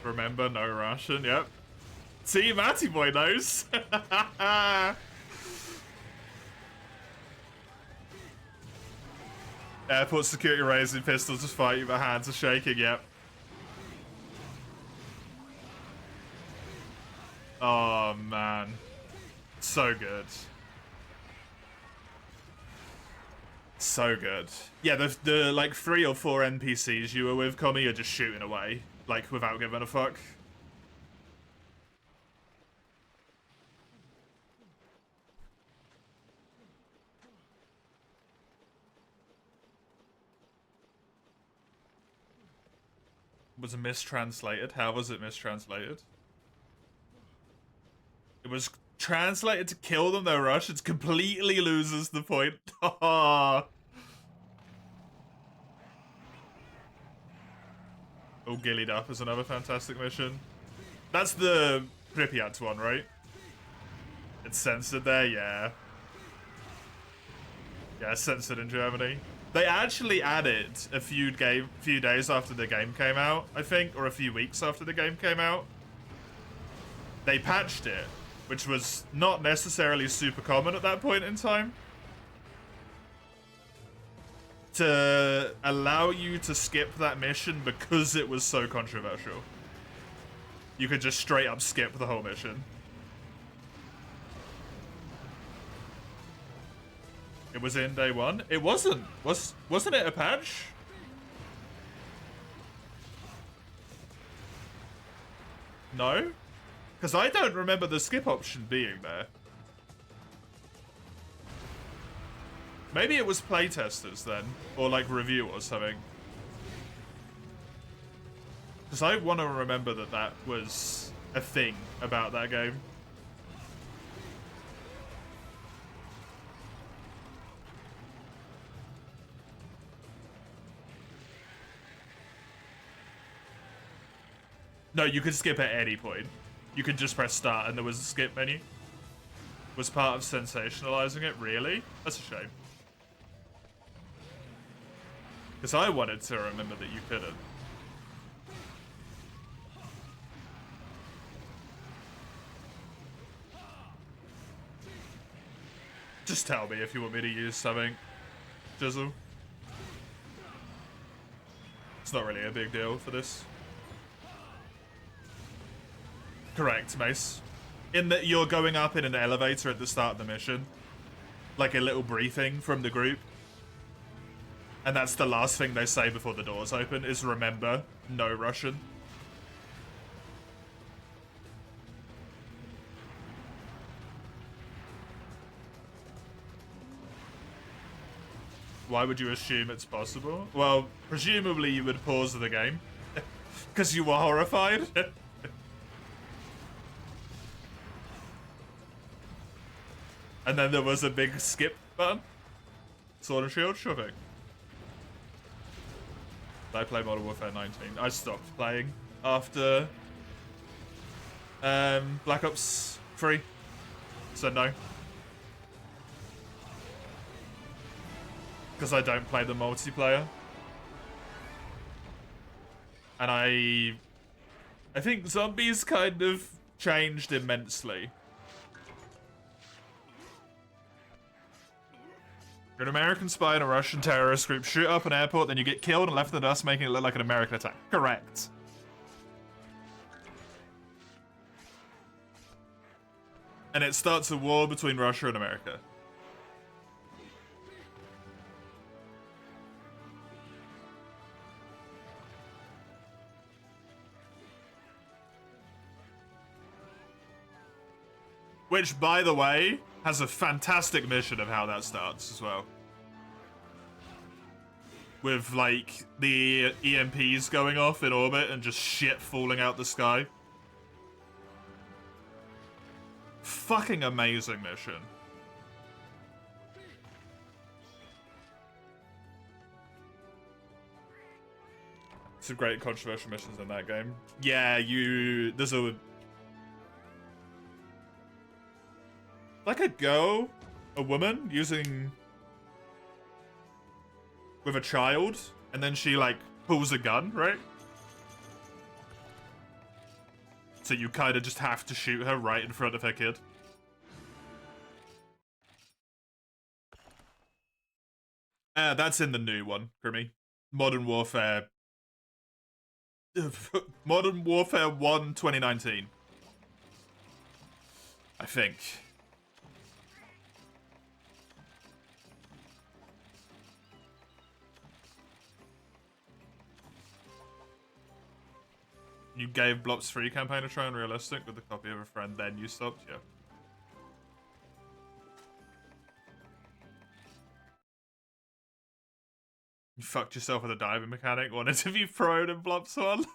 [SPEAKER 1] Remember, no Russian, yep. See, Matty Boy knows. Airport security raising pistols to fight you, but hands are shaking, yep. Oh, man. So good. So good. Yeah, the like 3 or 4 NPCs you were with, Commie, are just shooting away. Like, without giving a fuck. Was it mistranslated? How was it mistranslated? It was translated to kill them, though Russians completely loses the point. Oh, Gillied Up is another fantastic mission. That's the Pripyat one, right? It's censored there, yeah. Yeah, it's censored in Germany. They actually added a few days after the game came out, I think, or a few weeks after the game came out. They patched it, which was not necessarily super common at that point in time, to allow you to skip that mission because it was so controversial. You could just straight up skip the whole mission. It was in day one? It wasn't. Wasn't it a patch? No? Because I don't remember the skip option being there. Maybe it was playtesters then, or like review or something. Because I want to remember that that was a thing about that game. No, you could skip at any point. You could just press start and there was a skip menu. Was part of sensationalizing it, really? That's a shame. Because I wanted to remember that you couldn't. Just tell me if you want me to use something, Jizzle. It's not really a big deal for this. Correct, Mace. In that you're going up in an elevator at the start of the mission. Like a little briefing from the group. And that's the last thing they say before the doors open, is remember, no Russian. Why would you assume it's possible? Well, presumably you would pause the game. Because you were horrified. And then there was a big skip button. Sword and Shield, sure thing. I play Modern Warfare 19. I stopped playing after Black Ops 3. So no. Because I don't play the multiplayer. And I think zombies kind of changed immensely You're an American spy in a Russian terrorist group. Shoot up an airport, then you get killed and left in the dust, making it look like an American attack. Correct. And it starts a war between Russia and America. Which, by the way, has a fantastic mission of how that starts as well. With, like, the EMPs going off in orbit and just shit falling out the sky. Fucking amazing mission. Some great controversial missions in that game. Yeah, there's a... Like a woman using... with a child, and then she, like, pulls a gun, right? So you kind of just have to shoot her right in front of her kid. That's in the new one, Grimmy. Modern Warfare... Modern Warfare 1 2019. I think. You gave Blop's free campaign a try on Realistic with a copy of a friend, then you stopped? Yeah. You fucked yourself with a diving mechanic. Wanted to be prone in Blop's one?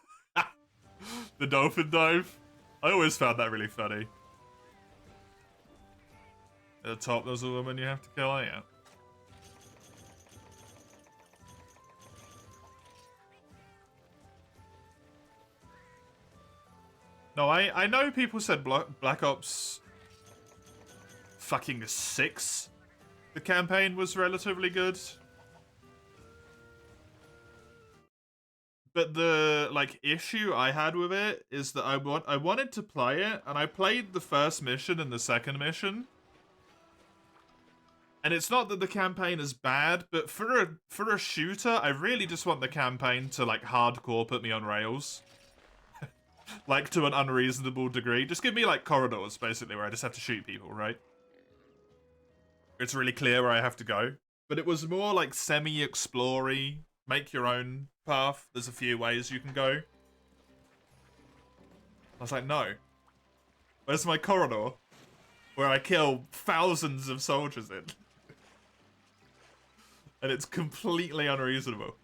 [SPEAKER 1] The dolphin dive? I always found that really funny. At the top, there's a woman you have to kill, yeah. No, I know people said Black Ops fucking 6. The campaign was relatively good. But the, like, issue I had with it is that I wanted to play it, and I played the first mission and the second mission. And it's not that the campaign is bad, but for a shooter, I really just want the campaign to, like, hardcore put me on rails. Like, to an unreasonable degree. Just give me, like, corridors, basically, where I just have to shoot people, right? It's really clear where I have to go. But it was more, like, semi-explory, make your own path. There's a few ways you can go. I was like, no. Where's my corridor? Where I kill thousands of soldiers in. And it's completely unreasonable.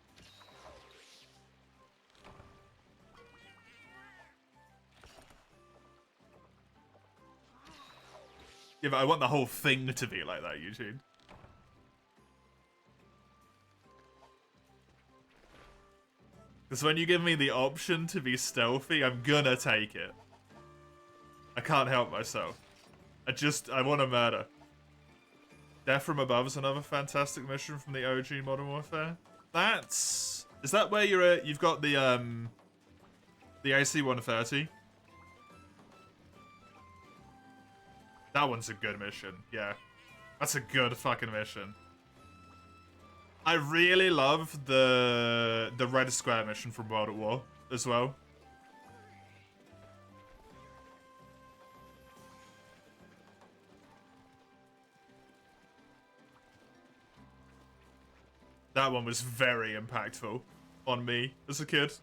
[SPEAKER 1] Yeah, but I want the whole thing to be like that, Eugene. Because when you give me the option to be stealthy, I'm gonna take it. I can't help myself. I want to murder. Death from Above is another fantastic mission from the OG Modern Warfare. Is that where you've got the AC-130? That one's a good mission, yeah. That's a good fucking mission. I really love the Red Square mission from World at War as well. That one was very impactful on me as a kid.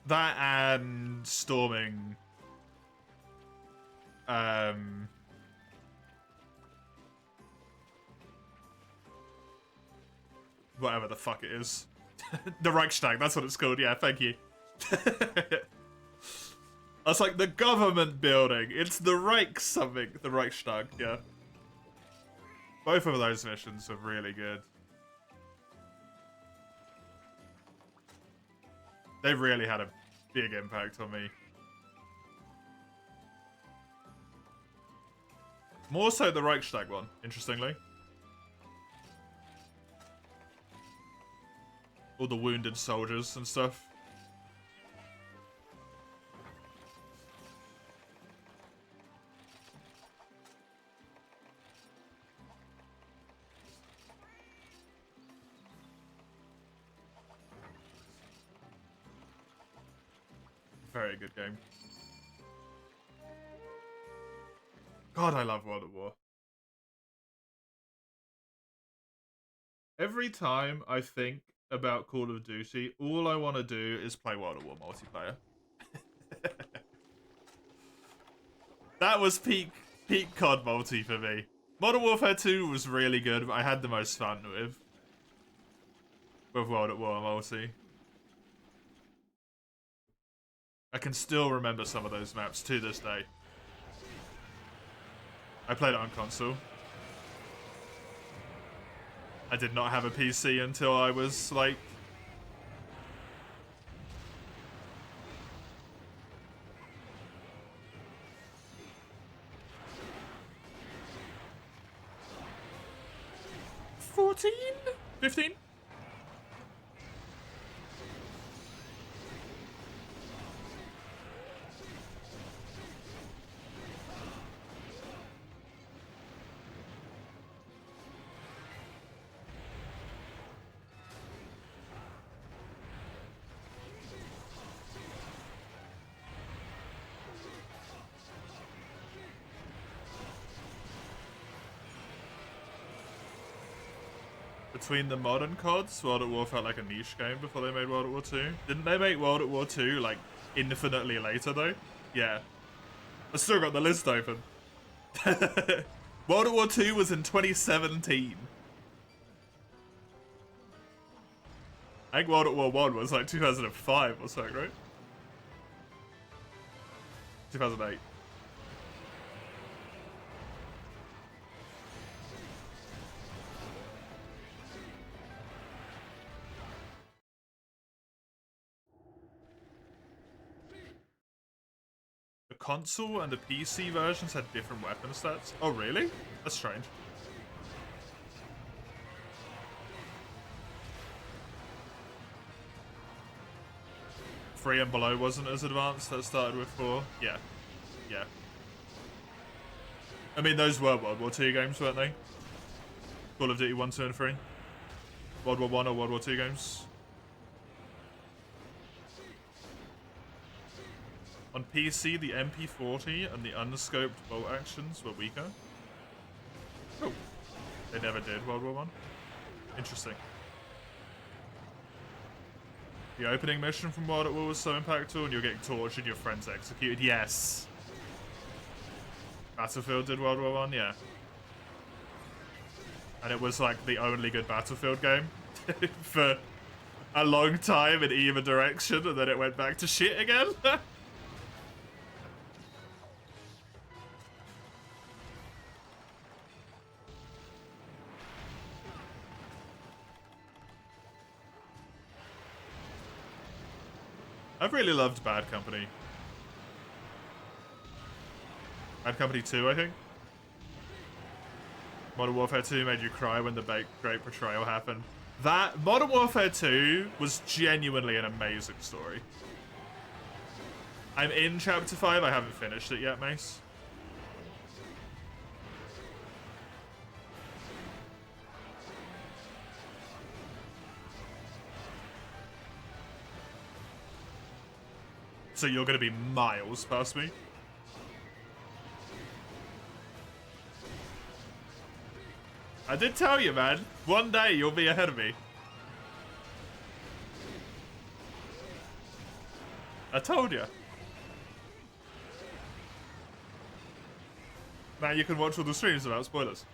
[SPEAKER 1] That and storming whatever the fuck it is. The Reichstag, that's what it's called, yeah, thank you. That's like the government building. It's the Reich something, the Reichstag, yeah. Both of those missions are really good. They really had a big impact on me. More so the Reichstag one, interestingly. All the wounded soldiers and stuff. Very good game. God, I love World at War. Every time I think about Call of Duty, all I want to do is play World at War multiplayer. That was peak COD multi for me. Modern Warfare 2 was really good, but I had the most fun with World at War multi. I can still remember some of those maps to this day. I played it on console. I did not have a PC until I was like... $14? $15? Between the modern CODs, World at War felt like a niche game before they made World at War 2. Didn't they make World at War 2 like infinitely later though? Yeah. I still got the list open. World at War 2 was in 2017. I think World at War 1 was like 2005 or something, right? 2008. The console and the PC versions had different weapon stats. Oh, really? That's strange. Three and below wasn't as advanced. That started with 4. Yeah. Yeah. I mean, those were World War 2 games, weren't they? Call of Duty 1, 2, and 3. World War 1 or World War 2 games. On PC, the MP40 and the unscoped bolt actions were weaker. Oh. They never did World War 1. Interesting. The opening mission from World at War was so impactful, and you're getting tortured and your friends executed. Yes. Battlefield did World War 1, yeah. And it was like the only good Battlefield game for a long time in either direction, and then it went back to shit again. I've really loved Bad Company. Bad Company 2, I think. Modern Warfare 2 made you cry when the Great Betrayal happened. That Modern Warfare 2 was genuinely an amazing story. I'm in Chapter 5. I haven't finished it yet, Mace. So you're going to be miles past me. I did tell you, man. One day you'll be ahead of me. I told you. Now you can watch all the streams without spoilers.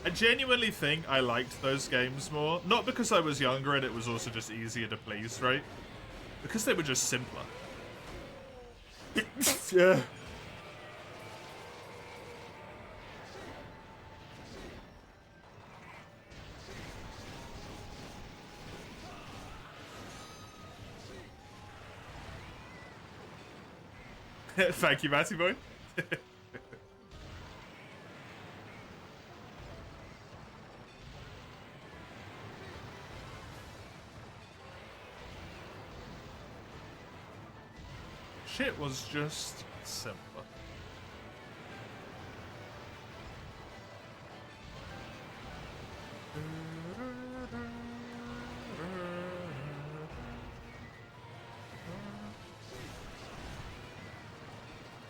[SPEAKER 1] I genuinely think I liked those games more. Not because I was younger and it was also just easier to please, right? Because they were just simpler. Yeah. Thank you, Matty boy. Shit was just simpler.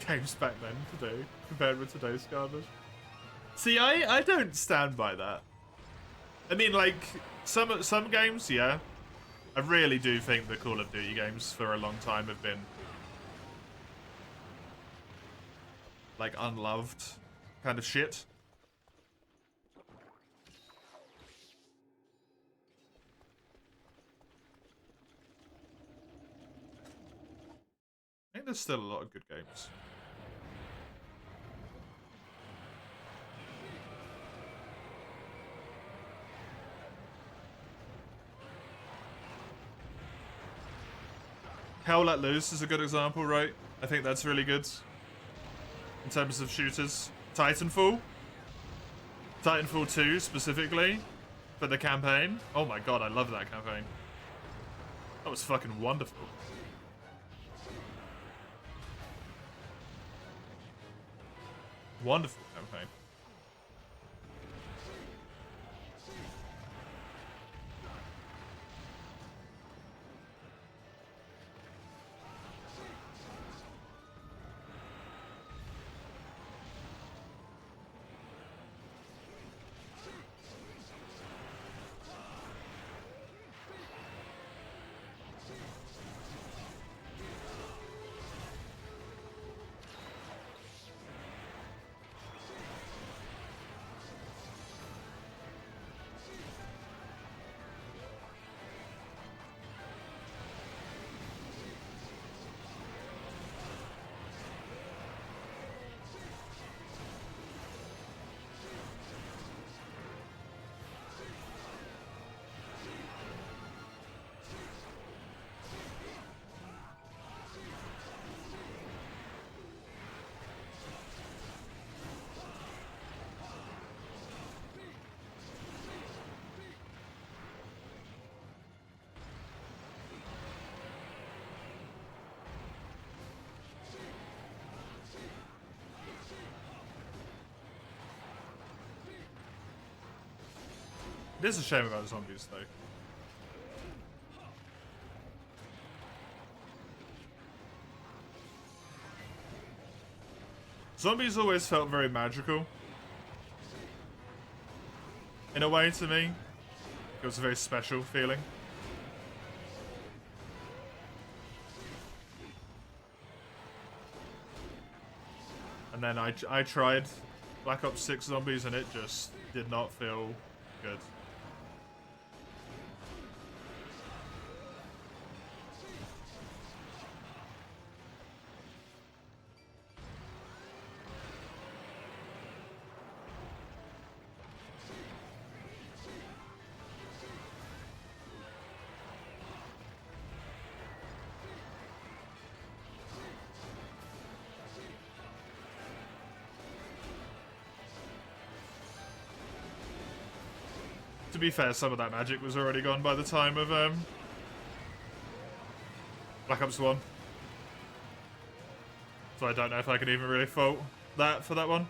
[SPEAKER 1] Games back then today compared with today's garbage. See, I don't stand by that. I mean, like some games, yeah. I really do think the Call of Duty games for a long time have been like unloved kind of shit. I think there's still a lot of good games. Hell Let Loose is a good example, right? I think that's really good. In terms of shooters. Titanfall 2 specifically. For the campaign. Oh my god, I love that campaign. That was fucking wonderful. Wonderful campaign. It is a shame about zombies, though. Zombies always felt very magical. In a way, to me. It was a very special feeling. And then I tried Black Ops 6 Zombies and it just did not feel good. To be fair, some of that magic was already gone by the time of Black Ops 1. So I don't know if I could even really fault that for that one.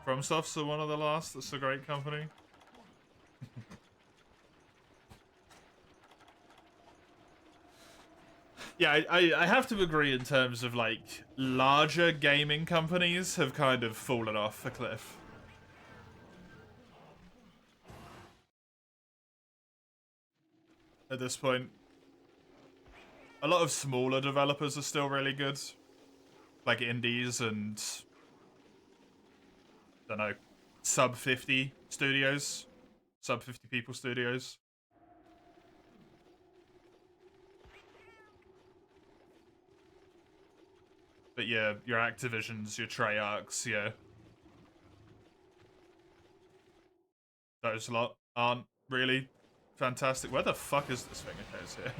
[SPEAKER 1] FromSoft's are one of the last. That's a great company. Yeah, I have to agree in terms of, like, larger gaming companies have kind of fallen off a cliff. At this point. A lot of smaller developers are still really good. Like indies and, I don't know, sub 50 studios. Sub 50 people studios. But yeah, your Activisions, your Treyarchs, yeah. Those lot aren't really fantastic. Where the fuck is this thing? Okay, it's here.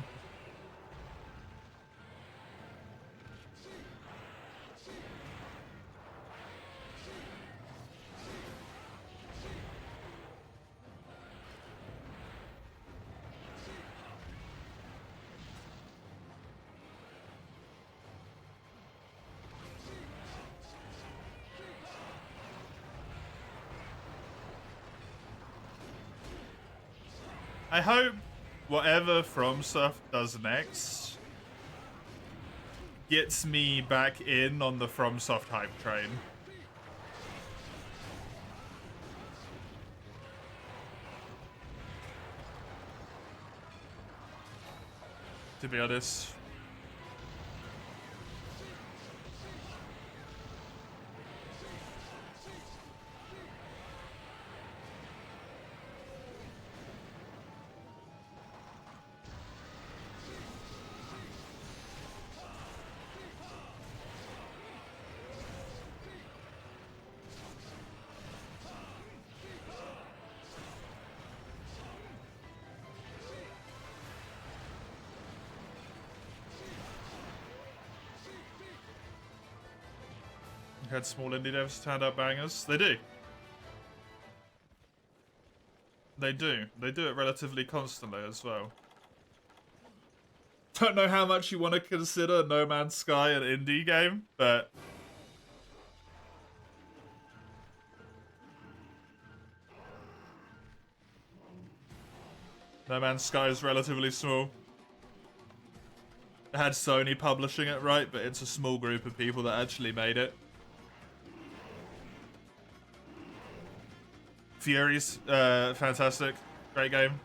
[SPEAKER 1] I hope whatever FromSoft does next gets me back in on the FromSoft hype train. To be honest. Had small indie devs turned out bangers. They do. They do. They do it relatively constantly as well. Don't know how much you want to consider No Man's Sky an indie game, but No Man's Sky is relatively small. It had Sony publishing it, right? But it's a small group of people that actually made it. Fury's fantastic. Great game.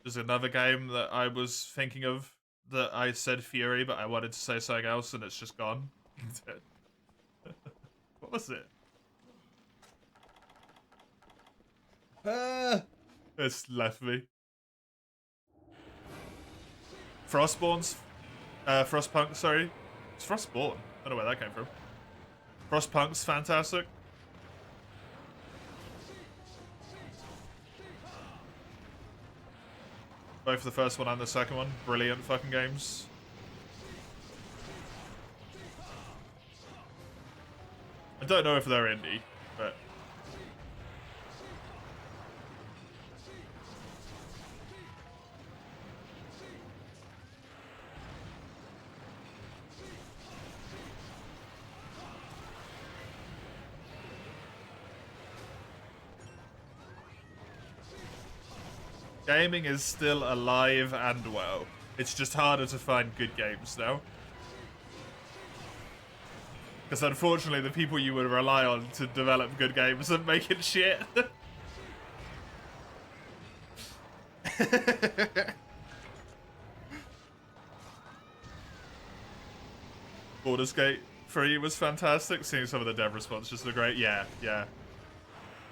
[SPEAKER 1] There's another game that I was thinking of that I said Fury, but I wanted to say something else and it's just gone. What was it? It's left me. Frostborn's Frostpunk, sorry. It's Frostborn. I don't know where that came from. Frostpunk's fantastic. Both the first one and the second one. Brilliant fucking games. I don't know if they're indie, but gaming is still alive and well. It's just harder to find good games now. Because unfortunately the people you would rely on to develop good games are making shit. Baldur's Gate 3 was fantastic. Seeing some of the dev responses are great. Yeah, yeah.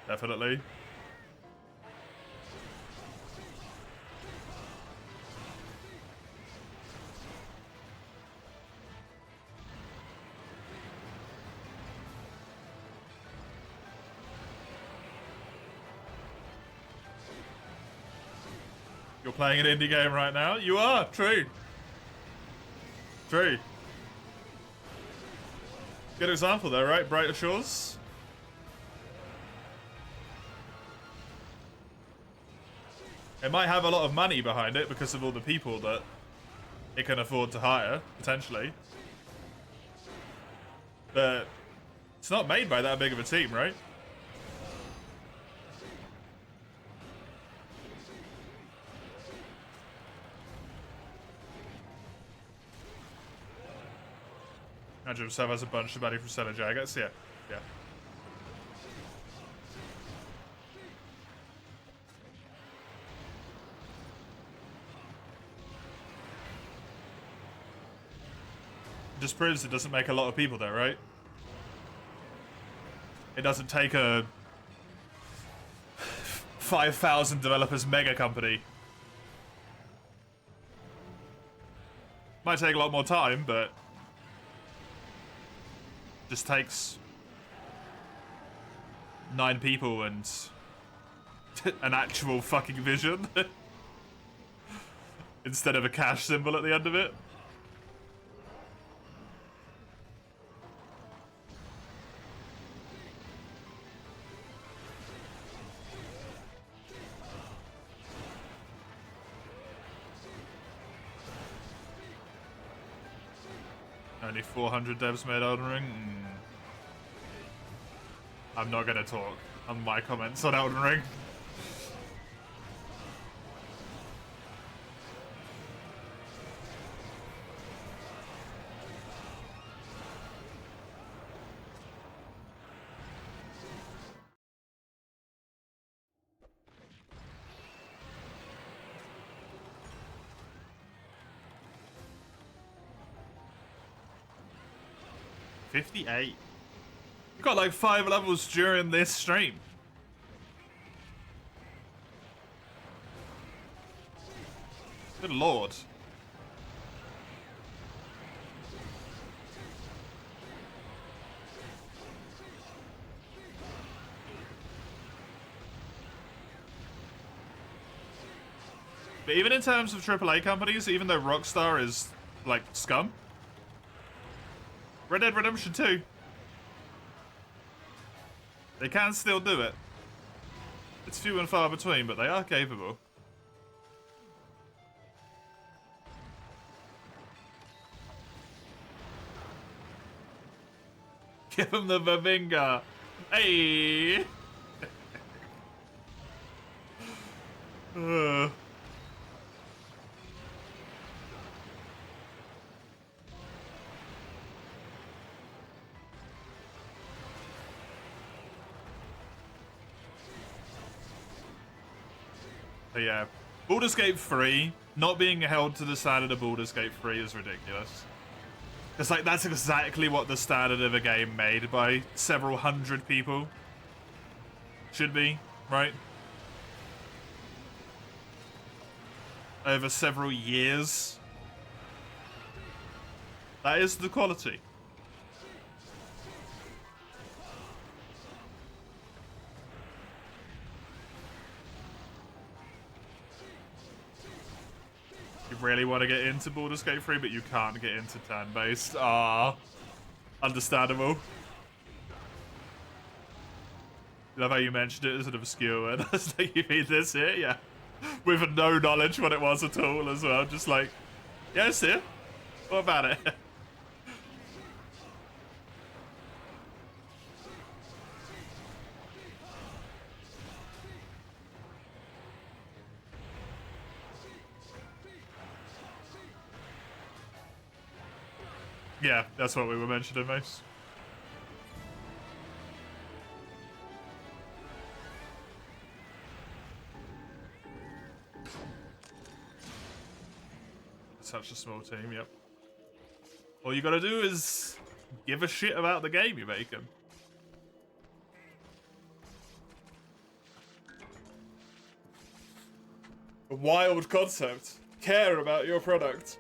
[SPEAKER 1] Definitely. You're playing an indie game right now? You are, true. True. Good example though, right? Brighter Shores. It might have a lot of money behind it because of all the people that it can afford to hire, potentially. But it's not made by that big of a team, right? Andrew himself has a bunch of money from selling jackets. Yeah, yeah. Just proves it doesn't make a lot of people there, right? It doesn't take a 5,000 developers mega company. Might take a lot more time, but just takes 9 people and an actual fucking vision instead of a cash symbol at the end of it. Only 400 devs made Elden Ring? I'm not gonna talk on my comments on Elden Ring. $58. You got like 5 levels during this stream. Good lord. But even in terms of AAA companies, even though Rockstar is like scum, Red Dead Redemption 2, they can still do it. It's few and far between, but they are capable. Give him the Bavinga. Hey! But yeah, Baldur's Gate 3, not being held to the standard of Baldur's Gate 3 is ridiculous. It's like, that's exactly what the standard of a game made by several hundred people should be, right? Over several years. That is the quality. You really want to get into Baldur's Gate 3, but you can't get into turn-based. Ah, understandable. Love how you mentioned it as an obscure word. I was like, you mean this here? Yeah. With no knowledge what it was at all as well. Just like, yeah, it's here. What about it? Yeah, that's what we were mentioning most. Such a small team, yep. All you gotta do is give a shit about the game you're making. A wild concept. Care about your product.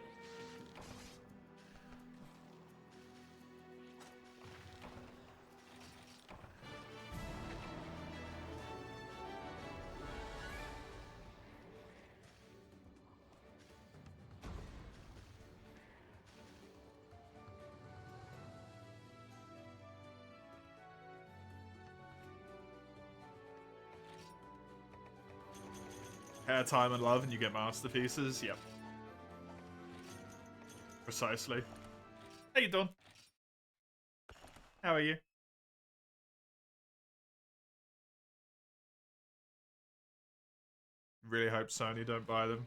[SPEAKER 1] Hair, time, and love, and you get masterpieces. Yep. Precisely. How you doing? How are you? Really hope Sony don't buy them.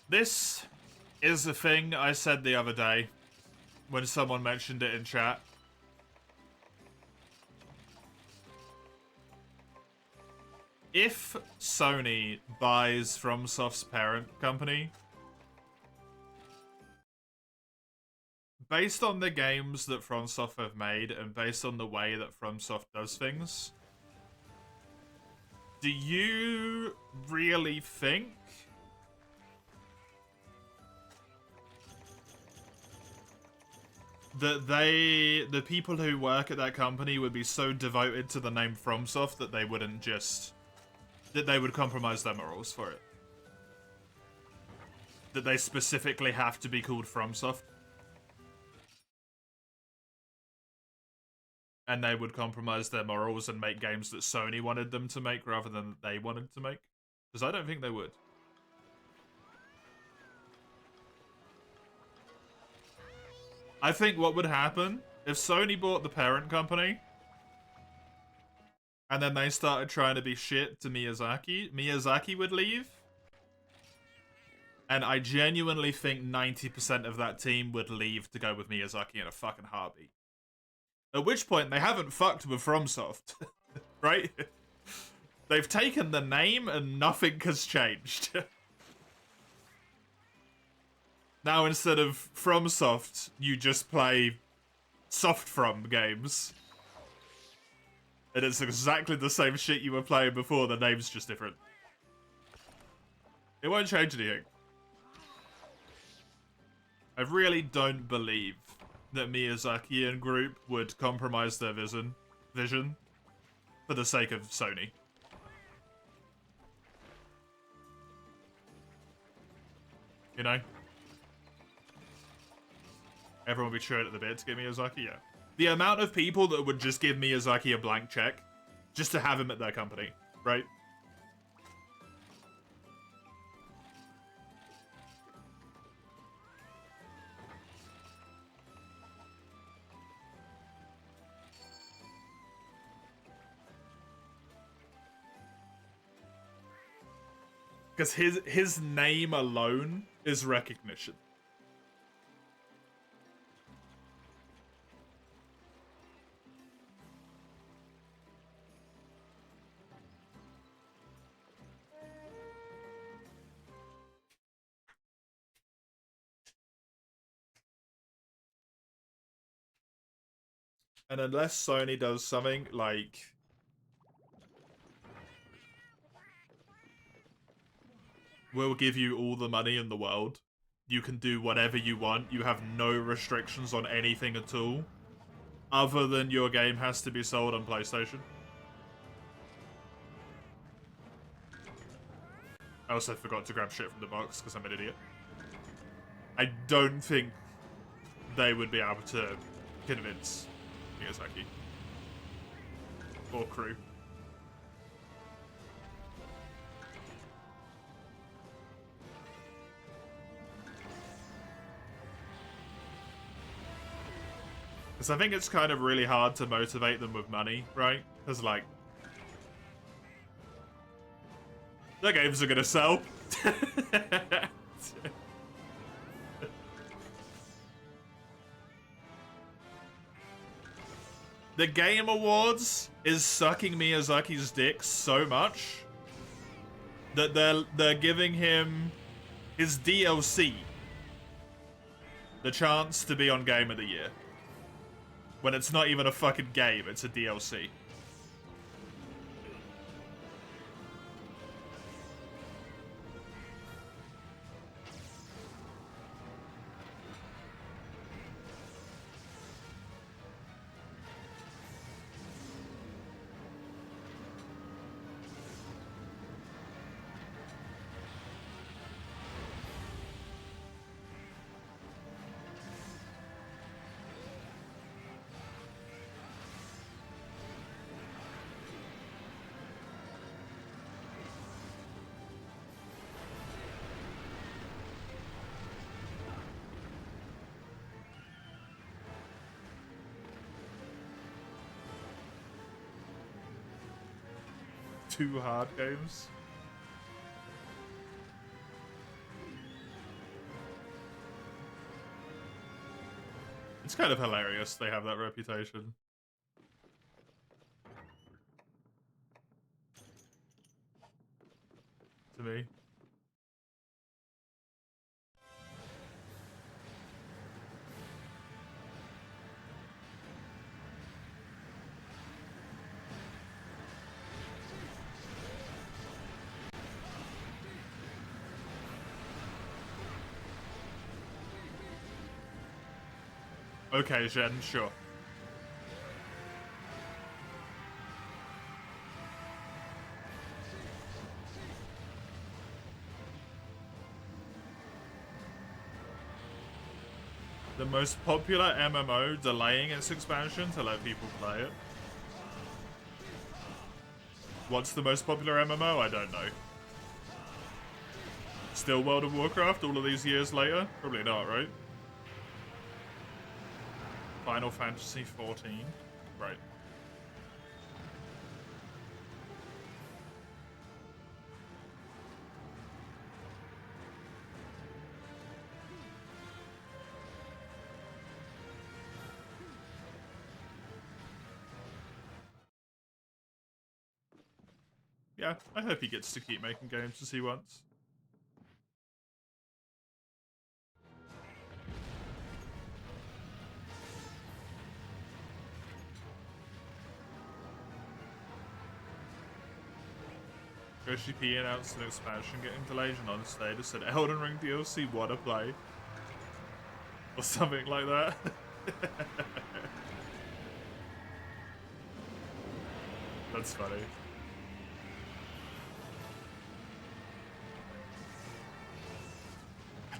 [SPEAKER 1] This is the thing I said the other day when someone mentioned it in chat. If Sony buys FromSoft's parent company, based on the games that FromSoft have made and based on the way that FromSoft does things, do you really think that the people who work at that company would be so devoted to the name FromSoft that they wouldn't just... that they would compromise their morals for it? That they specifically have to be called FromSoft? And they would compromise their morals and make games that Sony wanted them to make rather than they wanted to make? Because I don't think they would. I think what would happen if Sony bought the parent company and then they started trying to be shit to Miyazaki, Miyazaki would leave. And I genuinely think 90% of that team would leave to go with Miyazaki in a fucking heartbeat. At which point, they haven't fucked with FromSoft, right? They've taken the name and nothing has changed. Now, instead of FromSoft, you just play Soft From games. And it's exactly the same shit you were playing before, the name's just different. It won't change anything. I really don't believe that Miyazaki and group would compromise their vision for the sake of Sony. You know? Everyone will be chewing at the bit to get Miyazaki, yeah. The amount of people that would just give Miyazaki a blank check just to have him at their company, right? Because his name alone is recognition. And unless Sony does something like... we'll give you all the money in the world. You can do whatever you want. You have no restrictions on anything at all. Other than your game has to be sold on PlayStation. I also forgot to grab shit from the box because I'm an idiot. I don't think they would be able to convince Miyazaki. Or crew. Because I think it's kind of really hard to motivate them with money, right? Because, like, their games are gonna sell. The Game Awards is sucking Miyazaki's dick so much that they're giving him his DLC the chance to be on Game of the Year. When it's not even a fucking game, it's a DLC. Two hard games. It's kind of hilarious they have that reputation. To me. Okay, Jen, sure. The most popular MMO delaying its expansion to let people play it. What's the most popular MMO? I don't know. Still World of Warcraft all of these years later? Probably not, right? Final Fantasy 14. Right. Yeah, I hope he gets to keep making games as he wants. Yoshi P announced an expansion getting delayed, and on stage said Elden Ring DLC wanna play? Or something like that. That's funny.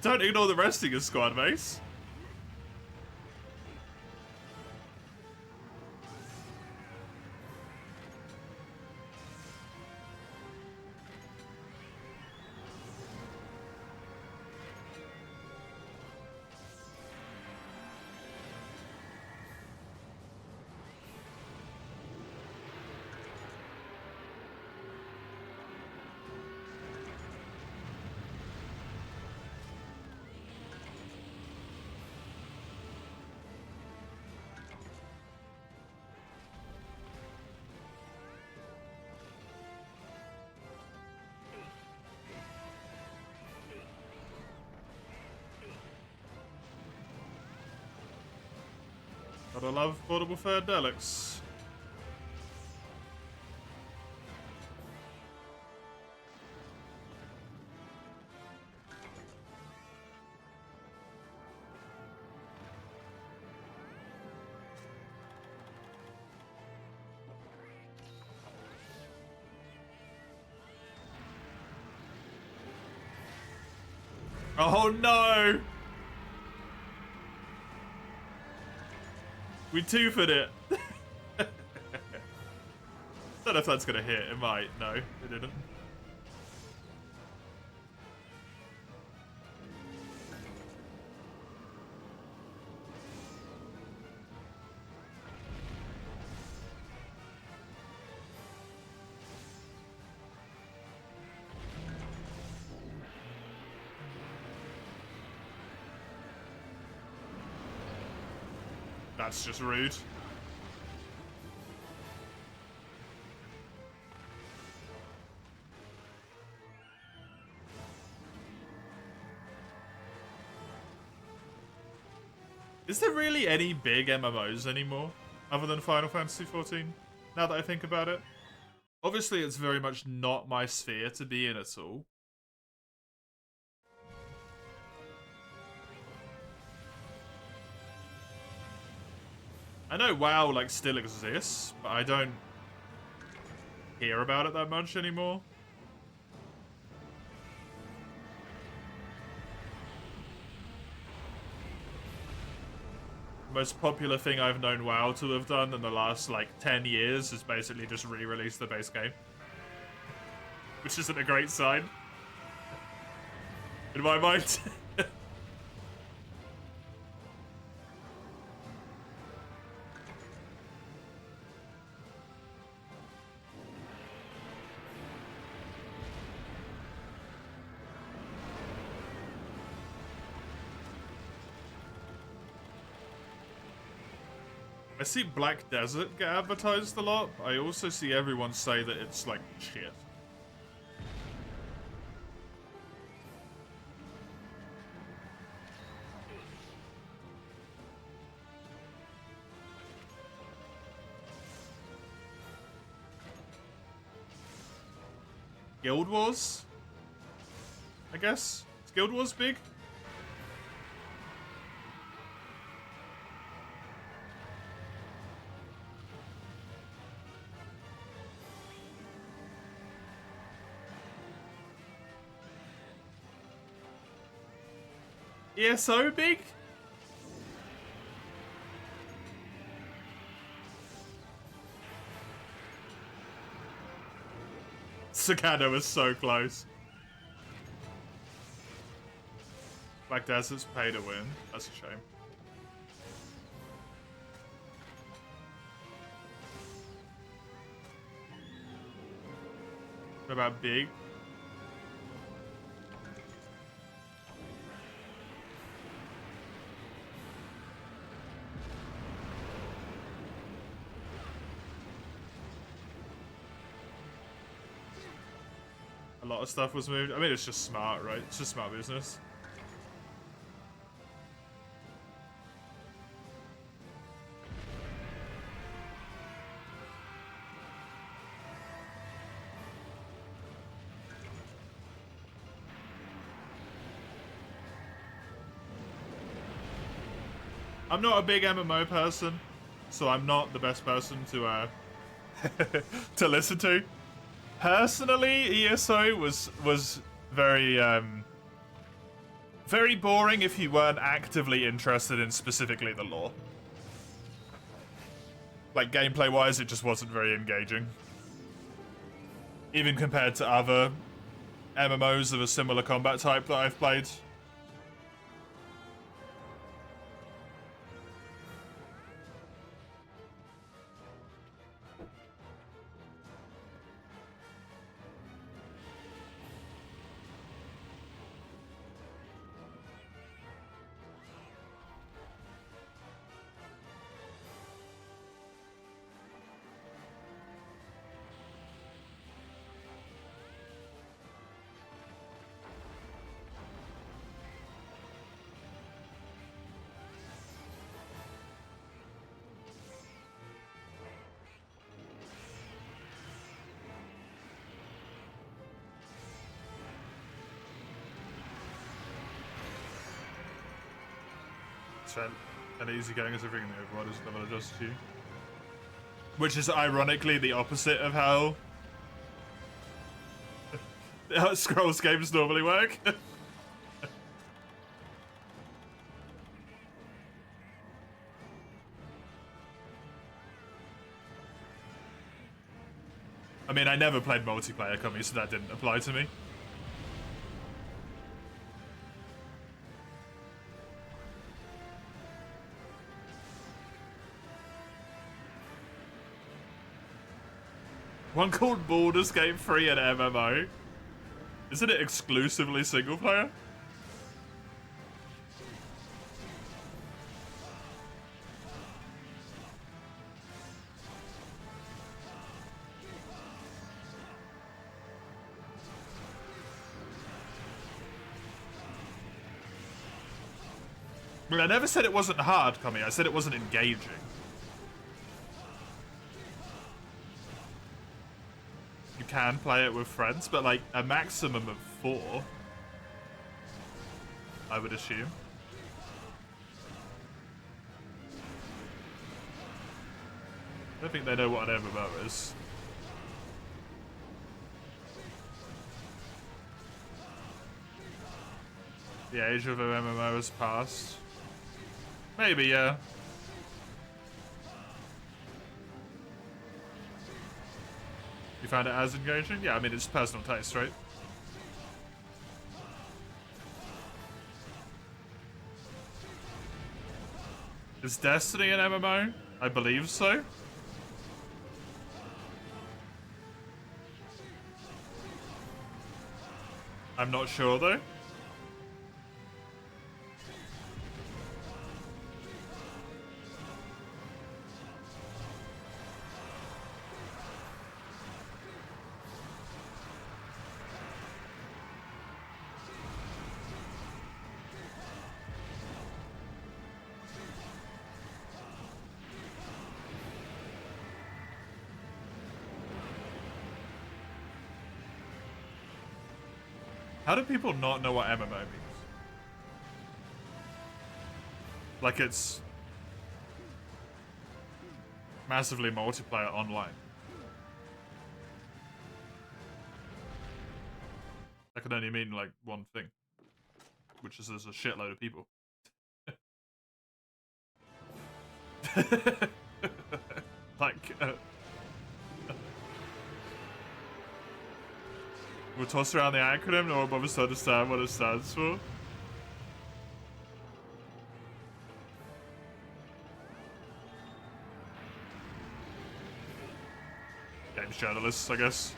[SPEAKER 1] Don't ignore the rest of your squad, mates. Gotta love portable third Deluxe. Oh no! We two-foot it. Don't know if that's gonna hit. It might. No, it didn't. That's just rude. Is there really any big MMOs anymore, other than Final Fantasy XIV, now that I think about it? Obviously, it's very much not my sphere to be in at all. I know WoW, like, still exists, but I don't hear about it that much anymore. The most popular thing I've known WoW to have done in the last, like, 10 years is basically just re-release the base game. Which isn't a great sign. In my mind. I see Black Desert get advertised a lot. I also see everyone say that it's, like, shit. Guild Wars? I guess? Is Guild Wars big? ESO big? Cicada was so close. Black Desert's pay to win. That's a shame. What about big? A lot of stuff was moved. I mean, it's just smart, right? It's just smart business. I'm not a big MMO person, so I'm not the best person to to listen to. Personally, ESO was very very boring if you weren't actively interested in specifically the lore. Like gameplay wise, it just wasn't very engaging. Even compared to other MMOs of a similar combat type that I've played. And easy going as everything in the Overworld is level adjusted to you. Which is ironically the opposite of how Scrolls games normally work. I mean, I never played multiplayer, Kami, so that didn't apply to me. One called Baldur's Gate 3 and MMO. Isn't it exclusively single player? I mean, I never said it wasn't hard, Kami. I said it wasn't engaging. You can play it with friends, but like a maximum of 4, I would assume. I don't think they know what an MMO is. The age of an MMO has passed. Maybe, yeah. You found it as engaging? Yeah, I mean, it's personal taste, right? Is Destiny an MMO? I believe so. I'm not sure, though. How do people not know what MMO means? Like it's massively multiplayer online. That can only mean like one thing, which is there's a shitload of people. Like, we'll toss around the acronym, no one bothers to understand what it stands for. Games journalists, I guess.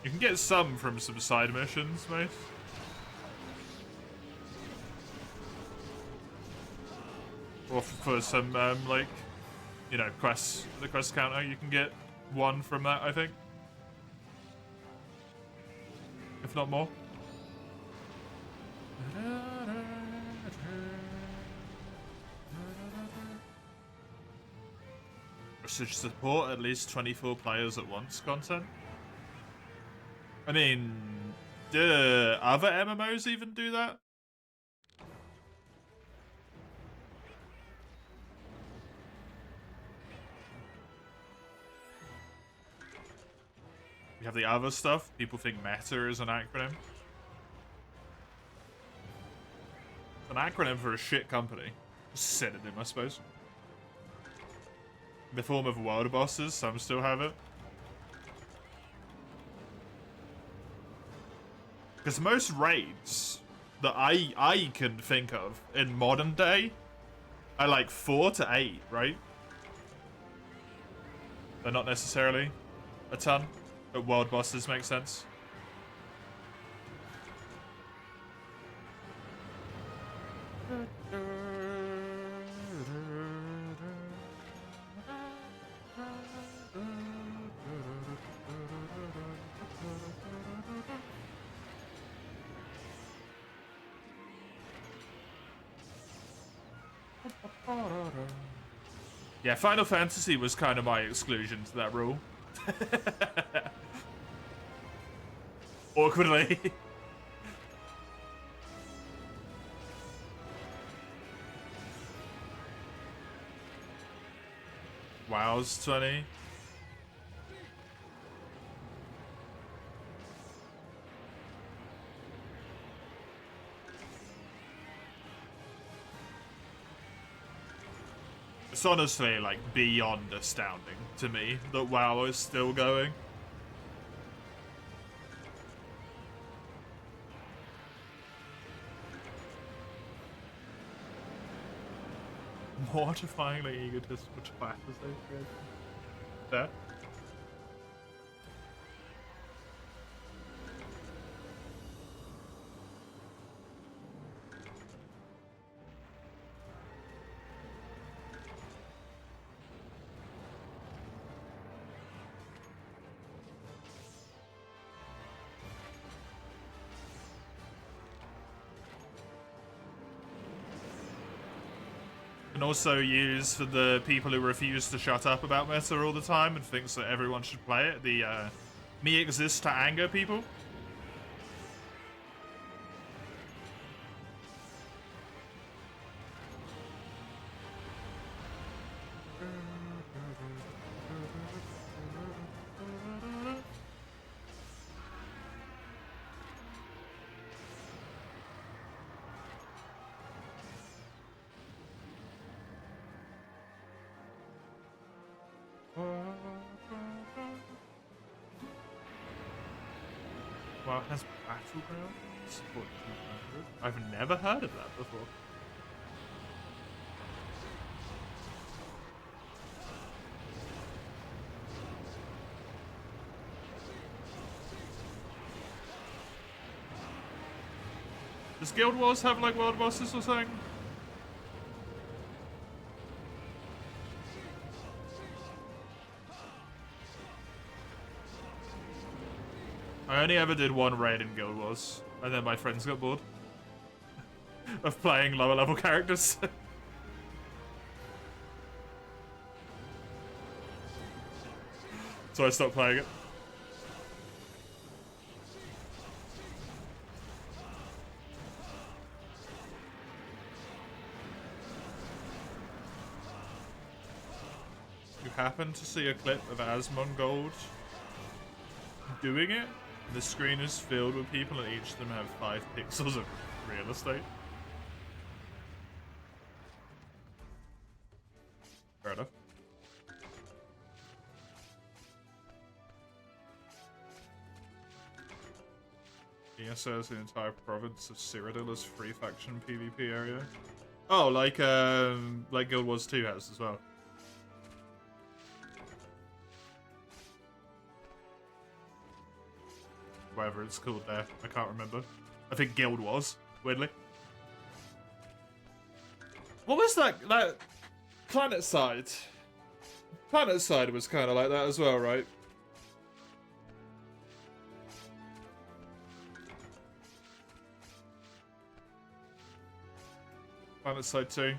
[SPEAKER 1] You can get some from some side missions, mate. Or for some, like, you know, quests, the quest counter, you can get one from that, I think. If not more. Should support at least 24 players at once content. I mean, do other MMOs even do that? We have the other stuff. People think meta is an acronym. It's an acronym for a shit company. Synonym, I suppose. In the form of world bosses, some still have it. Because most raids that I can think of in modern day are like 4 to 8, right? They're not necessarily a ton, but world bosses make sense. Yeah, Final Fantasy was kind of my exclusion to that rule. Awkwardly. WoW's 20. It's honestly, like, beyond astounding to me that WoW is still going. Mortifyingly egotistical twat as they created. There. And also use for the people who refuse to shut up about meta all the time and thinks that everyone should play it, the me exists to anger people. Well, has Battleground support 200? I've never heard of that before. Does Guild Wars have like world bosses or something? I only ever did one raid in Guild Wars, and then my friends got bored of playing lower level characters. So I stopped playing it. You happen to see a clip of Asmongold doing it? The screen is filled with people and each of them have 5 pixels of real estate. Fair enough. ESO is the entire province of Cyrodiil as free faction PvP area. Oh, like Guild Wars 2 has as well. whatever it's called there. I can't remember. I think guild was, weirdly. What was that Planet Side? Planet Side was kind of like that as well, right? Planet Side 2.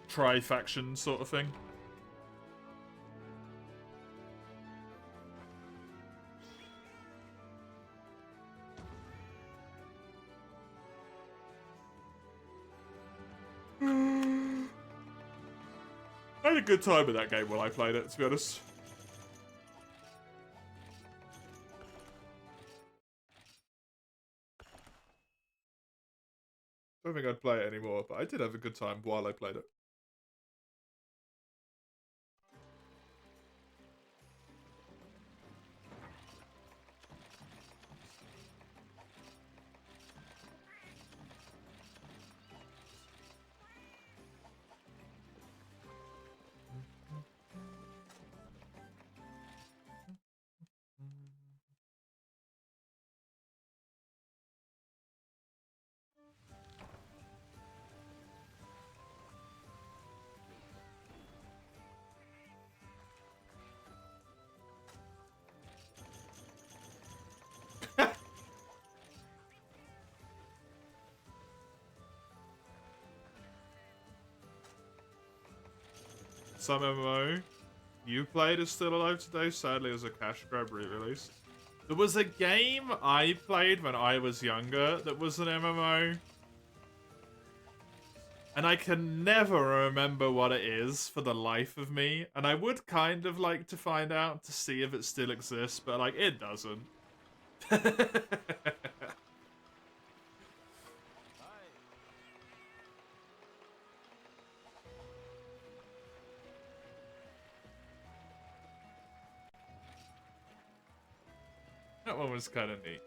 [SPEAKER 1] Tri-faction sort of thing. I had a good time with that game while I played it, to be honest. I don't think I'd play it anymore, but I did have a good time while I played it. Some MMO you played is still alive today, sadly as a cash grab re-release. There was a game I played when I was younger that was an MMO. And I can never remember what it is for the life of me. And I would kind of like to find out to see if it still exists, but like, it doesn't. That one was kind of neat.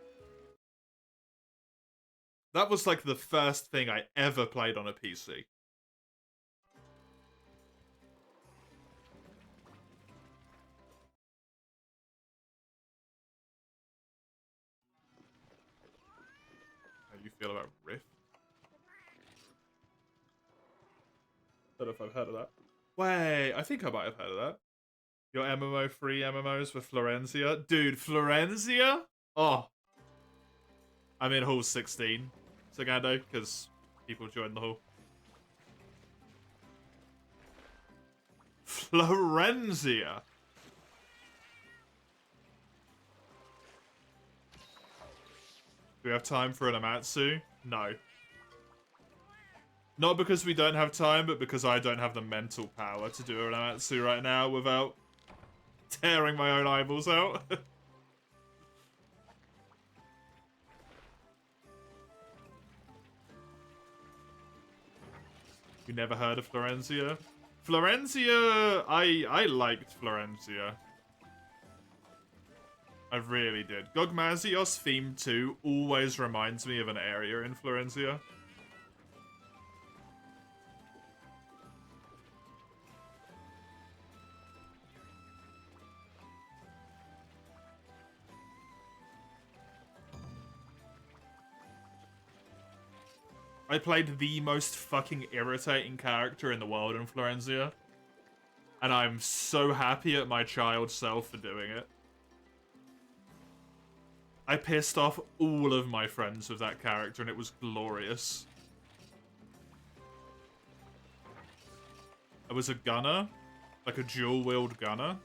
[SPEAKER 1] That was like the first thing I ever played on a PC. How do you feel about Rift? Don't know if I've heard of that. Wait, I think I might have heard of that. Your MMO free MMOs for Florenzia? Dude, Florenzia? Oh. I'm in Hall 16, Sagando, because people joined the hall. Florenzia. Do we have time for an Amatsu? No. Not because we don't have time, but because I don't have the mental power to do an Amatsu right now without tearing my own eyeballs out. You never heard of Florenzia? Florenzia, I liked Florenzia. I really did. Gogmazios Theme 2 always reminds me of an area in Florenzia. I played the most fucking irritating character in the world in Florenzia. And I'm so happy at my child self for doing it. I pissed off all of my friends with that character and it was glorious. I was a gunner. Like a dual-wield gunner.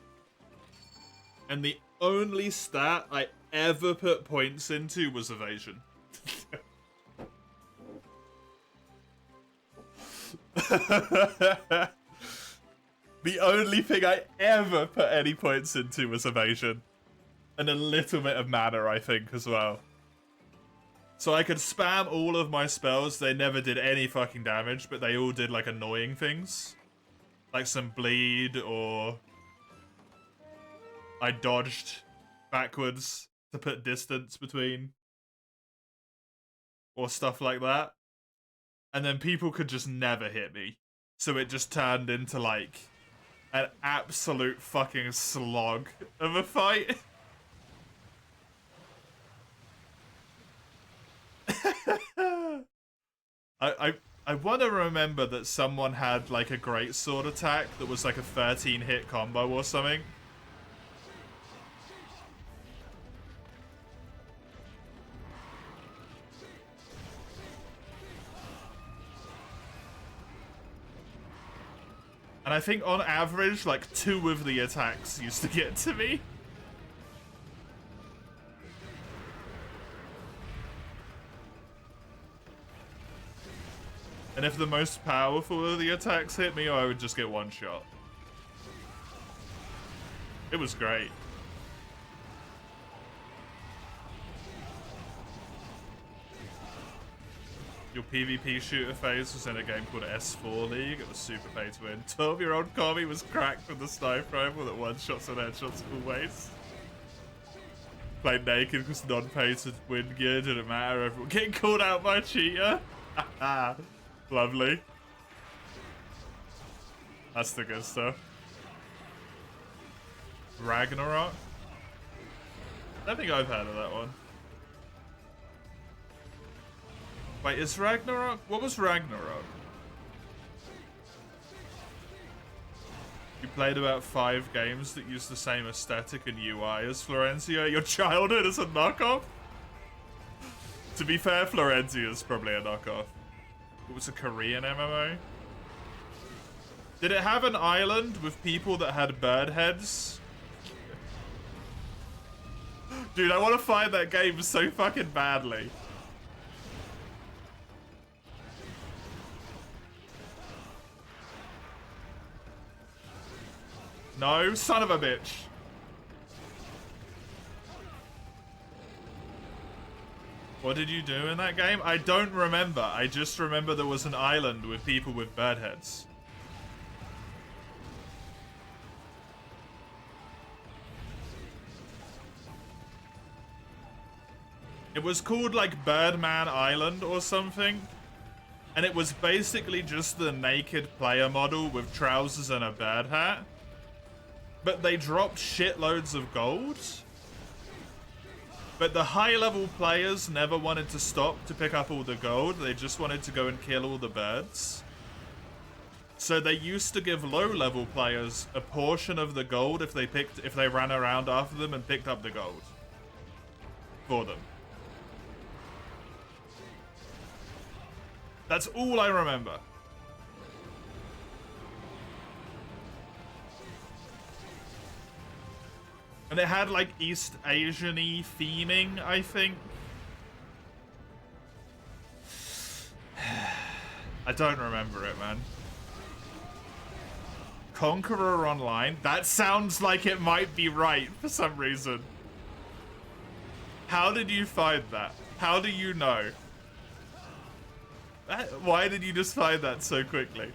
[SPEAKER 1] And the only stat I ever put points into was evasion. The only thing I ever put any points into was evasion. And a little bit of mana, I think, as well. So I could spam all of my spells. They never did any fucking damage, but they all did, like, annoying things. Like some bleed, or I dodged backwards to put distance between. Or stuff like that. and then people could just never hit me. So it just turned into like an absolute fucking slog of a fight. I want to remember that someone had like a great sword attack that was like a 13 hit combo or something. And I think on average, like 2 of the attacks used to get to me. And if the most powerful of the attacks hit me, I would just get one shot. It was great. Your PvP shooter phase was in a game called S4 League. It was super pay to win. 12-year-old Commie was cracked with the sniper rifle that one-shots and headshots always. Played naked because non-pay to win gear didn't matter. Everyone getting called out by a cheater. Lovely. That's the good stuff. Ragnarok? I don't think I've heard of that one. Wait, is Ragnarok? What was Ragnarok? You played about 5 games that use the same aesthetic and UI as Florencia. Your childhood is a knockoff? To be fair, Florencia is probably a knockoff. It was a Korean MMO. Did it have an island with people that had bird heads? Dude, I want to find that game so fucking badly. No, son of a bitch. What did you do in that game? I don't remember. I just remember there was an island with people with bird heads. It was called like Birdman Island or something. And it was basically just the naked player model with trousers and a bird hat. But they dropped shitloads of gold. But the high-level players never wanted to stop to pick up all the gold. They just wanted to go and kill all the birds. So they used to give low-level players a portion of the gold if they ran around after them and picked up the gold for them. That's all I remember. And it had like East Asian-y theming, I think. I don't remember it, man. Conqueror Online? That sounds like it might be right for some reason. How did you find that? How do you know? Why did you just find that so quickly?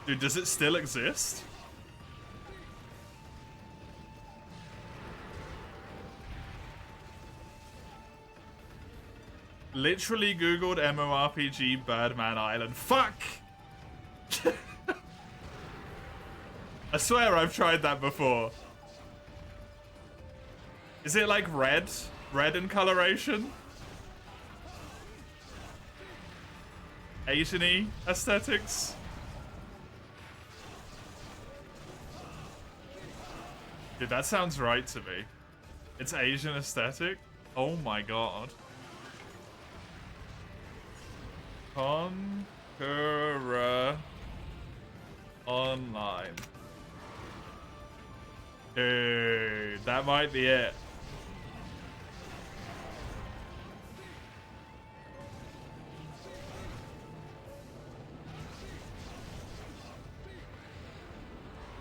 [SPEAKER 1] Dude, does it still exist? Literally googled MMORPG Birdman Island. Fuck! I swear I've tried that before. Is it like red? Red in coloration? Asian-y aesthetics? Dude, that sounds right to me. It's Asian aesthetic? Oh my god. Conqueror Online. Dude, that might be it.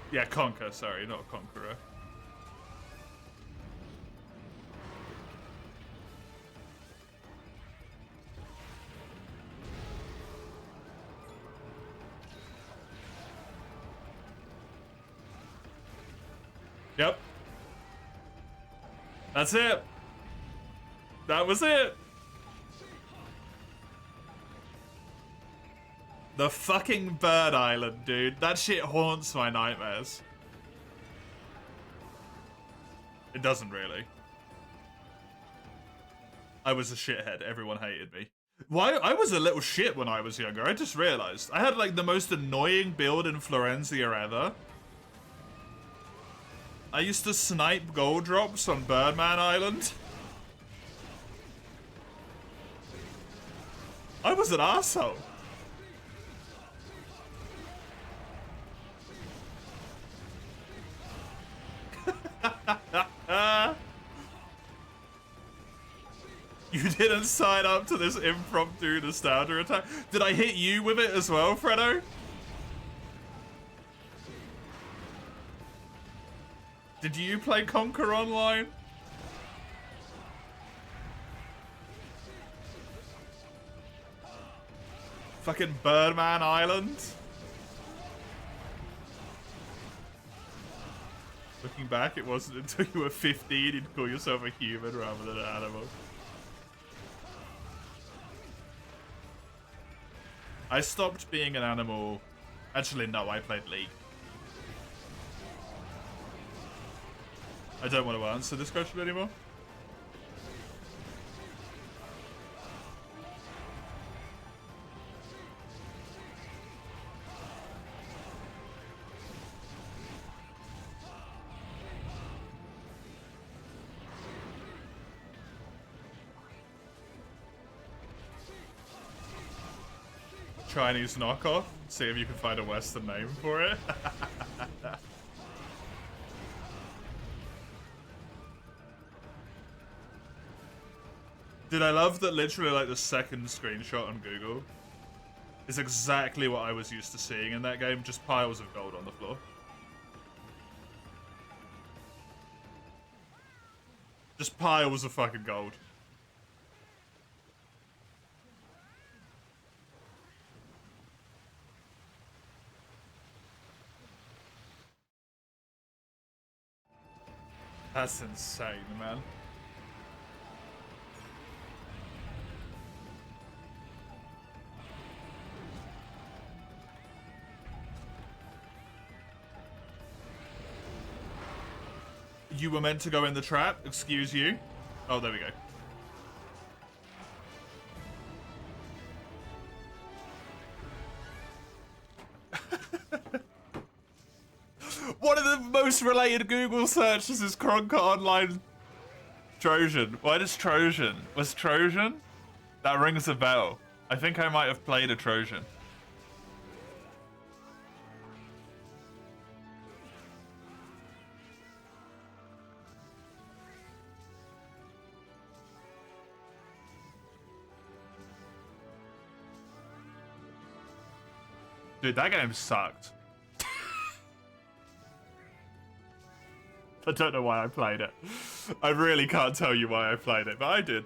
[SPEAKER 1] Yeah, Conquer, sorry, not Conqueror. Yep. That's it. That was it. The fucking bird island, dude. That shit haunts my nightmares. It doesn't really. I was a shithead. Everyone hated me. Why? I was a little shit when I was younger. I just realized. I had like the most annoying build in Florenzia ever. I used to snipe gold drops on Birdman Island. I was an asshole. You didn't sign up to this impromptu nostalgia attack. Did I hit you with it as well, Fredo? Did you play Conquer Online? Fucking Birdman Island? Looking back, it wasn't until you were 15 you'd call yourself a human rather than an animal. I stopped being an animal. Actually, no, I played League. I don't want to answer this question anymore. Chinese knockoff. See if you can find a Western name for it. Dude, I love that literally like the second screenshot on Google is exactly what I was used to seeing in that game, just piles of gold on the floor. Just piles of fucking gold. That's insane, man. You were meant to go in the trap, excuse you. Oh, there we go. One of the most related Google searches is Kronka Online Trojan. Why does Trojan? Was Trojan? That rings a bell. I think I might have played a Trojan. Dude, that game sucked. I don't know why I played it. I really can't tell you why I played it, but I did.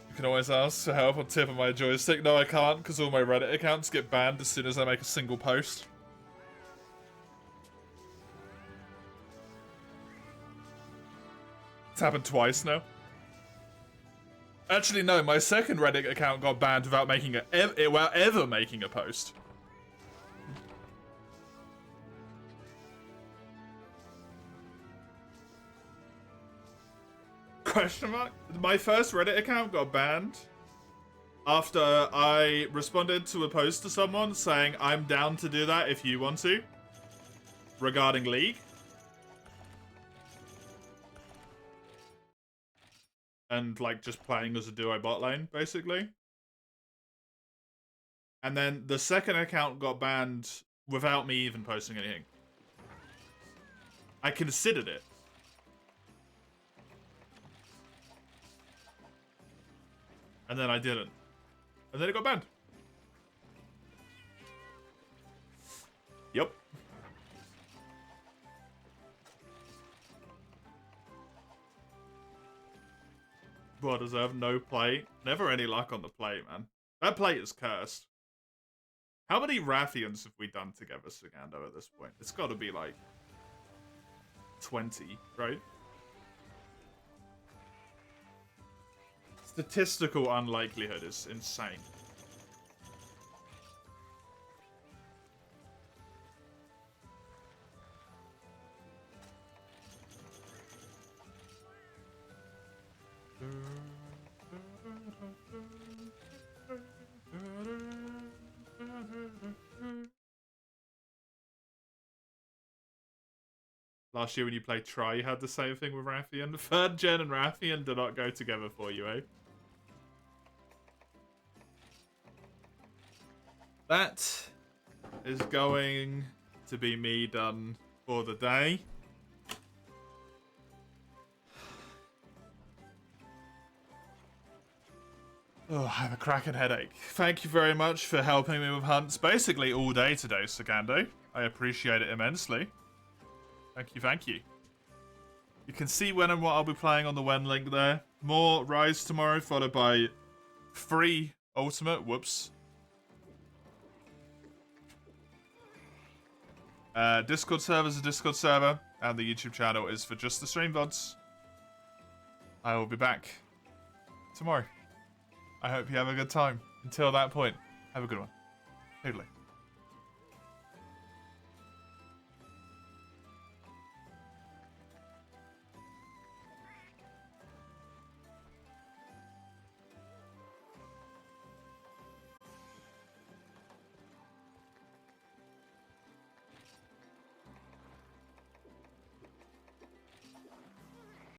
[SPEAKER 1] You can always ask for help on tip of my joystick. No, I can't, because all my Reddit accounts get banned as soon as I make a single post. It's happened twice now. Actually, no, my second Reddit account got banned without making ever making a post. Question mark? My first Reddit account got banned after I responded to a post to someone saying I'm down to do that if you want to, regarding League. And like just playing as a duo bot lane, basically. And then the second account got banned without me even posting anything. I considered it. And then I didn't. And then it got banned. Yep. Well, deserve no plate. Never any luck on the plate, man. That plate is cursed. How many Rathians have we done together, Sagando, at this point? It's got to be like 20, right? statistical unlikelihood is insane. Last year when you played Try, you had the same thing with Rathian. 3rd gen and Rathian do not go together for you, eh? That is going to be me done for the day. Oh, I have a cracking headache. Thank you very much for helping me with hunts basically all day today, Sagando. I appreciate it immensely. Thank you, thank you. You can see when and what I'll be playing on the When link there. More Rise tomorrow, followed by 3 Ultimate. Whoops. Discord server is a Discord server, and the YouTube channel is for just the stream VODs. I will be back tomorrow. I hope you have a good time. Until that point, have a good one. Toodaloo.